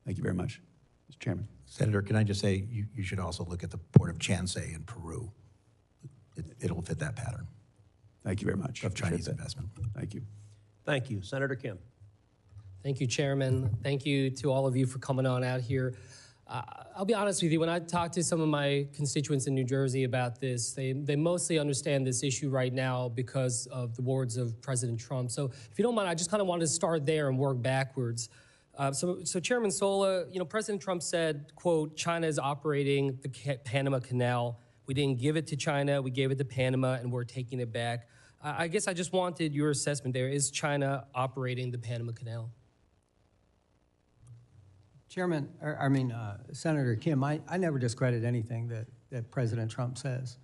Thank you very much. Mr. Chairman. Senator, can I just say you should also look at the port of Chansay in Peru. It'll fit that pattern. Thank you very much. Of Chinese investment. Thank you. Thank you. Senator Kim. Thank you, Chairman. Thank you to all of you for coming on out here. I'll be honest with you, when I talk to some of my constituents in New Jersey about this, they mostly understand this issue right now because of the words of President Trump. So if you don't mind, I just kind of wanted to start there and work backwards. So Chairman Sola, you know, President Trump said, quote, China is operating the Panama Canal. We didn't give it to China, we gave it to Panama, and we're taking it back. I guess I just wanted your assessment there. Is China operating the Panama Canal? Chairman, Senator Kim, I never discredit anything that President Trump says.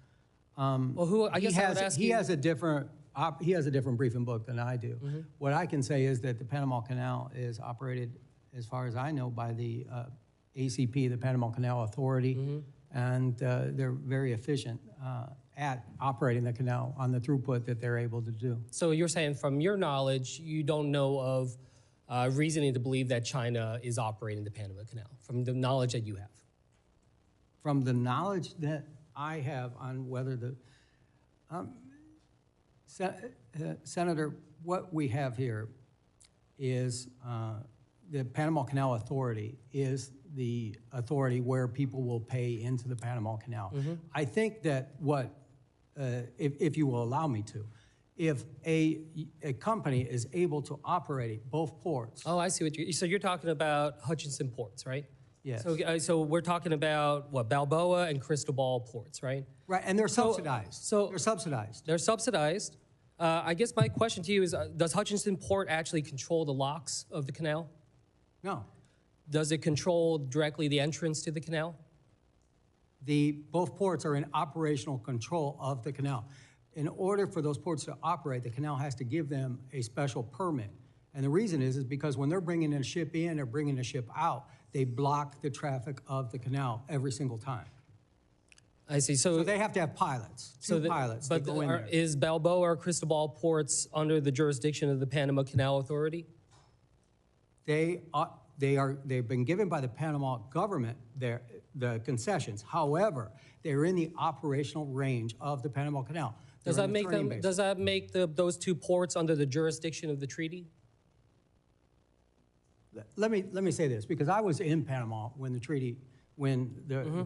Well, I guess I would ask you. He has a different briefing book than I do. Mm-hmm. What I can say is that the Panama Canal is operated, as far as I know, by the ACP, the Panama Canal Authority, mm-hmm. and they're very efficient at operating the canal on the throughput that they're able to do. So you're saying, from your knowledge, you don't know of reasoning to believe that China is operating the Panama Canal, from the knowledge that you have? From the knowledge that I have on whether the... Senator, what we have here is the Panama Canal Authority is the authority where people will pay into the Panama Canal. Mm-hmm. I think that if you will allow me to, if a company is able to operate both ports. Oh, I see what so you're talking about Hutchinson ports, right? Yes. So we're talking about what, Balboa and Cristobal ports, right? Right, and they're subsidized. They're subsidized. They're subsidized. I guess my question to you is, does Hutchinson Port actually control the locks of the canal? No. Does it control directly the entrance to the canal? Both ports are in operational control of the canal. In order for those ports to operate, the canal has to give them a special permit. And the reason is because when they're bringing a ship in or bringing a ship out, they block the traffic of the canal every single time. I see. So they have to have pilots, pilots that go in there. Is Balboa or Cristobal ports under the jurisdiction of the Panama Canal Authority? They've been given by the Panama government the concessions. However, they're in the operational range of the Panama Canal. Does that make those two ports under the jurisdiction of the treaty? Let me say this, because I was in Panama when the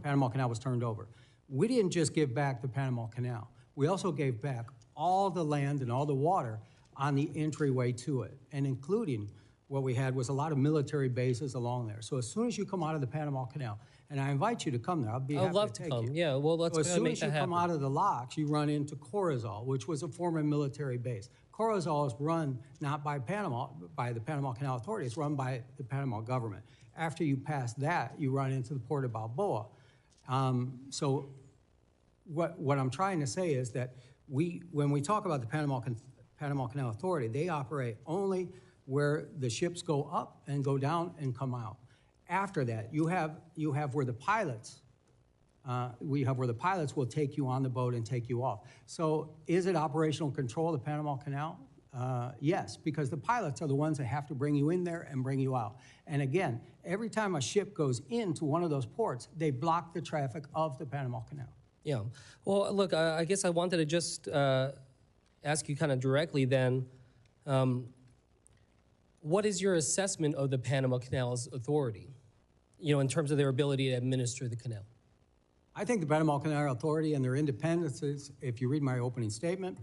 Panama Canal was turned over. We didn't just give back the Panama Canal. We also gave back all the land and all the water on the entryway to it, and including what we had was a lot of military bases along there. So as soon as you come out of the Panama Canal, and I invite you to come there, I'd be happy to take you. I'd love to come. Yeah, well, let's make that happen. As soon as you come out of the locks, you run into Corozal, which was a former military base. Corozal is run not by the Panama Canal Authority, it's run by the Panama government. After you pass that, you run into the port of Balboa. So what I'm trying to say is that when we talk about the Panama Canal Authority, they operate only where the ships go up and go down and come out. After that, you have where the pilots, will take you on the boat and take you off. So is it operational control of the Panama Canal? Yes, because the pilots are the ones that have to bring you in there and bring you out. And again, every time a ship goes into one of those ports, they block the traffic of the Panama Canal. Yeah. Well, look, I guess I wanted to just ask you kind of directly then, what is your assessment of the Panama Canal's authority, in terms of their ability to administer the canal? I think the Panama Canal Authority and their independence, if you read my opening statement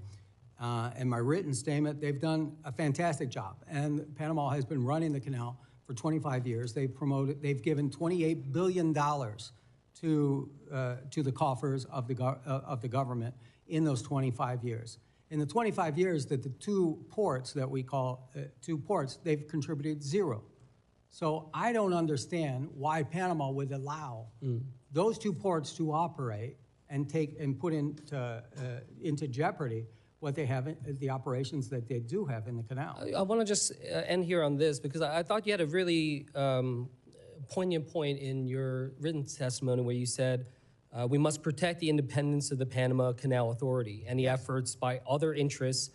and my written statement, they've done a fantastic job. And Panama has been running the canal for 25 years. They've given $28 billion to the coffers of the government in those 25 years. In the 25 years that the two ports that we call two ports, they've contributed zero. So I don't understand why Panama would allow those two ports to operate and put into jeopardy what they have, the operations that they do have in the canal. I want to just end here on this because I thought you had a really poignant point in your written testimony where you said, we must protect the independence of the Panama Canal Authority. Any efforts by other interests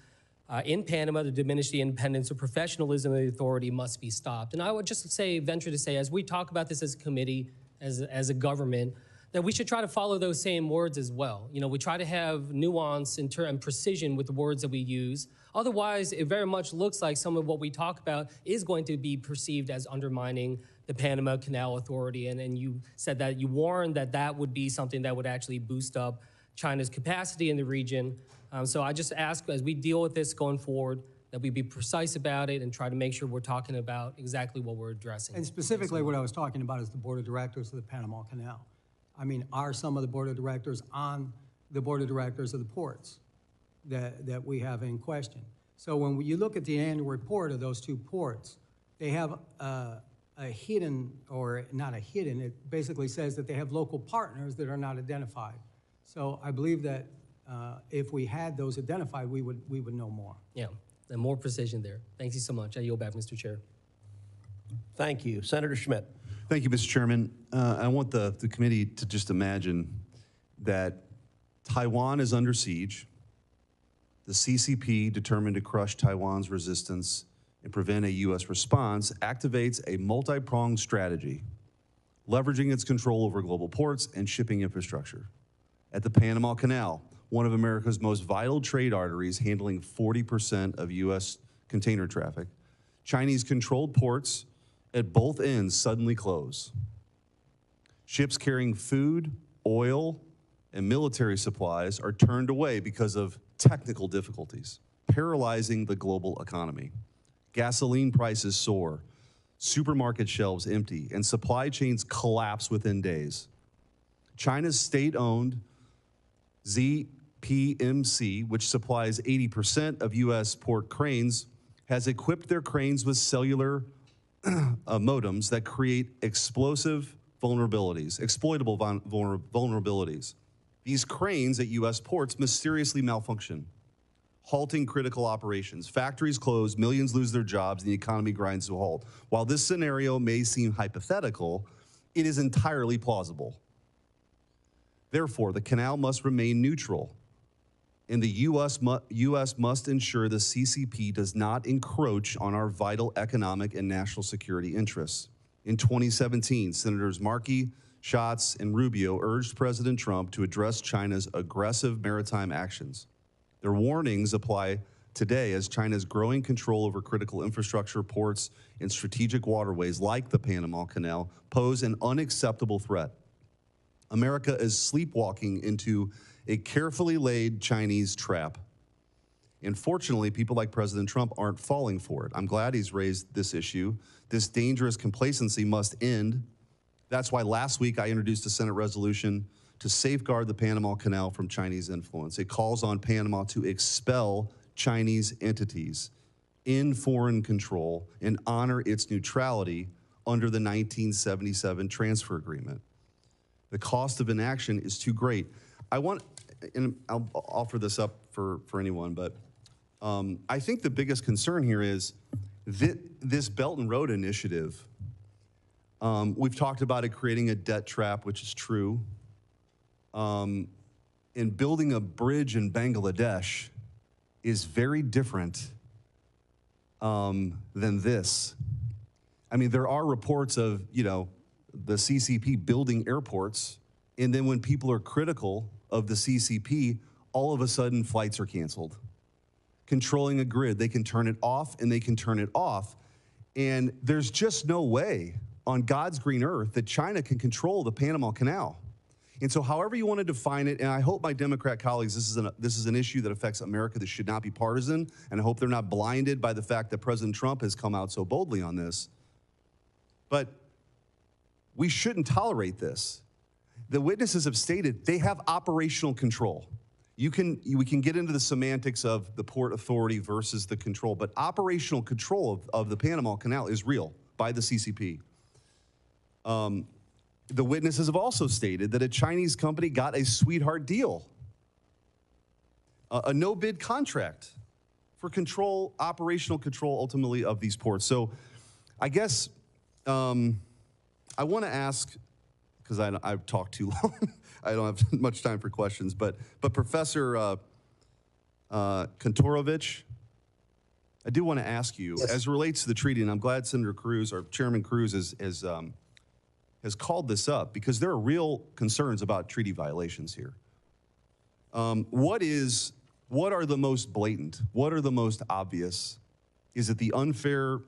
in Panama to diminish the independence or professionalism of the authority must be stopped. And I would just venture to say, as we talk about this as a committee, as a government, that we should try to follow those same words as well. We try to have nuance and precision with the words that we use. Otherwise, it very much looks like some of what we talk about is going to be perceived as undermining the Panama Canal Authority. And you said that you warned that that would be something that would actually boost up China's capacity in the region. So I just ask, as we deal with this going forward, that we be precise about it and try to make sure we're talking about exactly what we're addressing. And specifically what I was talking about is the board of directors of the Panama Canal. I mean, are some of the board of directors on the board of directors of the ports that we have in question? So when you look at the annual report of those two ports, they have a hidden, or not a hidden, it basically says that they have local partners that are not identified. So I believe that if we had those identified, we would know more. Yeah, and more precision there. Thank you so much. I yield back, Mr. Chair. Thank you. Senator Schmidt. Thank you, Mr. Chairman. I want the committee to just imagine that Taiwan is under siege. The CCP, determined to crush Taiwan's resistance and prevent a U.S. response, activates a multi-pronged strategy, leveraging its control over global ports and shipping infrastructure. At the Panama Canal, one of America's most vital trade arteries, handling 40% of U.S. container traffic, Chinese-controlled ports at both ends suddenly close. Ships carrying food, oil, and military supplies are turned away because of technical difficulties, paralyzing the global economy. Gasoline prices soar, supermarket shelves empty, and supply chains collapse within days. China's state-owned ZPMC, which supplies 80% of U.S. port cranes, has equipped their cranes with cellular modems that create exploitable vulnerabilities. These cranes at U.S. ports mysteriously malfunction, halting critical operations. Factories close, millions lose their jobs, and the economy grinds to a halt. While this scenario may seem hypothetical, it is entirely plausible. Therefore, the canal must remain neutral, and the U.S. must ensure the CCP does not encroach on our vital economic and national security interests. In 2017, Senators Markey, Schatz, and Rubio urged President Trump to address China's aggressive maritime actions. Their warnings apply today as China's growing control over critical infrastructure, ports, and strategic waterways like the Panama Canal pose an unacceptable threat. America is sleepwalking into a carefully laid Chinese trap. And fortunately, people like President Trump aren't falling for it. I'm glad he's raised this issue. This dangerous complacency must end. That's why last week I introduced a Senate resolution to safeguard the Panama Canal from Chinese influence. It calls on Panama to expel Chinese entities in foreign control and honor its neutrality under the 1977 transfer agreement. The cost of inaction is too great. And I'll offer this up for anyone, but I think the biggest concern here is this Belt and Road Initiative. We've talked about it creating a debt trap, which is true. And building a bridge in Bangladesh is very different than this. I mean, there are reports of, you know, the CCP building airports, and then when people are critical of the CCP, all of a sudden flights are canceled. Controlling a grid, they can turn it off and they can turn it off. And there's just no way on God's green earth that China can control the Panama Canal. And so however you want to define it, and I hope my Democrat colleagues, this is an issue that affects America that should not be partisan, and I hope they're not blinded by the fact that President Trump has come out so boldly on this. But we shouldn't tolerate this. The witnesses have stated they have operational control. We can get into the semantics of the Port Authority versus the control, but operational control of the Panama Canal is real by the CCP. The witnesses have also stated that a Chinese company got a sweetheart deal, a no-bid contract for control, operational control, ultimately, of these ports. So I guess I want to ask, because I've talked too long, I don't have much time for questions, but Professor Kantorovich, I do want to ask you, yes, as it relates to the treaty, and I'm glad Senator Cruz, or Chairman Cruz, has called this up, because there are real concerns about treaty violations here. What are the most blatant? What are the most obvious? Is it the unfair,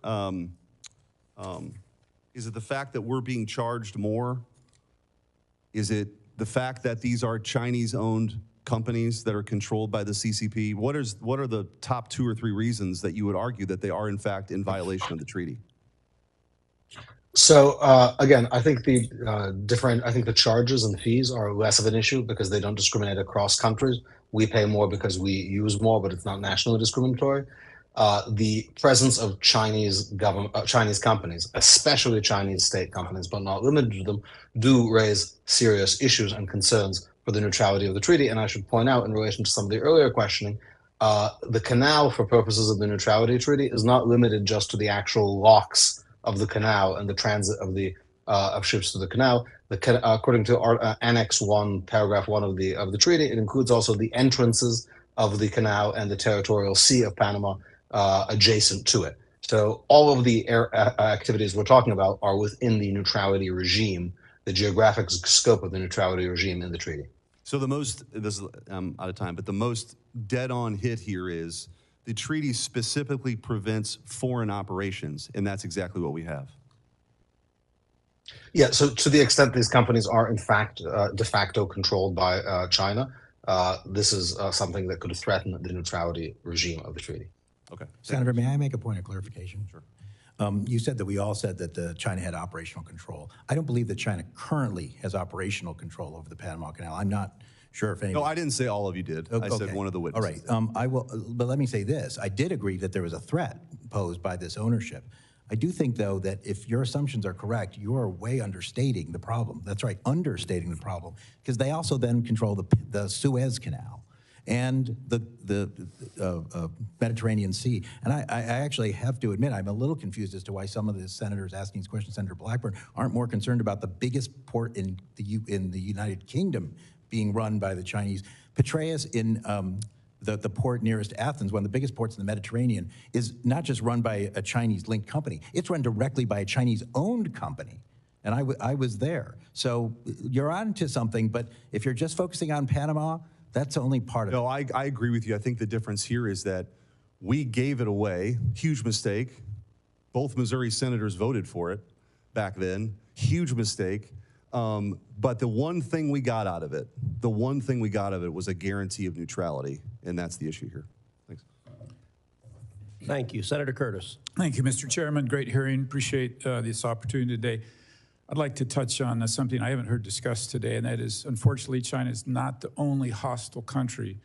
is it the fact that we're being charged more? Is it the fact that these are Chinese-owned companies that are controlled by the CCP? What are the top 2 or 3 reasons that you would argue that they are, in fact, in violation of the treaty? So again, I think the charges and fees are less of an issue because they don't discriminate across countries. We pay more because we use more, but it's not nationally discriminatory. The presence of Chinese companies, especially Chinese state companies, but not limited to them, do raise serious issues and concerns for the neutrality of the treaty. And I should point out, in relation to some of the earlier questioning, the canal, for purposes of the neutrality treaty, is not limited just to the actual locks of the canal and the transit of ships to the canal. According to Annex 1, Paragraph 1 of the treaty, it includes also the entrances of the canal and the territorial sea of Panama adjacent to it. So all of the activities we're talking about are within the neutrality regime, the geographic scope of the neutrality regime in the treaty. So I'm out of time, but the most dead-on hit here is the treaty specifically prevents foreign operations, and that's exactly what we have. Yeah, so to the extent these companies are in fact de facto controlled by China, this is something that could threaten the neutrality regime of the treaty. Okay. Senator, may I make a point of clarification? Sure. You said that we all said that China had operational control. I don't believe that China currently has operational control over the Panama Canal. I'm not sure if any. No, I didn't say all of you did. I said one of the witnesses. All right. I will, but let me say this. I did agree that there was a threat posed by this ownership. I do think, though, that if your assumptions are correct, you are way understating the problem. That's right, understating the problem, because they also then control the Suez Canal and the Mediterranean Sea. And I actually have to admit, I'm a little confused as to why some of the senators asking these questions, Senator Blackburn, aren't more concerned about the biggest port in the United Kingdom being run by the Chinese. Petraeus in the port nearest Athens, one of the biggest ports in the Mediterranean, is not just run by a Chinese-linked company. It's run directly by a Chinese-owned company. And I was there. So you're on to something, but if you're just focusing on Panama, that's only part of it. No, I agree with you. I think the difference here is that we gave it away. Huge mistake. Both Missouri senators voted for it back then. Huge mistake. But the one thing we got out of it, was a guarantee of neutrality, and that's the issue here. Thanks. Thank you. Senator Curtis. Thank you, Mr. Chairman. Great hearing. Appreciate this opportunity today. I'd like to touch on something I haven't heard discussed today, and that is, unfortunately, China is not the only hostile country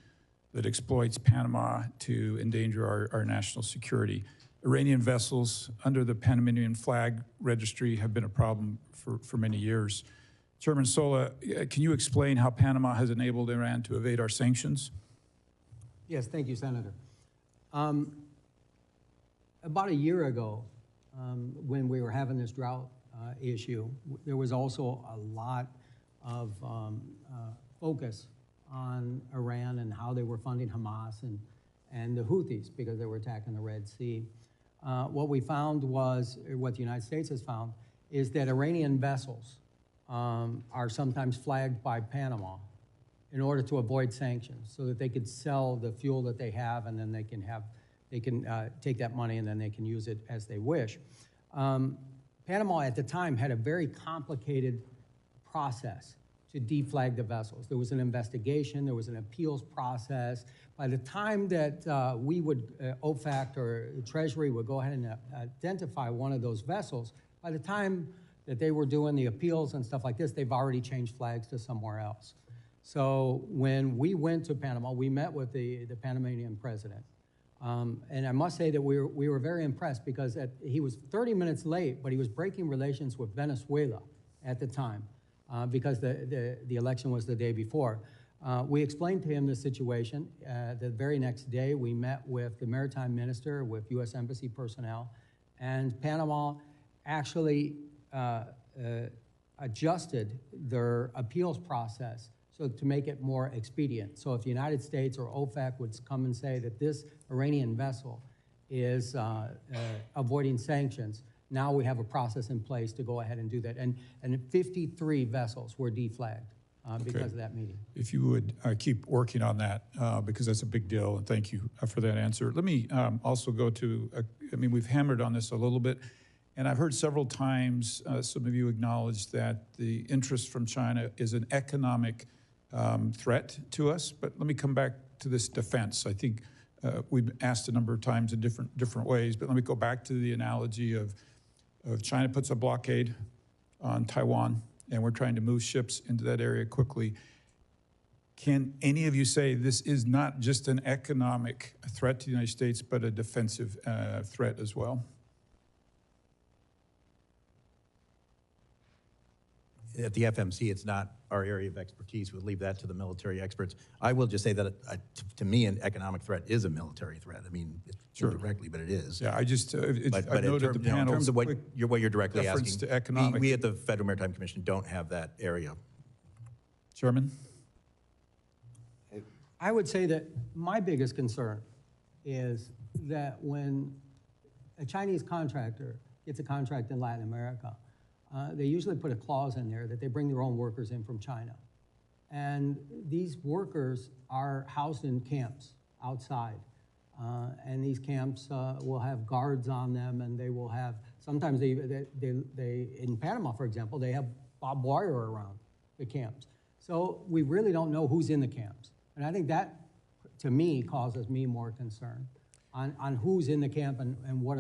that exploits Panama to endanger our national security. Iranian vessels under the Panamanian flag registry have been a problem for many years. Chairman Sola, can you explain how Panama has enabled Iran to evade our sanctions? Yes, thank you, Senator. About a year ago, when we were having this drought issue, there was also a lot of focus on Iran and how they were funding Hamas and the Houthis because they were attacking the Red Sea. what we found was, what the United States has found, is that Iranian vessels are sometimes flagged by Panama in order to avoid sanctions, so that they could sell the fuel that they have, and then they can take that money and then they can use it as they wish. Panama at the time had a very complicated process to deflag the vessels. There was an investigation, there was an appeals process. By the time that we would, OFAC or Treasury would go ahead and identify one of those vessels, by the time that they were doing the appeals and stuff like this, they've already changed flags to somewhere else. So when we went to Panama, we met with the Panamanian president. And I must say that we were very impressed, because he was 30 minutes late, but he was breaking relations with Venezuela at the time, because the election was the day before. We explained to him the situation. The very next day, we met with the maritime minister, with U.S. Embassy personnel, and Panama actually adjusted their appeals process so to make it more expedient. So if the United States or OFAC would come and say that this Iranian vessel is avoiding sanctions, now we have a process in place to go ahead and do that. And 53 vessels were deflagged because of that meeting. If you would keep working on that, because that's a big deal, and thank you for that answer. Let me also go to, I mean, we've hammered on this a little bit, and I've heard several times some of you acknowledge that the interest from China is an economic threat to us. But let me come back to this defense. I think we've asked a number of times in different ways, but let me go back to the analogy of China puts a blockade on Taiwan, and we're trying to move ships into that area quickly. Can any of you say this is not just an economic threat to the United States, but a defensive threat as well? At the FMC, it's not our area of expertise. We'll leave that to the military experts. I will just say that, to me, an economic threat is a military threat. I mean, Sure. indirectly, but it is. Yeah, I just, But I noted the in panel's terms of what you're directly reference asking, to economic. we at the Federal Maritime Commission don't have that area. Chairman? I would say that my biggest concern is that when a Chinese contractor gets a contract in Latin America, they usually put a clause in there that they bring their own workers in from China. And these workers are housed in camps outside. And these camps will have guards on them, and they will have, sometimes they in Panama, for example, they have barbed wire around the camps. So we really don't know who's in the camps. And I think that, to me, causes me more concern on who's in the camp and what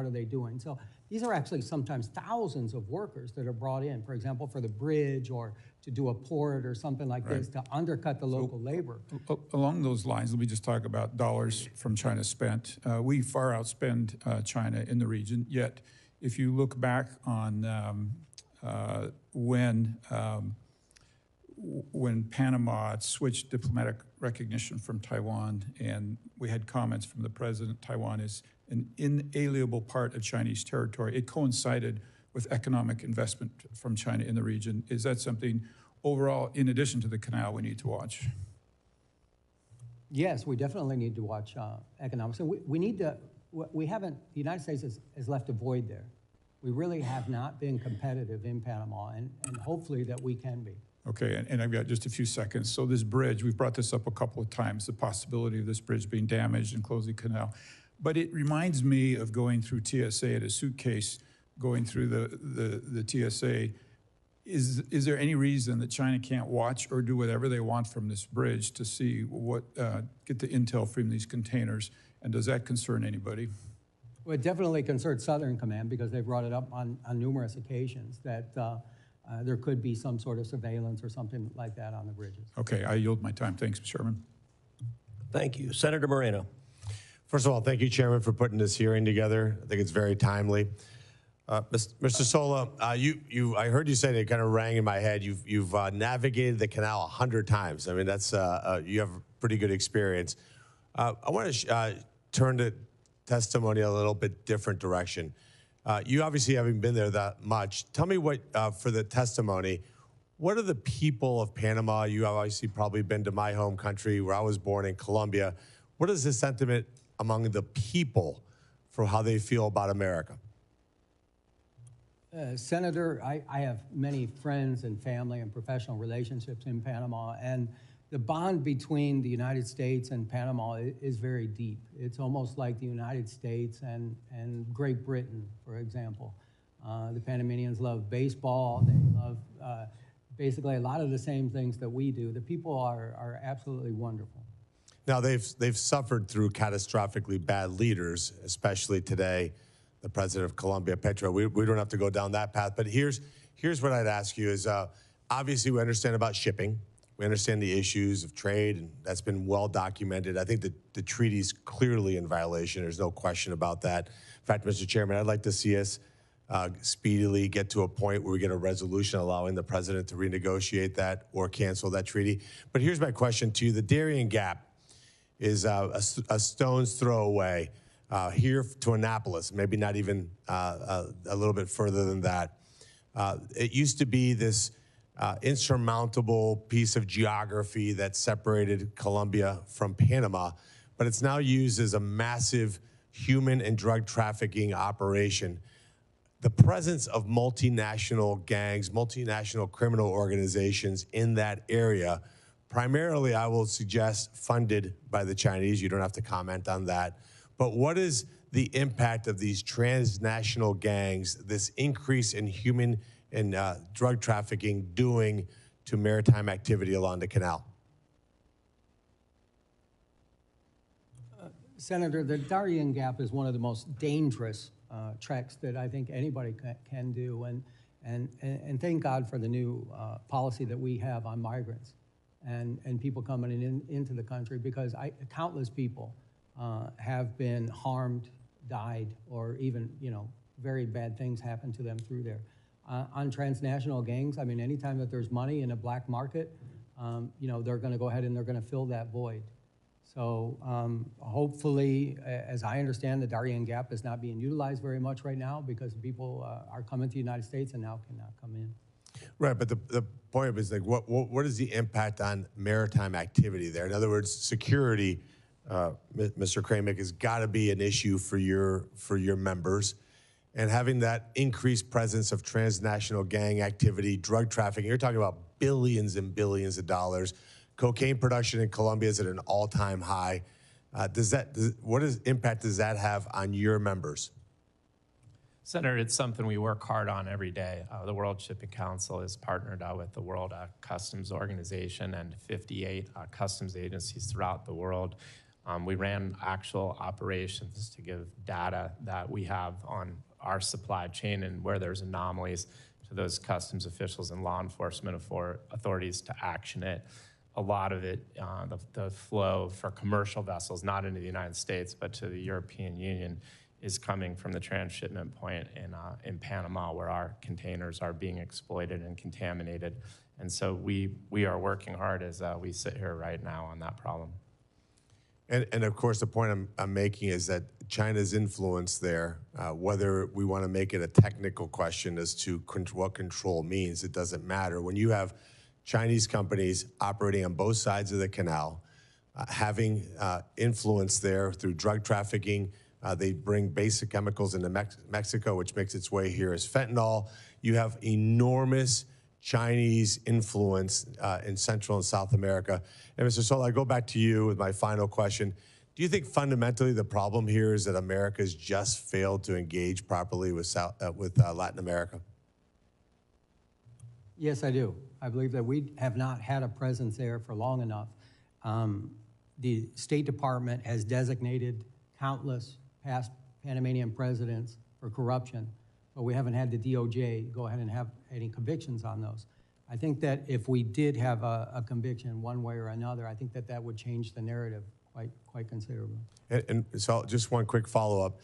are they doing. So these are actually sometimes thousands of workers that are brought in, for example, for the bridge or to do a port or something like this to undercut the local labor. Along those lines, let me just talk about dollars from China spent. We far outspend China in the region, yet if you look back on when Panama switched diplomatic recognition from Taiwan, and we had comments from the president, Taiwan is an inalienable part of Chinese territory. It coincided with economic investment from China in the region. Is that something overall, in addition to the canal, we need to watch? Yes, we definitely need to watch economics. And we need to, we haven't, the United States has left a void there. We really have not been competitive in Panama, and hopefully that we can be. Okay, and I've got just a few seconds. So this bridge, we've brought this up a couple of times, the possibility of this bridge being damaged and closing the canal. But it reminds me of going through TSA at a suitcase, going through the TSA. Is there any reason that China can't watch or do whatever they want from this bridge to see what, get the intel from these containers? And does that concern anybody? Well, it definitely concerns Southern Command, because they brought it up on numerous occasions that there could be some sort of surveillance or something like that on the bridges. Okay, I yield my time. Thanks, Mr. Chairman. Thank you. Senator Moreno. First of all, thank you, Chairman, for putting this hearing together. I think it's very timely. Mr. Sola, I heard you say, it kind of rang in my head, you've navigated the canal 100 times. I mean, that's, you have pretty good experience. I want to turn the testimony a little bit different direction. You obviously haven't been there that much. Tell me what, for the testimony, what are the people of Panama? You have obviously probably been to my home country where I was born in Colombia. What is the sentiment among the people for how they feel about America? Senator, I have many friends and family and professional relationships in Panama, and the bond between the United States and Panama is very deep. It's almost like the United States and Great Britain, for example. The Panamanians love baseball. They love basically a lot of the same things that we do. The people are absolutely wonderful. Now, they've suffered through catastrophically bad leaders, especially today, the president of Colombia, Petro. We don't have to go down that path, but here's what I'd ask you is, obviously we understand about shipping. We understand the issues of trade, and that's been well documented. I think the treaty's clearly in violation. There's no question about that. In fact, Mr. Chairman, I'd like to see us speedily get to a point where we get a resolution allowing the president to renegotiate that or cancel that treaty. But here's my question to you. The Darien Gap is a stone's throw away here to Annapolis, maybe not even a little bit further than that. It used to be this insurmountable piece of geography that separated Colombia from Panama, but it's now used as a massive human and drug trafficking operation. The presence of multinational gangs, multinational criminal organizations in that area, primarily, I will suggest, funded by the Chinese. You don't have to comment on that. But what is the impact of these transnational gangs, this increase in human and drug trafficking doing to maritime activity along the canal? Senator, the Darien Gap is one of the most dangerous treks that I think anybody can do, and thank God for the new policy that we have on migrants and people coming into the country, because countless people have been harmed, died, or even, very bad things happen to them through there. On transnational gangs, I mean, anytime that there's money in a black market, they're going to go ahead and they're going to fill that void. So hopefully, as I understand, the Darien Gap is not being utilized very much right now because people are coming to the United States and now cannot come in. Right, but the point is, like, what is the impact on maritime activity there? In other words, security, Mr. Kramick, has got to be an issue for your members. And having that increased presence of transnational gang activity, drug trafficking, you're talking about billions and billions of dollars. Cocaine production in Colombia is at an all-time high. What impact does that have on your members? Senator, it's something we work hard on every day. The World Shipping Council is partnered with the World Customs Organization and 58 customs agencies throughout the world. We ran actual operations to give data that we have on our supply chain and where there's anomalies to those customs officials and law enforcement authorities to action it. A lot of it, the flow for commercial vessels, not into the United States, but to the European Union, is coming from the transshipment point in Panama, where our containers are being exploited and contaminated. And so we are working hard as we sit here right now on that problem. And of course, the point I'm making is that China's influence there, whether we want to make it a technical question as to what control means, it doesn't matter. When you have Chinese companies operating on both sides of the canal, having influence there through drug trafficking, they bring basic chemicals into Mexico, which makes its way here as fentanyl. You have enormous Chinese influence in Central and South America. And Mr. Sola, I go back to you with my final question. Do you think fundamentally the problem here is that America's just failed to engage properly with Latin America? Yes, I do. I believe that we have not had a presence there for long enough. The State Department has designated countless past Panamanian presidents for corruption, but we haven't had the DOJ go ahead and have any convictions on those. I think that if we did have a conviction one way or another, I think that that would change the narrative quite considerably. And so just one quick follow-up.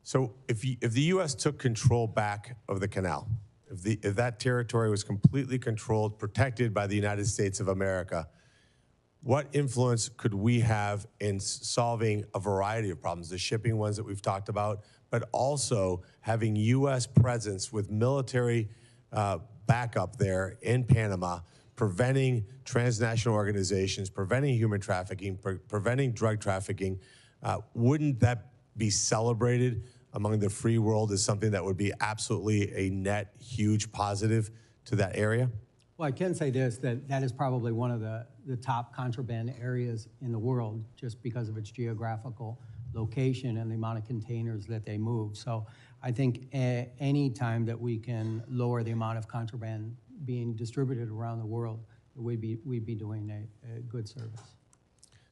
So if the U.S. took control back of the canal, if that territory was completely controlled, protected by the United States of America, what influence could we have in solving a variety of problems, the shipping ones that we've talked about, but also having U.S. presence with military backup there in Panama, preventing transnational organizations, preventing human trafficking, preventing drug trafficking? Wouldn't that be celebrated among the free world is something that would be absolutely a net huge positive to that area? Well, I can say this, that is probably one of the top contraband areas in the world just because of its geographical location and the amount of containers that they move. So I think any time that we can lower the amount of contraband being distributed around the world, we'd be doing a good service.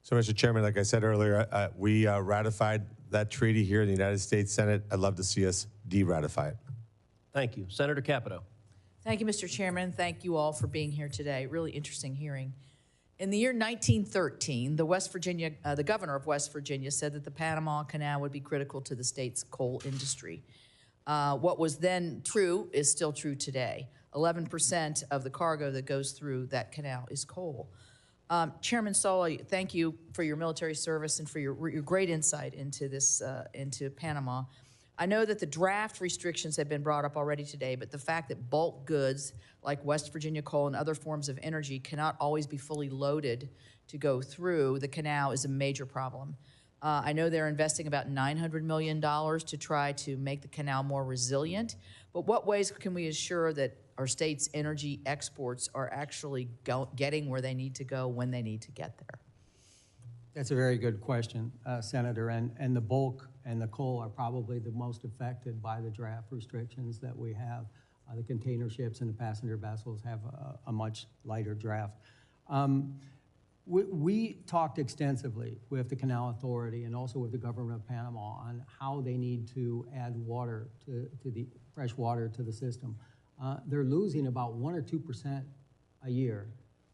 So, Mr. Chairman, like I said earlier, we ratified that treaty here in the United States Senate. I'd love to see us de-ratify it. Thank you. Senator Capito. Thank you, Mr. Chairman. Thank you all for being here today. Really interesting hearing. In the year 1913, the governor of West Virginia said that the Panama Canal would be critical to the state's coal industry. What was then true is still true today. 11% of the cargo that goes through that canal is coal. Chairman Sola, thank you for your military service and for your great insight into this, into Panama. I know that the draft restrictions have been brought up already today, but the fact that bulk goods like West Virginia coal and other forms of energy cannot always be fully loaded to go through the canal is a major problem. I know they're investing about $900 million to try to make the canal more resilient, but what ways can we assure that our state's energy exports are actually getting where they need to go when they need to get there? That's a very good question, Senator, and the bulk and the coal are probably the most affected by the draft restrictions that we have. The container ships and the passenger vessels have a much lighter draft. We talked extensively with the Canal Authority and also with the government of Panama on how they need to add water to the fresh water to the system. They're losing about 1 or 2% a year.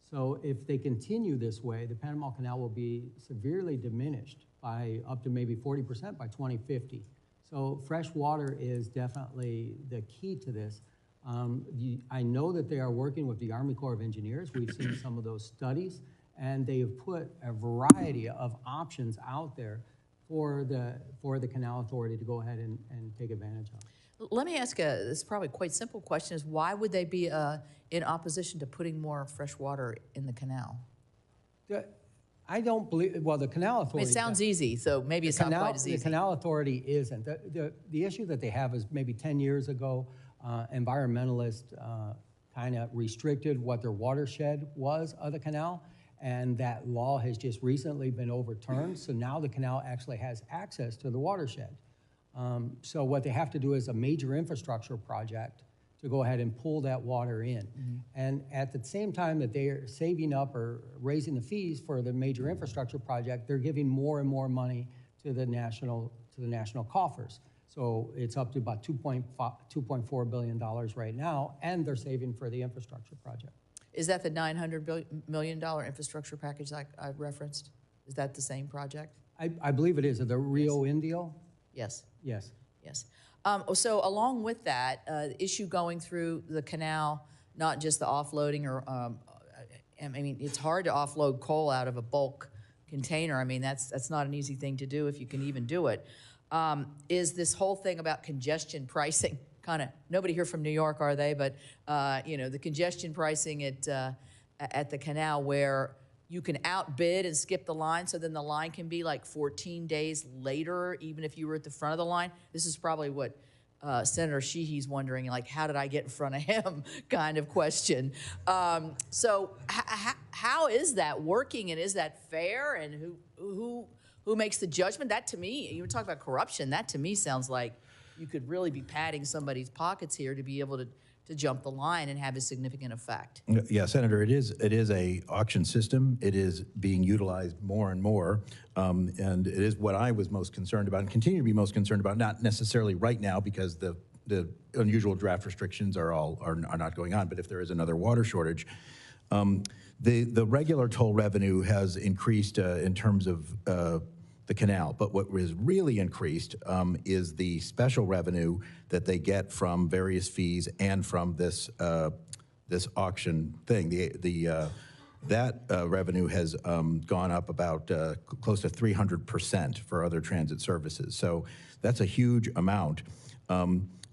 So if they continue this way, the Panama Canal will be severely diminished by up to maybe 40% by 2050. So fresh water is definitely the key to this. I know that they are working with the Army Corps of Engineers. We've seen some of those studies, and they have put a variety of options out there for the Canal Authority to go ahead and take advantage of. Let me ask this probably quite simple question is why would they be in opposition to putting more fresh water in the canal? I don't believe, well, the Canal Authority. I mean, it sounds easy, so maybe it's not quite as easy. The Canal Authority isn't. The issue that they have is maybe 10 years ago, environmentalists kind of restricted what their watershed was of the canal, and that law has just recently been overturned, so now the canal actually has access to the watershed. So what they have to do is a major infrastructure project to go ahead and pull that water in. And at the same time that they're saving up or raising the fees for the major infrastructure project, they're giving more and more money to the national coffers. So it's up to about $2.4 billion right now, and they're saving for the infrastructure project. Is that the $900 million infrastructure package I referenced? Is that the same project? I believe it is. The Rio Indio? Yes. Yes. Yes. So along with that, issue going through the canal, not just the offloading or, I mean, it's hard to offload coal out of a bulk container. I mean, that's not an easy thing to do if you can even do it. Is this whole thing about congestion pricing, kind of, nobody here from New York, are they? But, you know, the congestion pricing at the canal where you can outbid and skip the line, so then the line can be like 14 days later, even if you were at the front of the line. This is probably what Senator Sheehy's wondering, like, how did I get in front of him kind of question. So how is that working, and is that fair, and who makes the judgment? That to me, you were talking about corruption, that to me sounds like you could really be padding somebody's pockets here to be able to jump the line and have a significant effect. Yeah, Senator, it is a auction system. It is being utilized more and more, and it is what I was most concerned about and continue to be most concerned about. Not necessarily right now because the unusual draft restrictions are not going on, but if there is another water shortage, the regular toll revenue has increased in terms of the canal, but what was really increased is the special revenue that they get from various fees and from this this auction thing. That revenue has gone up about close to 300% for other transit services. So that's a huge amount.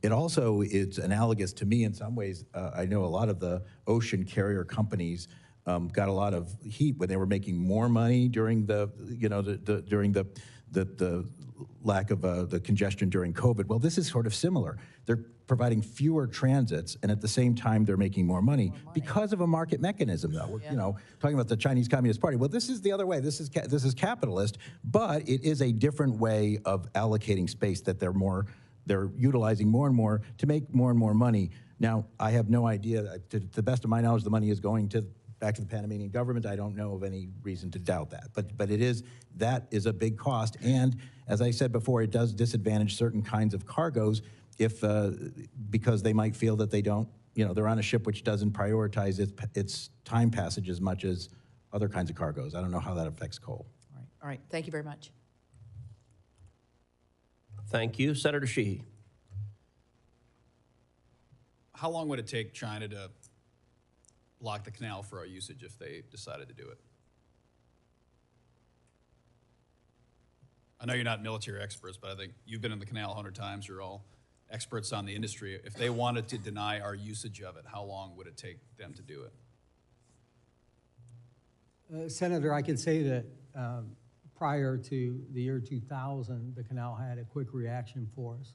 It also is analogous to me in some ways. I know a lot of the ocean carrier companies got a lot of heat when they were making more money during the the lack of the congestion during COVID. Well, this is sort of similar. They're providing fewer transits, and at the same time, they're making more money because of a market mechanism, though. We're, you know, talking about the Chinese Communist Party. Well, this is the other way. This is capitalist, but it is a different way of allocating space that they're utilizing more and more to make more and more money. Now, I have no idea. To the best of my knowledge, the money is going back to the Panamanian government. I don't know of any reason to doubt that. But that is a big cost. And as I said before, it does disadvantage certain kinds of cargoes because they might feel that they don't, they're on a ship which doesn't prioritize its time passage as much as other kinds of cargoes. I don't know how that affects coal. All right. Thank you very much. Thank you. Senator Sheehy. How long would it take China to block the canal for our usage if they decided to do it? I know you're not military experts, but I think you've been in the canal 100 times. You're all experts on the industry. If they wanted to deny our usage of it, how long would it take them to do it? Senator, I can say that prior to the year 2000, the canal had a quick reaction force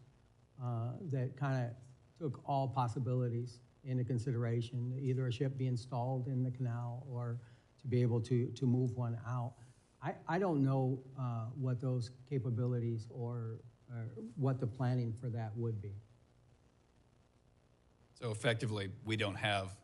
that kind of took all possibilities into consideration, either a ship be installed in the canal or to be able to move one out. I don't know what those capabilities or what the planning for that would be. So effectively, we don't have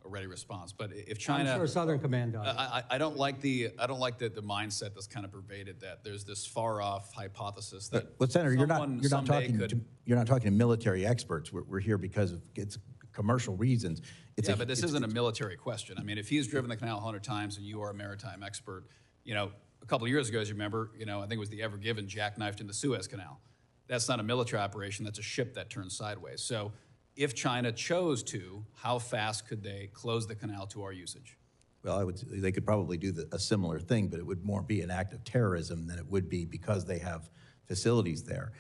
a ready response. But if China, I'm sure Southern Command does. I don't like the mindset that's kind of pervaded that there's this far off hypothesis that. But Senator, you're not talking to military experts. We're here because of it's commercial reasons. But this isn't a military question. I mean, if he's driven the canal 100 times and you are a maritime expert, a couple of years ago, as you remember, I think it was the Ever Given jackknifed in the Suez Canal. That's not a military operation. That's a ship that turns sideways. So if China chose to, how fast could they close the canal to our usage? Well, they could probably do a similar thing, but it would more be an act of terrorism than it would be because they have facilities there.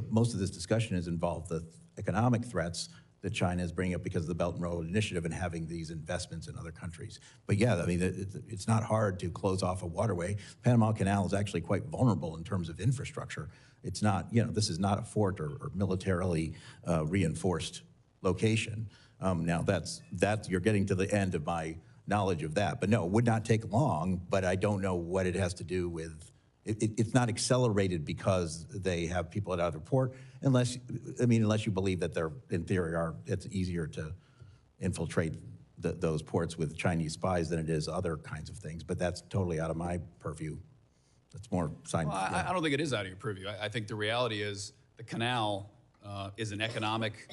Most of this discussion has involved the economic threats that China is bringing up because of the Belt and Road Initiative and having these investments in other countries. But yeah, I mean, it's not hard to close off a waterway. Panama Canal is actually quite vulnerable in terms of infrastructure. It's not, this is not a fort or militarily reinforced location. Now that's you're getting to the end of my knowledge of that. But no, it would not take long, but I don't know what it has to do with, it's not accelerated because they have people at other port, unless you believe that they're, in theory, it's easier to infiltrate those ports with Chinese spies than it is other kinds of things. But that's totally out of my purview. That's more science. Well, I don't think it is out of your purview. I think the reality is the canal is an economic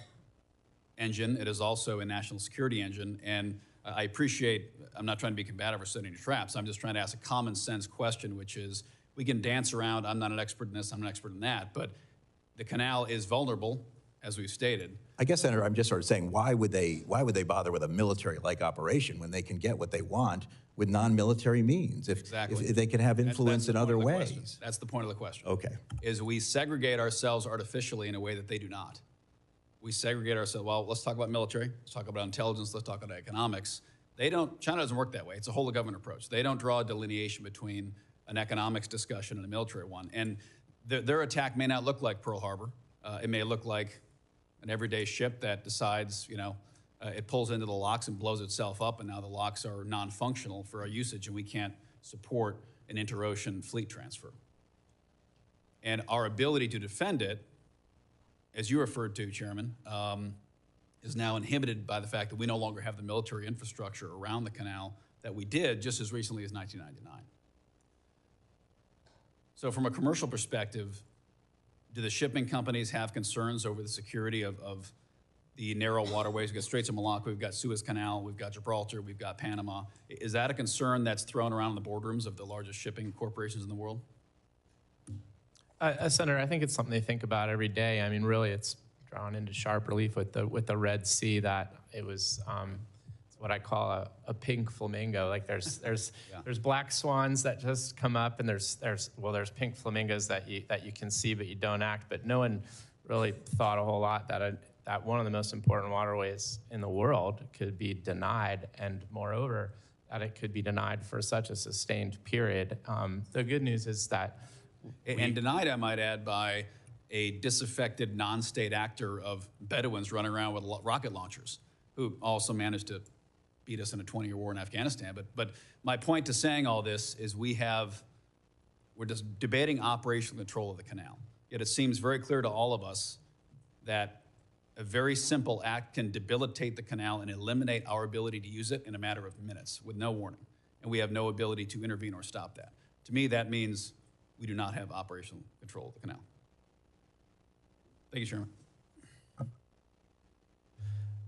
engine. It is also a national security engine. And I appreciate, I'm not trying to be combative or setting traps. I'm just trying to ask a common sense question, which is, we can dance around, I'm not an expert in this, I'm an expert in that, but the canal is vulnerable, as we've stated. I guess, Senator, I'm just sort of saying, why would they bother with a military-like operation when they can get what they want with non-military means? If they can have influence in other ways. That's the point of the question. Okay. Is we segregate ourselves artificially in a way that they do not. We segregate ourselves, well, let's talk about military, let's talk about intelligence, let's talk about economics. China doesn't work that way. It's a whole of government approach. They don't draw a delineation between an economics discussion and a military one. And their attack may not look like Pearl Harbor. It may look like an everyday ship that decides, it pulls into the locks and blows itself up, and now the locks are non-functional for our usage, and we can't support an inter-ocean fleet transfer. And our ability to defend it, as you referred to, Chairman, is now inhibited by the fact that we no longer have the military infrastructure around the canal that we did just as recently as 1999. So from a commercial perspective, do the shipping companies have concerns over the security of the narrow waterways? We've got Straits of Malacca, we've got Suez Canal, we've got Gibraltar, we've got Panama. Is that a concern that's thrown around in the boardrooms of the largest shipping corporations in the world? Senator, I think it's something they think about every day. I mean, really, it's drawn into sharp relief with the Red Sea that it was what I call a pink flamingo. Like there's black swans that just come up, and there's pink flamingos that you can see but you don't act. But no one really thought a whole lot that one of the most important waterways in the world could be denied, and moreover, that it could be denied for such a sustained period. The good news is that And denied, I might add, by a disaffected non-state actor of Bedouins running around with rocket launchers, who also managed to beat us in a 20-year war in Afghanistan. But my point to saying all this is we're just debating operational control of the canal. Yet it seems very clear to all of us that a very simple act can debilitate the canal and eliminate our ability to use it in a matter of minutes with no warning. And we have no ability to intervene or stop that. To me, that means we do not have operational control of the canal. Thank you, Chairman.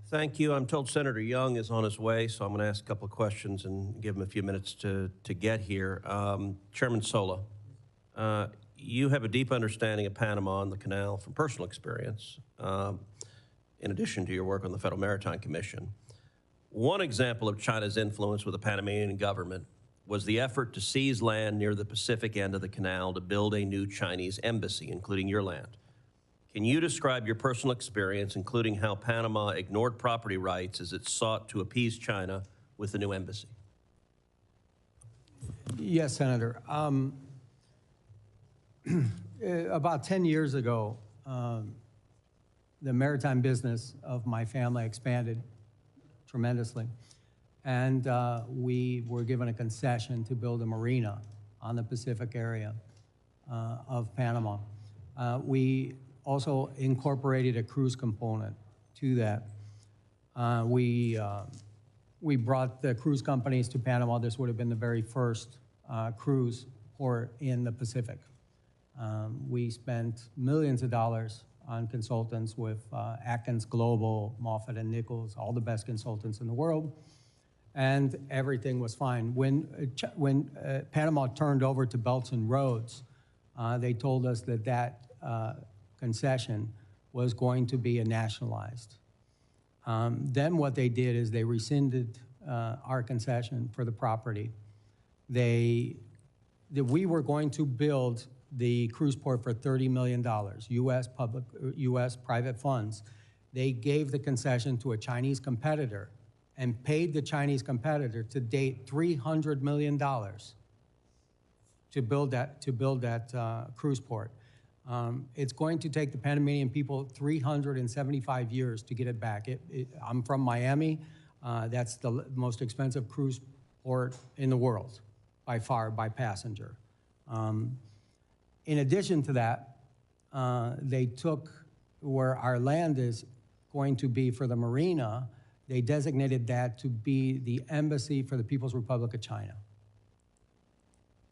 Thank you. I'm told Senator Young is on his way, so I'm going to ask a couple of questions and give him a few minutes to get here. Chairman Sola, you have a deep understanding of Panama and the canal from personal experience, in addition to your work on the Federal Maritime Commission. One example of China's influence with the Panamanian government was the effort to seize land near the Pacific end of the canal to build a new Chinese embassy, including your land. Can you describe your personal experience, including how Panama ignored property rights as it sought to appease China with the new embassy? Yes, Senator. About 10 years ago, the maritime business of my family expanded tremendously. And we were given a concession to build a marina on the Pacific area of Panama. We also incorporated a cruise component to that. We brought the cruise companies to Panama. This would have been the very first cruise port in the Pacific. We spent millions of dollars on consultants with Atkins Global, Moffett and Nichols, all the best consultants in the world, and everything was fine. When Panama turned over to Belts and Roads, they told us that that concession was going to be nationalized. Then what they did is they rescinded our concession for the property. We were going to build the cruise port for $30 million, U.S. private funds. They gave the concession to a Chinese competitor and paid the Chinese competitor to date $300 million to build that cruise port. It's going to take the Panamanian people 375 years to get it back. I'm from Miami. That's the most expensive cruise port in the world, by far, by passenger. In addition to that, they took where our land is going to be for the marina, they designated that to be the embassy for the People's Republic of China.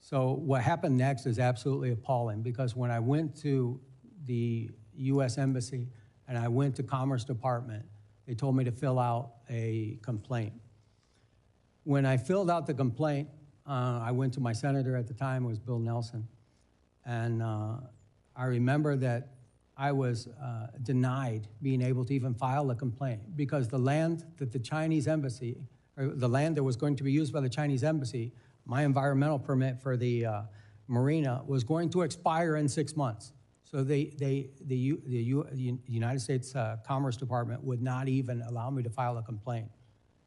So what happened next is absolutely appalling, because when I went to the U.S. Embassy and I went to Commerce Department, they told me to fill out a complaint. When I filled out the complaint, I went to my senator at the time, it was Bill Nelson, and I remember that I was denied being able to even file a complaint, because the land that the Chinese embassy, or the land that was going to be used by the Chinese embassy, my environmental permit for the marina was going to expire in 6 months. So the United States Commerce Department would not even allow me to file a complaint.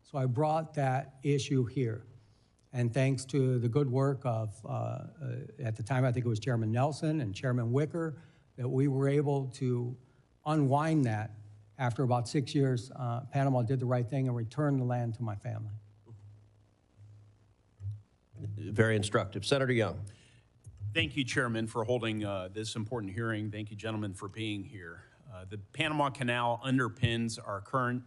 So I brought that issue here. And thanks to the good work of, at the time, I think it was Chairman Nelson and Chairman Wicker, that we were able to unwind that. After about 6 years, Panama did the right thing and returned the land to my family. Very instructive. Senator Young. Thank you, Chairman, for holding this important hearing. Thank you, gentlemen, for being here. The Panama Canal underpins our current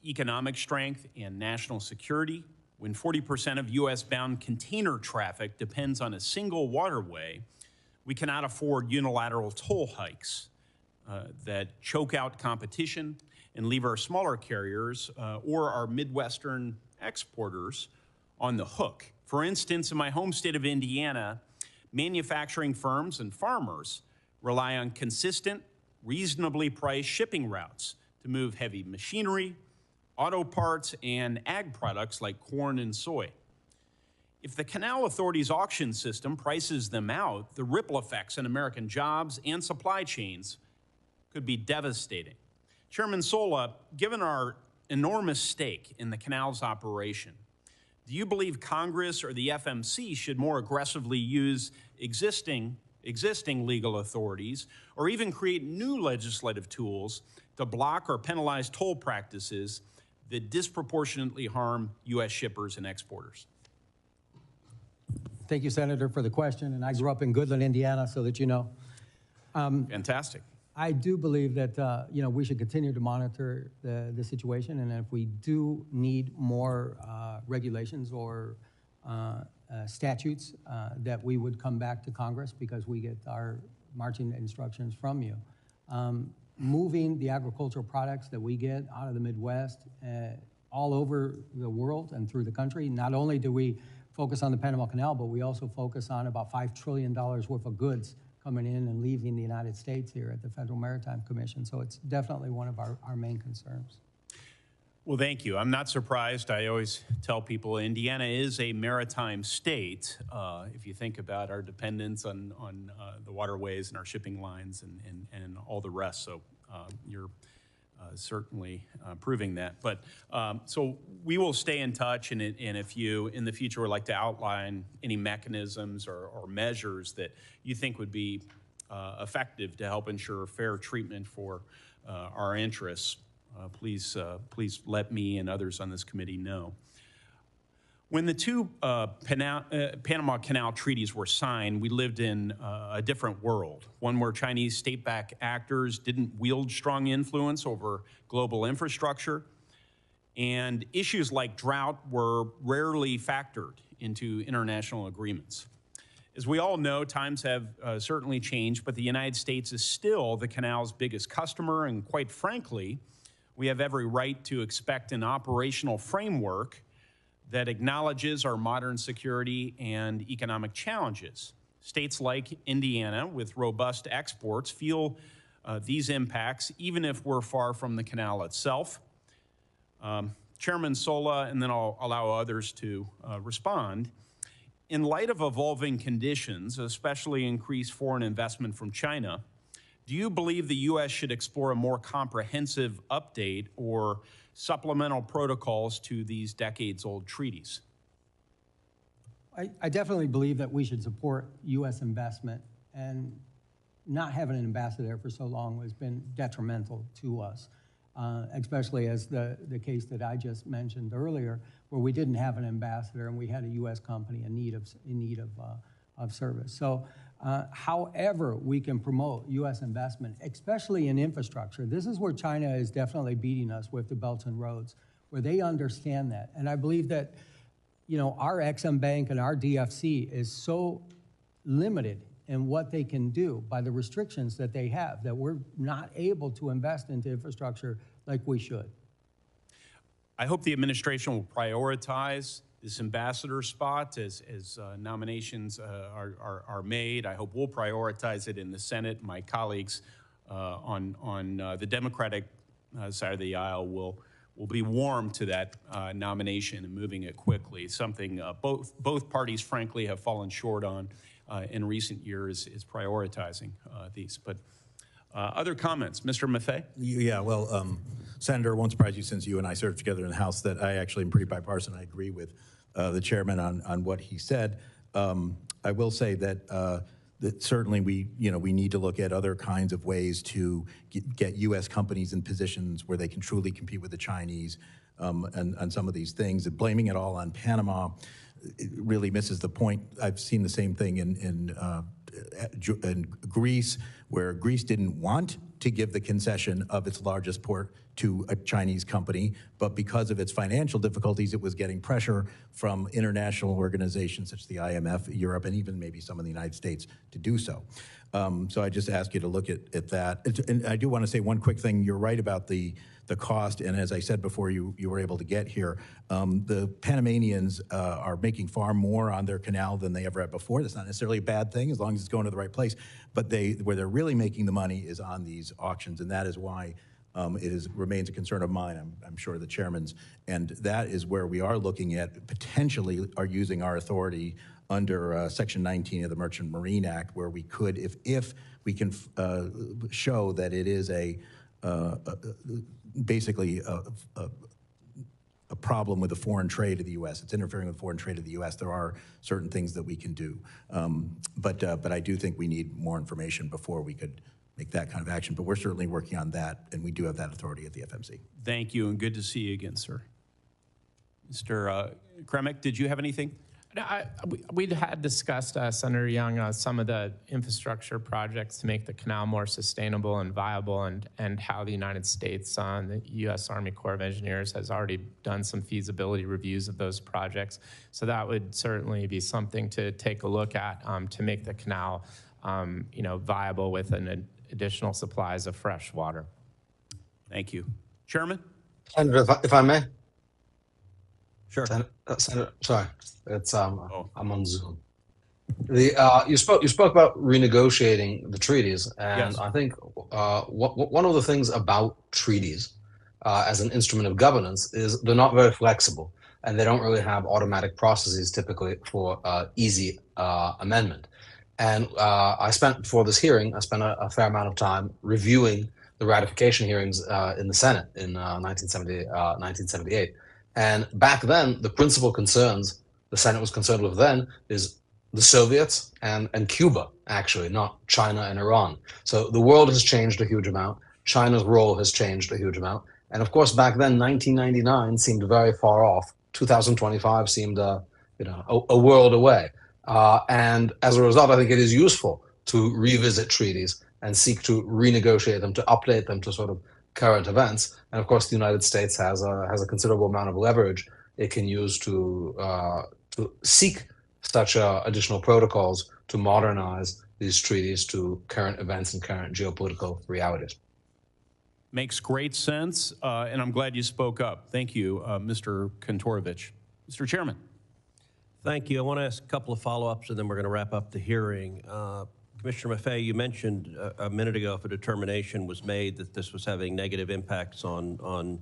economic strength and national security. When 40% of U.S.-bound container traffic depends on a single waterway, we cannot afford unilateral toll hikes that choke out competition and leave our smaller carriers or our Midwestern exporters on the hook. For instance, in my home state of Indiana, manufacturing firms and farmers rely on consistent, reasonably priced shipping routes to move heavy machinery, auto parts, and ag products like corn and soy. If the Canal Authority's auction system prices them out, the ripple effects on American jobs and supply chains could be devastating. Chairman Sola, given our enormous stake in the canal's operation, Do you believe Congress or the FMC should more aggressively use existing legal authorities or even create new legislative tools to block or penalize toll practices that disproportionately harm U.S. shippers and exporters? Thank you, Senator, for the question. And I grew up in Goodland, Indiana, so that you know. Fantastic. I do believe that we should continue to monitor the situation, and if we do need more regulations or statutes, that we would come back to Congress because we get our marching instructions from you. Moving the agricultural products that we get out of the Midwest all over the world and through the country, not only do we focus on the Panama Canal, but we also focus on about $5 trillion worth of goods coming in and leaving the United States here at the Federal Maritime Commission. So it's definitely one of our main concerns. Well, thank you. I'm not surprised. I always tell people Indiana is a maritime state. If you think about our dependence on the waterways and our shipping lines and all the rest. So you're certainly proving that. But so we will stay in touch, and if you in the future would like to outline any mechanisms or measures that you think would be effective to help ensure fair treatment for our interests, please let me and others on this committee know. When the two Panama Canal treaties were signed, we lived in a different world, one where Chinese state-backed actors didn't wield strong influence over global infrastructure, and issues like drought were rarely factored into international agreements. As we all know, times have certainly changed, but the United States is still the canal's biggest customer, and quite frankly, we have every right to expect an operational framework that acknowledges our modern security and economic challenges. States like Indiana, with robust exports, feel these impacts, even if we're far from the canal itself. Chairman Sola, and then I'll allow others to respond. In light of evolving conditions, especially increased foreign investment from China, do you believe the U.S. should explore a more comprehensive update or supplemental protocols to these decades-old treaties? I definitely believe that we should support U.S. investment, and not having an ambassador there for so long has been detrimental to us, especially as the case that I just mentioned earlier, where we didn't have an ambassador and we had a U.S. company in need of service. So however we can promote U.S. investment, especially in infrastructure, this is where China is definitely beating us with the Belt and Roads, where they understand that. And I believe that, our Exim Bank and our DFC is so limited in what they can do by the restrictions that they have, that we're not able to invest into infrastructure like we should. I hope the administration will prioritize this ambassador spot as nominations are made. I hope we'll prioritize it in the Senate. My colleagues on the Democratic side of the aisle will be warm to that nomination and moving it quickly. Something both parties, frankly, have fallen short on in recent years is prioritizing these. But other comments, Mr. Maffei? Yeah, well, Senator, it won't surprise you since you and I served together in the House that I actually am pretty bipartisan. I agree with the chairman on what he said. I will say that that certainly we need to look at other kinds of ways to get U.S. companies in positions where they can truly compete with the Chinese and some of these things. And blaming it all on Panama, it really misses the point. I've seen the same thing in Greece, where Greece didn't want to give the concession of its largest port to a Chinese company, but because of its financial difficulties, it was getting pressure from international organizations such as the IMF, Europe, and even maybe some of the United States to do so. So I just ask you to look at that. And I do want to say one quick thing. You're right about the cost, and as I said before you were able to get here, the Panamanians are making far more on their canal than they ever had before. That's not necessarily a bad thing as long as it's going to the right place, but where they're really making the money is on these auctions, and that is why it remains a concern of mine, I'm sure the chairman's, and that is where we are looking at potentially are using our authority under Section 19 of the Merchant Marine Act, where we could, if we can show that it is basically a problem with the foreign trade of the U.S. It's interfering with foreign trade of the U.S. There are certain things that we can do. But I do think we need more information before we could make that kind of action. But we're certainly working on that, and we do have that authority at the FMC. Thank you, and good to see you again, sir. Mr. Kremick, did you have anything? We had discussed, Senator Young, some of the infrastructure projects to make the canal more sustainable and viable, and how the United States, the U.S. Army Corps of Engineers, has already done some feasibility reviews of those projects. So that would certainly be something to take a look at to make the canal, viable with an additional supplies of fresh water. Thank you. Chairman? Senator, if I may. Sure. Senator, sorry, it's I'm on Zoom. You spoke about renegotiating the treaties, and Yes. I think one of the things about treaties as an instrument of governance is they're not very flexible, and they don't really have automatic processes typically for easy amendment. And before this hearing, I spent a fair amount of time reviewing the ratification hearings in the Senate in 1978. And back then, the principal concerns the Senate was concerned with then is the Soviets and Cuba, actually, not China and Iran. So the world has changed a huge amount. China's role has changed a huge amount. And of course, back then, 1999 seemed very far off. 2025 seemed a world away. And as a result, I think it is useful to revisit treaties and seek to renegotiate them, to update them to sort of current events. And of course, the United States has a considerable amount of leverage it can use to seek such additional protocols to modernize these treaties to current events and current geopolitical realities. Makes great sense, and I'm glad you spoke up. Thank you, Mr. Kantorovich. Mr. Chairman. Thank you. I want to ask a couple of follow-ups, and then we're going to wrap up the hearing. Commissioner Maffei, you mentioned a minute ago if a determination was made that this was having negative impacts on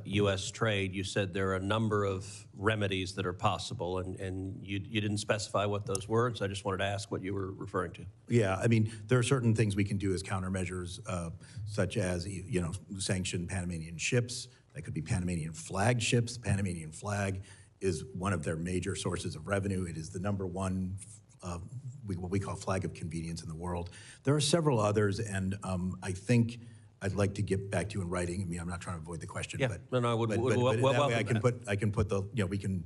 U.S. trade. You said there are a number of remedies that are possible, and you didn't specify what those were, so I just wanted to ask what you were referring to. Yeah, I mean, there are certain things we can do as countermeasures, such as, sanction Panamanian ships. That could be Panamanian flag ships. The Panamanian flag is one of their major sources of revenue. It is the number one what we call flag of convenience in the world. There are several others, and I think I'd like to get back to you in writing. I mean, I'm not trying to avoid the question, Yeah, but no, I would that welcome way I can that. put the, we can,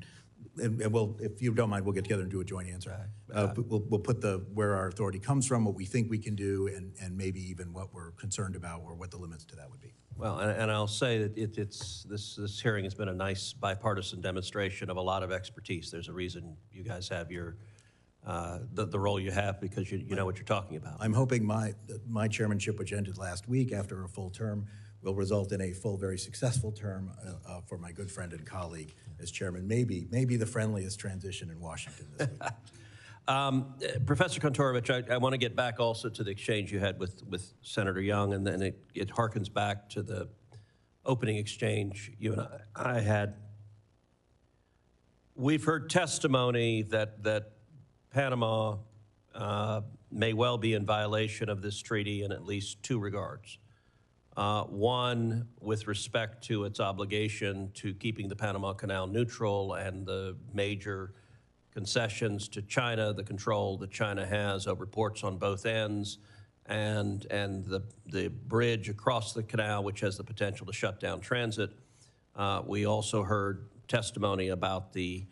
and we'll, if you don't mind, we'll get together and do a joint answer. We'll put where our authority comes from, what we think we can do, and maybe even what we're concerned about or what the limits to that would be. Well, and I'll say that this hearing has been a nice bipartisan demonstration of a lot of expertise. There's a reason you guys have your the role you have, because you know what you're talking about. I'm hoping my chairmanship, which ended last week after a full term, will result in a full, very successful term for my good friend and colleague as chairman. Maybe the friendliest transition in Washington this week. Professor Kantorovich, I want to get back also to the exchange you had with Senator Young, and then it harkens back to the opening exchange you and I had. We've heard testimony that Panama may well be in violation of this treaty in at least two regards. One, with respect to its obligation to keeping the Panama Canal neutral and the major concessions to China, the control that China has over ports on both ends, and the bridge across the canal, which has the potential to shut down transit. We also heard testimony about the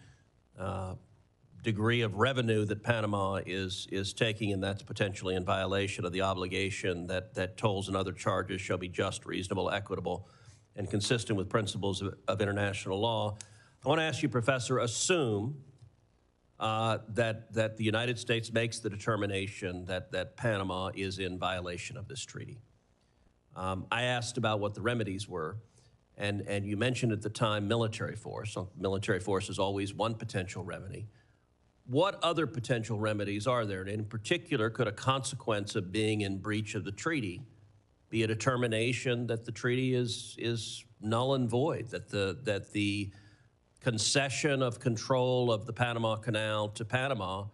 degree of revenue that Panama is taking, and that's potentially in violation of the obligation that tolls and other charges shall be just, reasonable, equitable, and consistent with principles of international law. I want to ask you, Professor, assume that the United States makes the determination that Panama is in violation of this treaty. I asked about what the remedies were, and you mentioned at the time military force. So military force is always one potential remedy. What other potential remedies are there? And in particular, could a consequence of being in breach of the treaty be a determination that the treaty is null and void, that the concession of control of the Panama Canal to Panama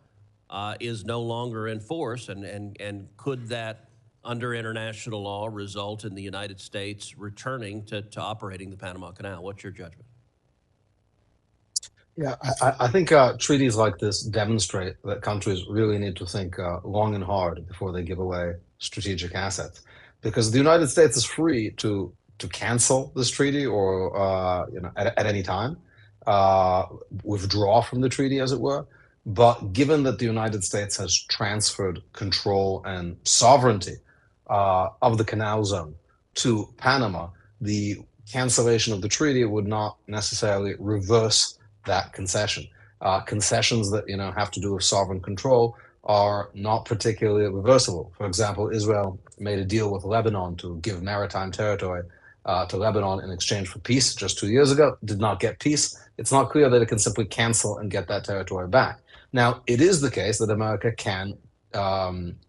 is no longer in force, and could that, under international law, result in the United States returning to operating the Panama Canal? What's your judgment? Yeah, I think treaties like this demonstrate that countries really need to think long and hard before they give away strategic assets, because the United States is free to cancel this treaty or at any time withdraw from the treaty, as it were. But given that the United States has transferred control and sovereignty of the canal zone to Panama, the cancellation of the treaty would not necessarily reverse that concession. Concessions that have to do with sovereign control are not particularly reversible. For example, Israel made a deal with Lebanon to give maritime territory to Lebanon in exchange for peace just 2 years ago, did not get peace. It's not clear that it can simply cancel and get that territory back. Now, it is the case that America can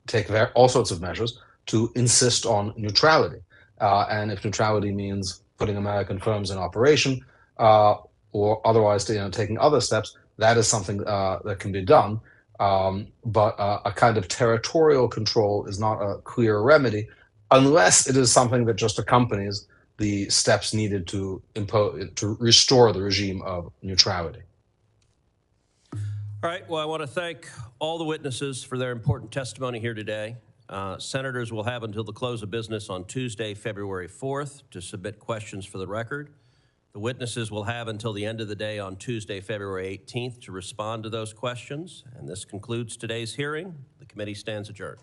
take all sorts of measures to insist on neutrality. And if neutrality means putting American firms in operation, or otherwise taking other steps, that is something that can be done. But a kind of territorial control is not a clear remedy unless it is something that just accompanies the steps needed to restore the regime of neutrality. All right, well, I want to thank all the witnesses for their important testimony here today. Senators will have until the close of business on Tuesday, February 4th to submit questions for the record. The witnesses will have until the end of the day on Tuesday, February 18th to respond to those questions. And this concludes today's hearing. The committee stands adjourned.